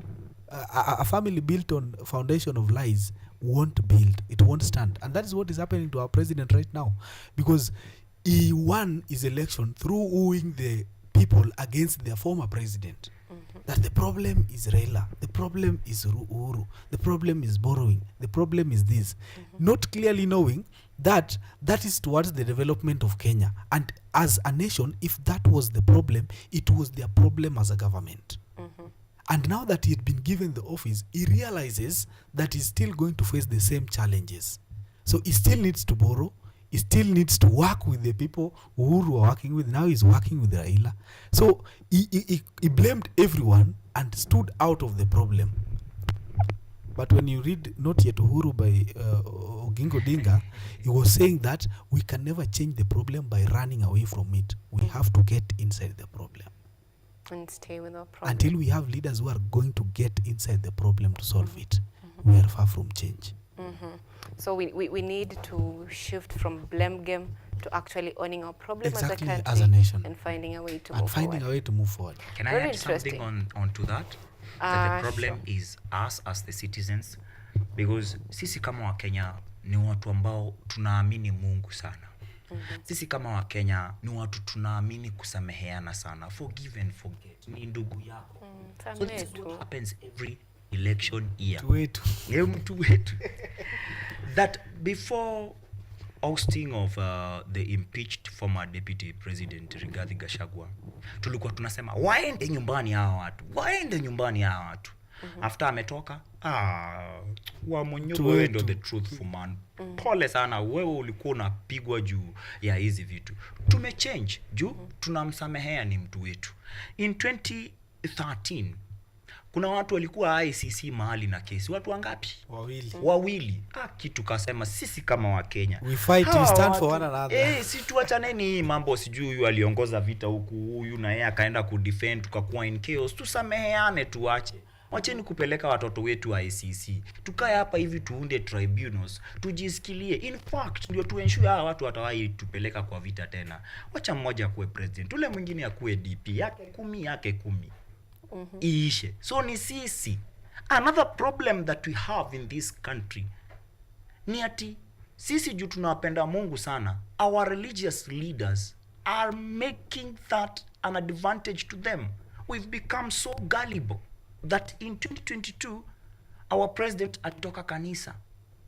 a family built on a foundation of lies won't build, it won't stand. And that is what is happening to our president right now, because he won his election through wooing the people against their former president. That the problem is Raila, the problem is Uhuru, the problem is borrowing, the problem is this. Not clearly knowing that that is towards the development of Kenya. And as a nation, if that was the problem, it was their problem as a government. And now that he had been given the office, he realizes that he's still going to face the same challenges. So he still needs to borrow. He still needs to work with the people who are working with. Now he's working with Raila. So he blamed everyone and stood out of the problem. But when you read Not Yet Uhuru by Oginga Odinga, he was saying that we can never change the problem by running away from it. We have to get inside the problem. And stay with our problem. Until we have leaders who are going to get inside the problem to solve it, we are far from change. So we need to shift from blame game to actually owning our problem Exactly, as a country, as a nation, and finding a way to and move finding forward. a way to move forward. Can I Very add something interesting. onto that? That the problem Sure. is us as the citizens, because sisi kama Wakenya ni watu ambao tunaamini Mungu sana. Sisi kama Wakenya ni watu tunaamini kusameheana sana. Forgive and forget. Ni ndugu yako. So this is what happens every election year. Mtu wetu. That before ousting of the impeached former deputy president Rigathi Gachagua, tulikuwa tunasema waende nyumbani hawa watu, waende nyumbani hawa watu. After ametoka, Wamonyogo wewe ndio the truthful man. Pole sana, wewe ulikuwa unapigwa juu ya hizi vitu. Tumechange juu tunamsamehea, ni mtu wetu. In 2013 kuna watu walikuwa ICC mahali na kesi. Watu wangapi? Wawili. Kitu kasema sisi kama Wakenya, we fight, we stand for one another. Si tuachaneni hii mambo, sijui huyu aliongoza vita huku, huyu na yeye akaenda kudefend, tukakuwa in chaos. Tusameheane, tuache. Wacheni kupeleka watoto wetu ICC. Tukae hapa hivi tuunde tribunals, tujisikilie. In fact, ndio tu ensure hawa watu watawahi tupeleka kwa vita tena. Wacha mmoja akuwe president, ule mwingine akuwe DP, yake 10. Iishe. So ni sisi. Another problem that we have in this country ni ati sisi juu tunawapenda Mungu sana, our religious leaders are making that an advantage to them. We've become so gullible that in 2022 our president alitoka kanisa.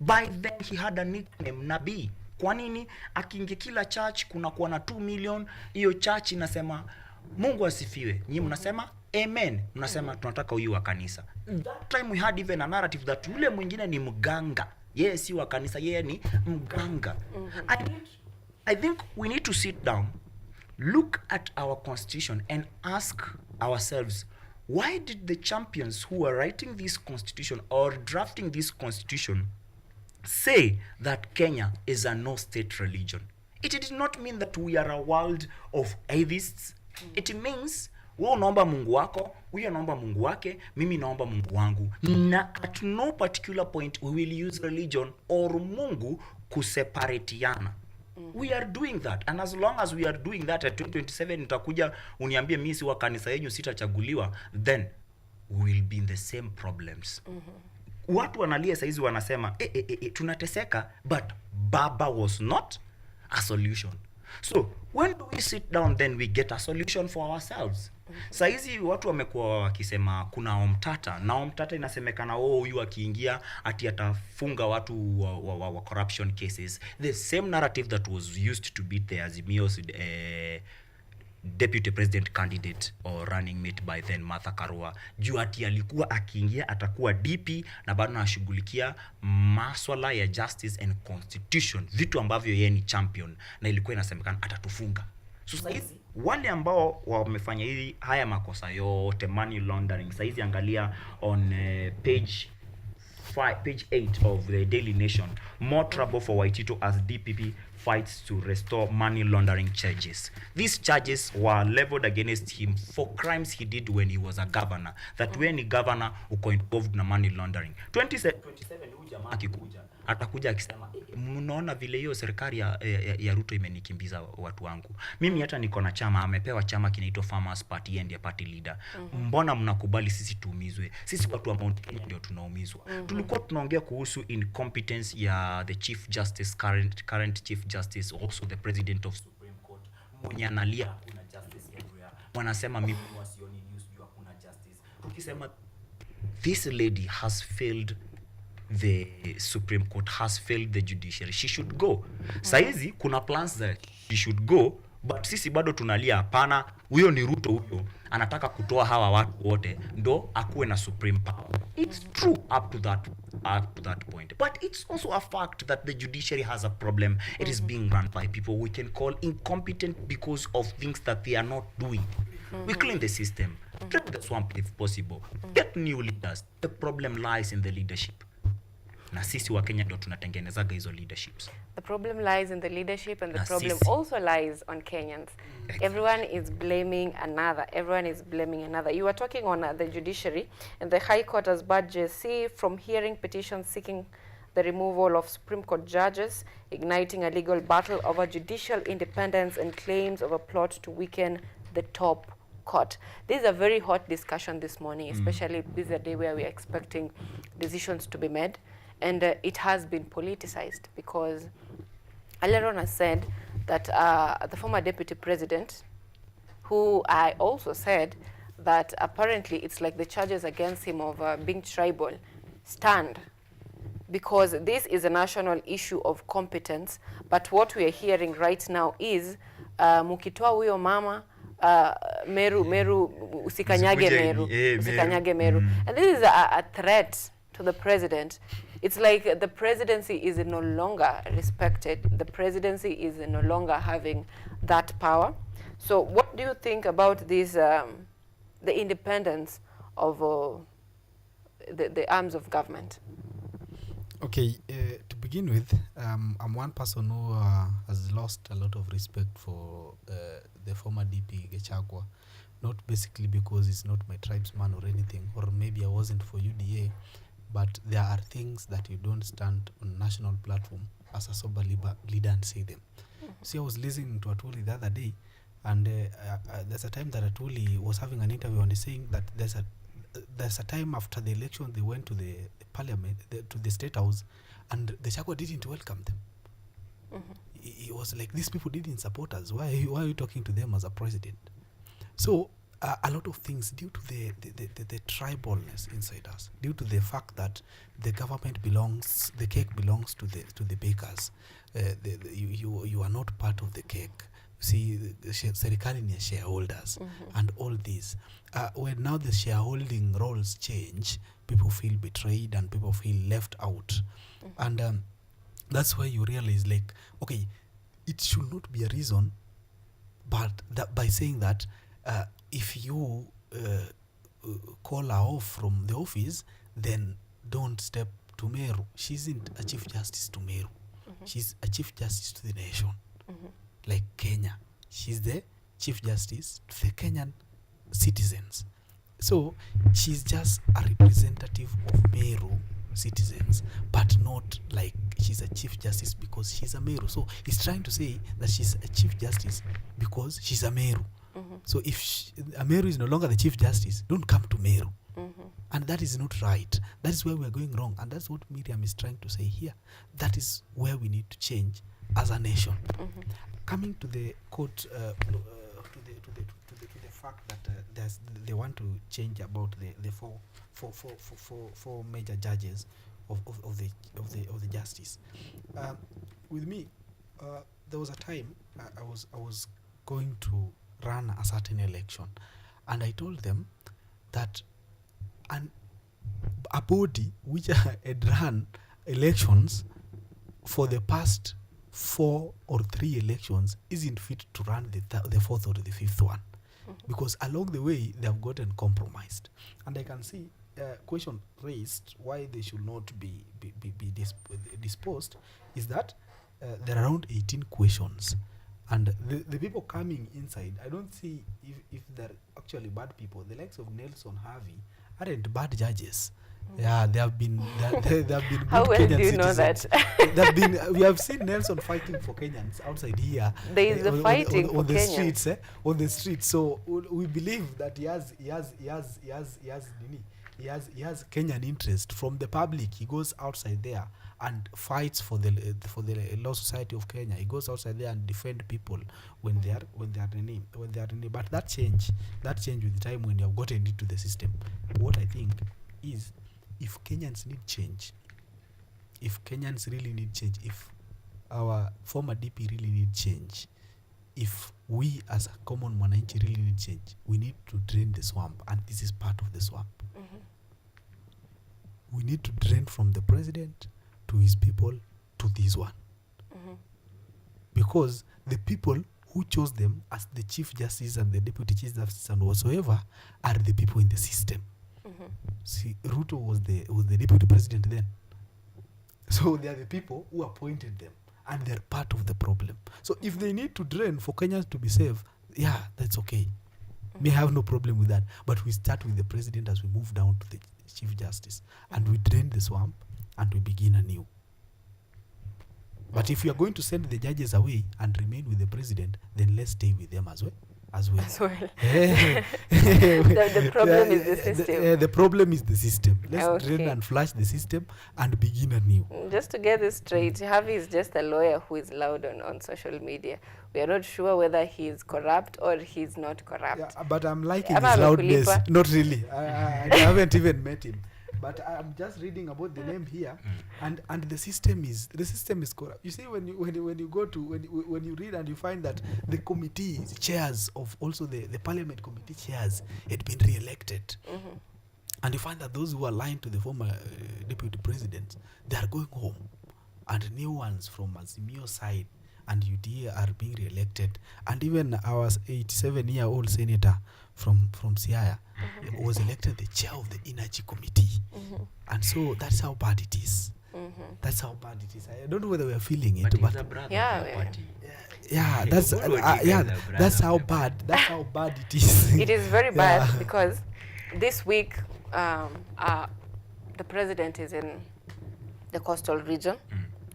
By then he had a nickname, Nabii. Kwa nini? Akiingia kila church kuna kuwa na 2 million, hiyo church inasema Mungu asifiwe. Nyinyi mnasema amen, mnasema tunataka huyu wa kanisa. That time we had even a narrative that yule mwingine ni mganga. Yeye si wa kanisa, yeye ni mganga. I think we need to sit down, look at our constitution and ask ourselves, why did the champions who are writing this constitution or drafting this constitution say that Kenya is a no-state religion? It did not mean that we are a world of atheists. It means wewe unaomba Mungu wako, huyo anaomba Mungu wake, mimi naomba Mungu wangu. Na at no particular point we will use religion or Mungu kuseparatiana. We are doing that, and as long as we are doing that at 2027 nitakuja uniambie mimi si wa kanisa yenu sitachaguliwa, then we will be in the same problems. Watu wanalia saizi wanasema tunateseka, but Baba was not a solution. So when do we sit down, then we get a solution for ourselves? Saizi watu wamekuwa wakisema kuna omtata, na omtata inasemekana huyu akiingia ati atafunga watu wa corruption cases. The same narrative that was used to beat the Azimio's deputy president candidate or running mate by then Martha Karua. Juu ati alikuwa akiingia atakuwa DP na bado anashughulikia maswala ya justice and constitution, vitu ambavyo yeye ni champion, na ilikuwa inasemekana atatufunga. So saizi wale ambao wamefanya haya makosa yote, money laundering, saizi angalia on page page 8 of the Daily Nation. More trouble for Waitito as DPP fights to restore money laundering charges. These charges were leveled against him for crimes he did when he was a governor. That when he governor uko involved na money laundering. 27 huyu jamaa akikuja atakuja akisema mnaona vile hiyo serikali ya Ruto imenikimbiza watu wangu. Mimi hata niko na chama, amepewa chama kinaitwa Farmers Party and party leader. Mbona mnakubali sisi tuumizwe? Sisi watu wa Mount Kenya ndio tunaumizwa. Tulikuwa tunaongea kuhusu incompetence ya the Chief Justice, current Chief Justice, also the President of Supreme Court. Mwenye analia kuna justice everywhere. Wanasema mimi wasioni news juu kuna justice. Tukisema this lady has failed the Supreme Court, has failed the judiciary, she should go. Saizi kuna plans that she should go, but sisi bado tunalia hapana, huyo ni Ruto huyo anataka kutoa hawa watu wote ndo akuwe na supreme power. It's true up to that point, but it's also a fact that the judiciary has a problem. It is being run by people we can call incompetent because of things that they are not doing. We clean the system, drain the swamp if possible, get new leaders. The problem lies in the leadership. Na sisi wa Kenya ndo tunatengenezaga hizo leaderships. The problem lies in the leadership, and the Na problem sisi. also lies on Kenyans. Everyone is blaming another. Everyone is blaming another. You were talking on the judiciary, and the High Court has barred JC from hearing petitions seeking the removal of Supreme Court judges, igniting a legal battle over judicial independence and claims of a plot to weaken the top court. This is a very hot discussion this morning, especially this is a day where we are expecting decisions to be made. And it has been politicized because Aleron has said that the former deputy president, who I also said that apparently it's like the charges against him of being tribal stand, because this is a national issue of competence. But what we are hearing right now is mukitoa huyo mama Meru usikanyage Meru, usikanyage Meru. And this is a threat to the president. It's like the presidency is no longer respected. The presidency is no longer having that power. So what do you think about this, the independence of the arms of government? Okay, to begin with, I'm one person who has lost a lot of respect for the former DP Gachagua, not basically because he's not my tribesman or anything, or maybe I wasn't for UDA, but there are things that you don't stand on national platform as a sober leader and say them. See, I was listening to Atuli the other day, and there's a time that Atuli was having an interview and he's saying that there's a time after the election they went to the parliament, to the State House, and the Chagwa didn't welcome them. He was like, these people didn't support us. Why are you talking to them as a president? So a lot of things due to the tribalness inside us, due to the fact that the government belongs, the cake belongs to the bakers. You are not part of the cake. See, serikali ni shareholders and all this. When now the shareholding roles change, people feel betrayed and people feel left out. And that's why you realize, like, okay, it should not be a reason, but that by saying that, if you call her off from the office, then don't step to Meru. She isn't a Chief Justice to Meru. She's a Chief Justice to the nation. Like Kenya. She's the Chief Justice to the Kenyan citizens. So she's just a representative of Meru citizens, but not like she's a Chief Justice because she's a Meru. So he's trying to say that she's a Chief Justice because she's a Meru. So if Meru is no longer the Chief Justice, don't come to Meru. And that is not right. That is where we are going wrong. And that's what Miriam is trying to say here. That is where we need to change as a nation. Coming to the court, to the fact that they want to change about the four major judges of the justice. With me, there was a time I was going to run a certain election, and I told them that a body which had run elections for the past 4 or 3 elections isn't fit to run the fourth or the fifth one, because along the way they have gotten compromised. And I can see question raised why they should not be disposed is that there are around 18 questions, and the people coming inside, I don't see if they're actually bad people. The likes of Nelson Harvey aren't bad judges. Yeah, they have been good How well Kenyan do you know citizens. that? We have seen Nelson fighting for Kenyans outside here. There is the fighting on for the Kenyans. streets, on the streets. So we believe that he has Kenyan interest from the public. He goes outside there and fights for the Law Society of Kenya. He goes outside there and defend people when they are in need. But that change with time when you have gotten into the system. What I think is, if Kenyans need change, if Kenyans really need change, if our former DP really need change, if we as a common mwananchi really need change, we need to drain the swamp, and this is part of the swamp. We need to drain from the president to his people to this one. Because the people who chose them as the Chief Justice and the Deputy Chief Justice and whatsoever are the people in the system. See, Ruto was the Deputy President then. So they are the people who appointed them, and they're part of the problem. So if they need to drain for Kenyans to be safe, yeah, that's okay. We have no problem with that. But we start with the president as we move down to the Chief Justice, and we drain the swamp and we begin anew. But if we are going to send the judges away and remain with the president, then let's stay with them as well. The problem is the system. The problem is the system. Let's Okay. drain and flush the system and begin anew. Just to get this straight, Harvey is just a lawyer who is loud on social media. We are not sure whether he is corrupt or he's not corrupt. Yeah, but I'm liking Ama his loudness. amekulipa. Not really. I haven't even met him. But I'm just reading about the name here, and the system is corrupt. You see, when you read and you find that the committee chairs of also the parliament committee chairs had been re-elected, and you find that those who are aligned to the former deputy president, they are going home, and new ones from Azimio side and UDA are being re-elected, and even our 87-year-old senator from Siaya was elected the chair of the energy committee. And so that's how bad it is. That's how bad it is. I don't know whether we are feeling it, but that's how bad it is. It is very bad because this week the president is in the coastal region.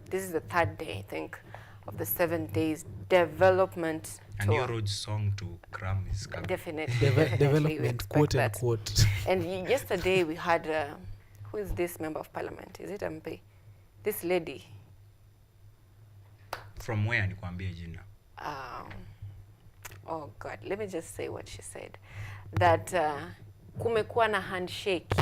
This is the third day, I think, of the 7 days development And tour. your road song to cram is coming. Definitely. Development, quote unquote. And yesterday we had, who is this member of parliament? Is it MP? This lady. From where nikwambie jina? Oh God, let me just say what she said. That kumekuwa na handshake.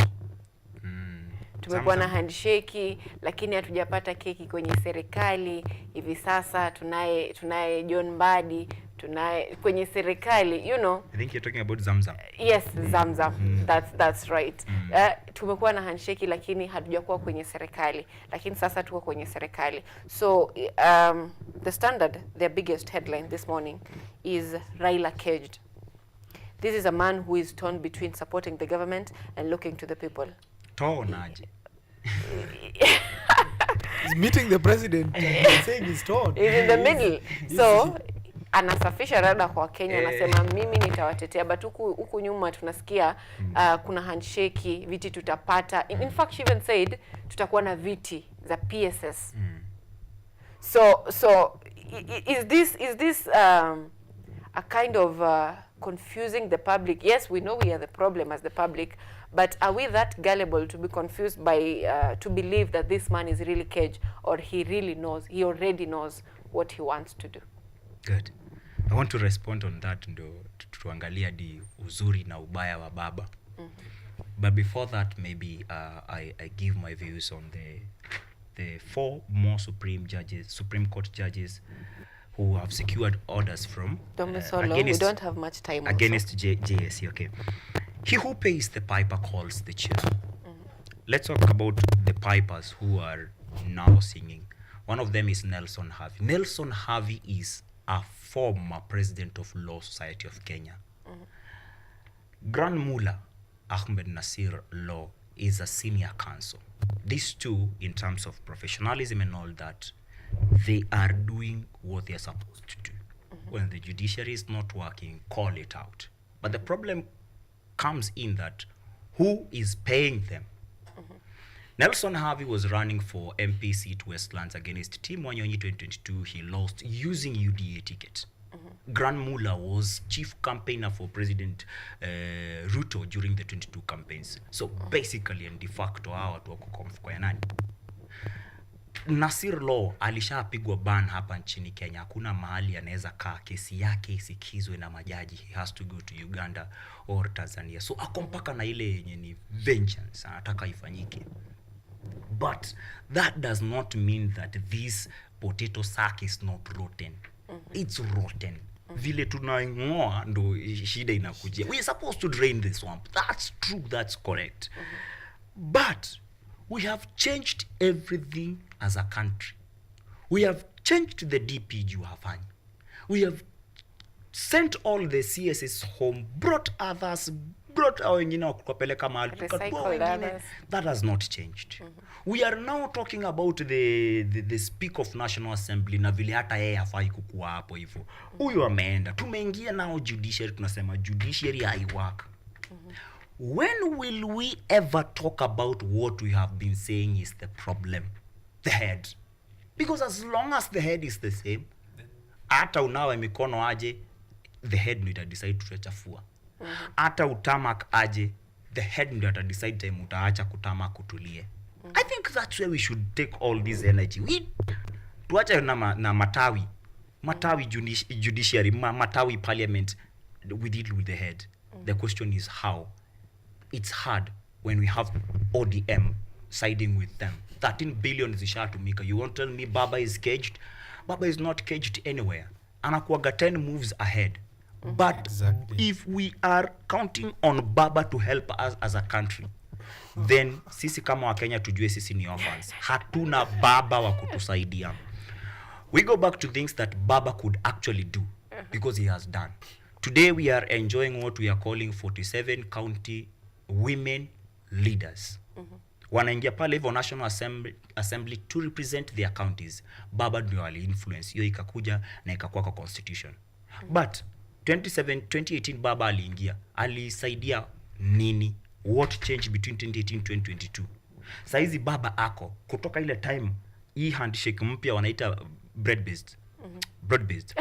Tumekuwa na handshake lakini hatujapata keki kwenye serikali. Hivi sasa tunaye John Mbadi, tunaye kwenye serikali, you know. I think you're talking about Zamzam. Yes, Zamzam. That's right. Tumekuwa na handshake lakini hatujakuwa kwenye serikali. Lakini sasa tuko kwenye serikali. So the Standard, their biggest headline this morning is Raila caged. This is a man who is torn between supporting the government and looking to the people. Tonaje. He's meeting the president and saying he's torn. He's in the middle. So anasafisha rada kwa Kenya, anasema mimi nitawatetea, but huku nyuma tunasikia kuna handshake, viti tutapata. In fact, she even said tutakuwa na viti za PSS. So is this a kind of confusing the public? Yes, we know we are the problem as the public, but are we that gullible to be confused by to believe that this man is really caged, or he already knows what he wants to do? Good. I want to respond on that, ndo tuangalia di uzuri na ubaya wa baba. But before that, maybe I give my views on the 4 more Supreme Court judges who have secured orders from we don't have much time against JSC. Okay. He who pays the piper calls the tune. Let's talk about the pipers who are now singing. One of them is Nelson Harvey. Nelson Harvey is a former president of Law Society of Kenya. Grand Mullah Ahmed Nasir Law is a senior counsel. These two, in terms of professionalism and all that, they are doing what they're supposed to do. When the judiciary is not working, call it out. But the problem comes in that who is paying them? Nelson Harvey was running for MP seat Westlands against Tim Wanyonyi 2022. He lost using UDA ticket. Gran Mula was chief campaigner for President Ruto during the 22 campaigns. So basically and de facto hawa watu wako kwa mfuko ya nani? Nasir Law alishapigwa ban hapa nchini Kenya. Hakuna mahali anaweza kaa, kesi yake isikizwe na majaji. He has to go to Uganda or Tanzania. So ako mpaka na ile yenye ni vengeance, anataka ifanyike. But that does not mean that this potato sack is not rotten. It's rotten. Vile tunaingoa ndo shida inakujia. We are supposed to drain the swamp. That's true, that's correct. But we have changed everything as a country. We have changed the DP Juhafany. We have sent all the CSS home, brought others, brought our wengine wakupeleka mahali. That has not changed. We are now talking about the Speaker of National Assembly na vile hata yeye hafai kukua hapo hivyo. Huyu ameenda. Tumeingia nao judiciary, tunasema judiciary haiwork. When will we ever talk about what we have been saying is the problem? The head. Because as long as the head is the same, hata unawe mikono aje, the head ndio decide tutachafua. Hata utamak aje, the head ndio decide time utaacha kutama kutulie. I think that's where we should take all this energy. Tuache na matawi judiciary, matawi parliament, we deal with the head. The question is how. It's hard when we have ODM siding with them. 13 billion zishatumika. You won't tell me Baba is caged? Baba is not caged anywhere. Anakuaga 10 moves ahead. But if we are counting on Baba to help us as a country, then sisi kama wa Kenya tujue sisi ni orphans. Hatuna Baba wa kutusaidia. We go back to things that Baba could actually do because he has done. Today we are enjoying what we are calling 47 county women leaders. Wanaingia pale hivyo National Assembly to represent their counties. Baba ndio ali influence hiyo ikakuja na ikakuwa kwa constitution. But 2018 Baba aliingia, alisaidia nini? What changed between 2018 and 2022? Saizi Baba ako kutoka ile time hii handshake mpya wanaita broad based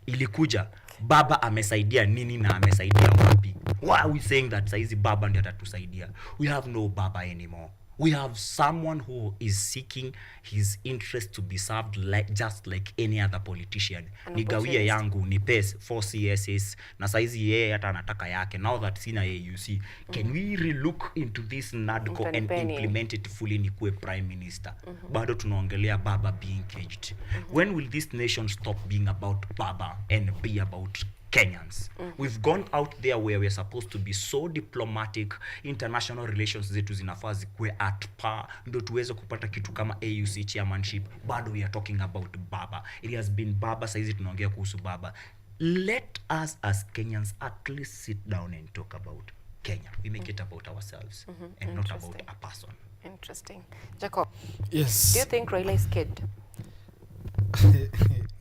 ilikuja. Baba amesaidia nini na amesaidia wapi? Why are we saying that saizi Baba ndiye atatusaidia? We have no Baba anymore. We have someone who is seeking his interest to be served just like any other politician. Nigawie yangu, nipe 4 CSS, na saizi yeye hata anataka yake. Now that sina AUC, can we relook into this NADCO and implement it fully nikuwe prime minister? Bado tunaongelea Baba being caged. When will this nation stop being about Baba and be about Kenyans? We've gone out there where we're supposed to be so diplomatic. International relations zetu zinafaa zikuwe at par ndo tuweze kupata kitu kama AUC chairmanship. Bado we are talking about Baba. It has been Baba, saizi tunaongea kuhusu Baba. Let us as Kenyans at least sit down and talk about Kenya. We make it about ourselves and not about a person. Interesting. Jacob. Yes. Do you think Raila is scared?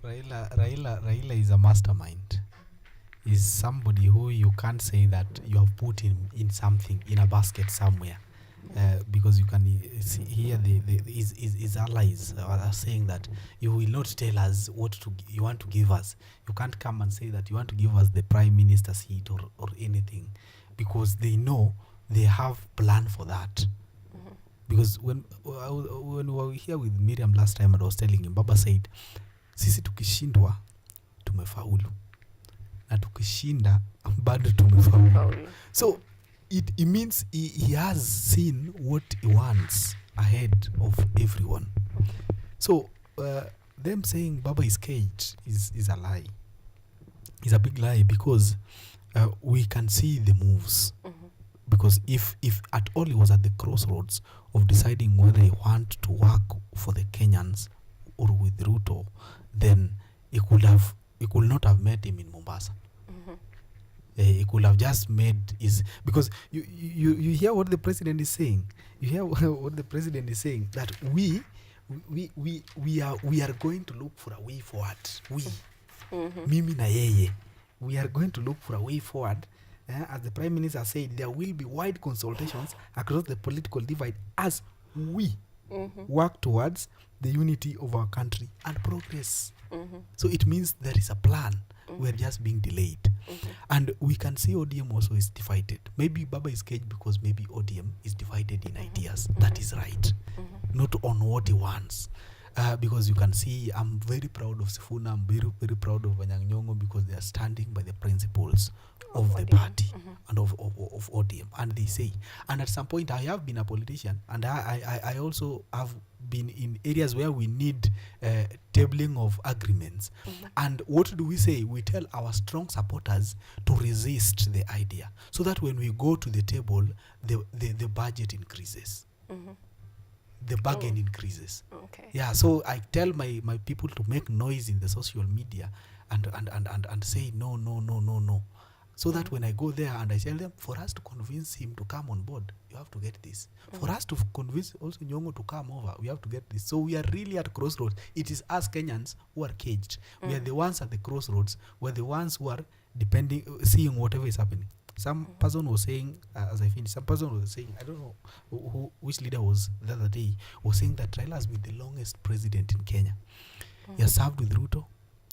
Raila is a mastermind. Is somebody who you can't say that you have put him in something, in a basket somewhere, because you can hear his allies are saying that you will not tell us what you want to give us. You can't come and say that you want to give us the prime minister seat or anything, because they know they have plan for that. Because when we were here with Miriam last time, and I was telling him, Baba said, sisi tukishindwa tumefaulu. Na tukishinda bado tumefaulu. So it means he has seen what he wants ahead of everyone. So them saying Baba is caged is a lie. It's a big lie, because we can see the moves. Because if at all he was at the crossroads of deciding whether he want to work for the Kenyans or with Ruto, then he could not have met him in Mombasa. He could have just made his, because you hear what the president is saying. You hear what the president is saying, that we are going to look for a way forward. Mimi na yeye, we are going to look for a way forward. As the Prime Minister said, there will be wide consultations across the political divide as we work towards the unity of our country and progress. So it means there is a plan. We're just being delayed. And we can see ODM also is divided. Maybe Baba is caged because maybe ODM is divided in ideas. That is right. Not on what he wants. Because you can see, I'm very proud of Sifuna, I'm very, very proud of ANYANGO, because they are standing by the principles of the party and of ODM. And they say, and at some point I have been a politician, and I also have been in areas where we need tabling of agreements. And what do we say? We tell our strong supporters to resist the idea, so that when we go to the table, the budget increases. The bargain increases. Okay. Yeah, so I tell my people to make noise in the social media and say no. So that when I go there and I tell them, for us to convince him to come on board, you have to get this. For us to convince also Nyong'o to come over, we have to get this. So we are really at crossroads. It is us Kenyans who are caged. We are the ones at the crossroads. We're the ones who are seeing whatever is happening. Some person was saying, as I finished, some person was saying, I don't know which leader was the other day, was saying that Raila has been the longest president in Kenya. He has served with Ruto,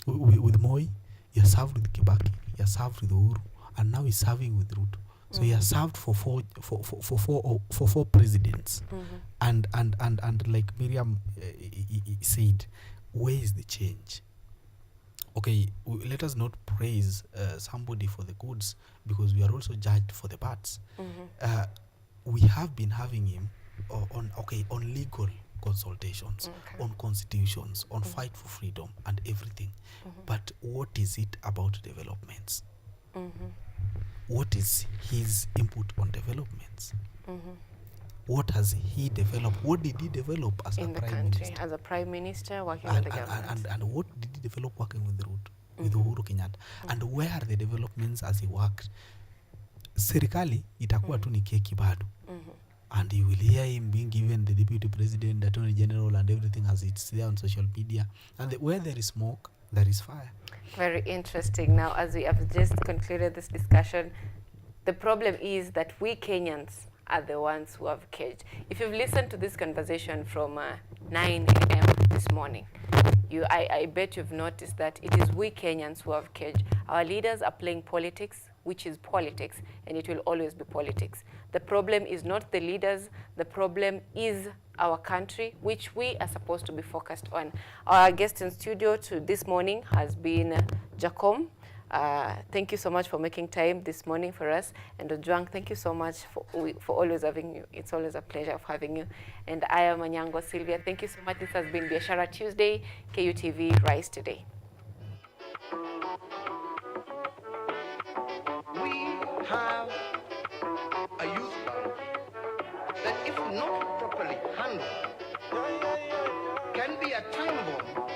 with Moi, he has served with Kibaki, he has served with Uhuru, and now he's serving with Ruto. So he has served for four presidents. And like Miriam said, where is the change? Okay, let us not praise somebody for the goods, because we are also judged for the bads. We have been having him on legal consultations, on constitutions, on fight for freedom and everything. But what is it about developments? What is his input on developments? What has he developed? What did he develop as in a the prime country, minister? as a prime minister working with the government? And what did he develop working with Ruto, with Uhuru Kenyatta? And where are the developments as he worked? Serikali itakuwa tu ni keki bado. And you will hear him being given the deputy president, the attorney general, and everything as it's there on social media. And where there is smoke, there is fire. Very interesting. Now, as we have just concluded this discussion, the problem is that we Kenyans are the ones who have caged. If you've listened to this conversation from 9 a.m. this morning, I bet you've noticed that it is we Kenyans who have caged. Our leaders are playing politics, which is politics, and it will always be politics. The problem is not the leaders, the problem is our country, which we are supposed to be focused on. Our guest in studio this morning has been Jacom. Thank you so much for making time this morning for us. And Ojwang, thank you so much for always having you. It's always a pleasure of having you. And I am ANYANGO Sylvia. Thank you so much. This has been Biashara Tuesday, KUTV Rise Today. We have a youth bank that, if not properly handled, can be a time bomb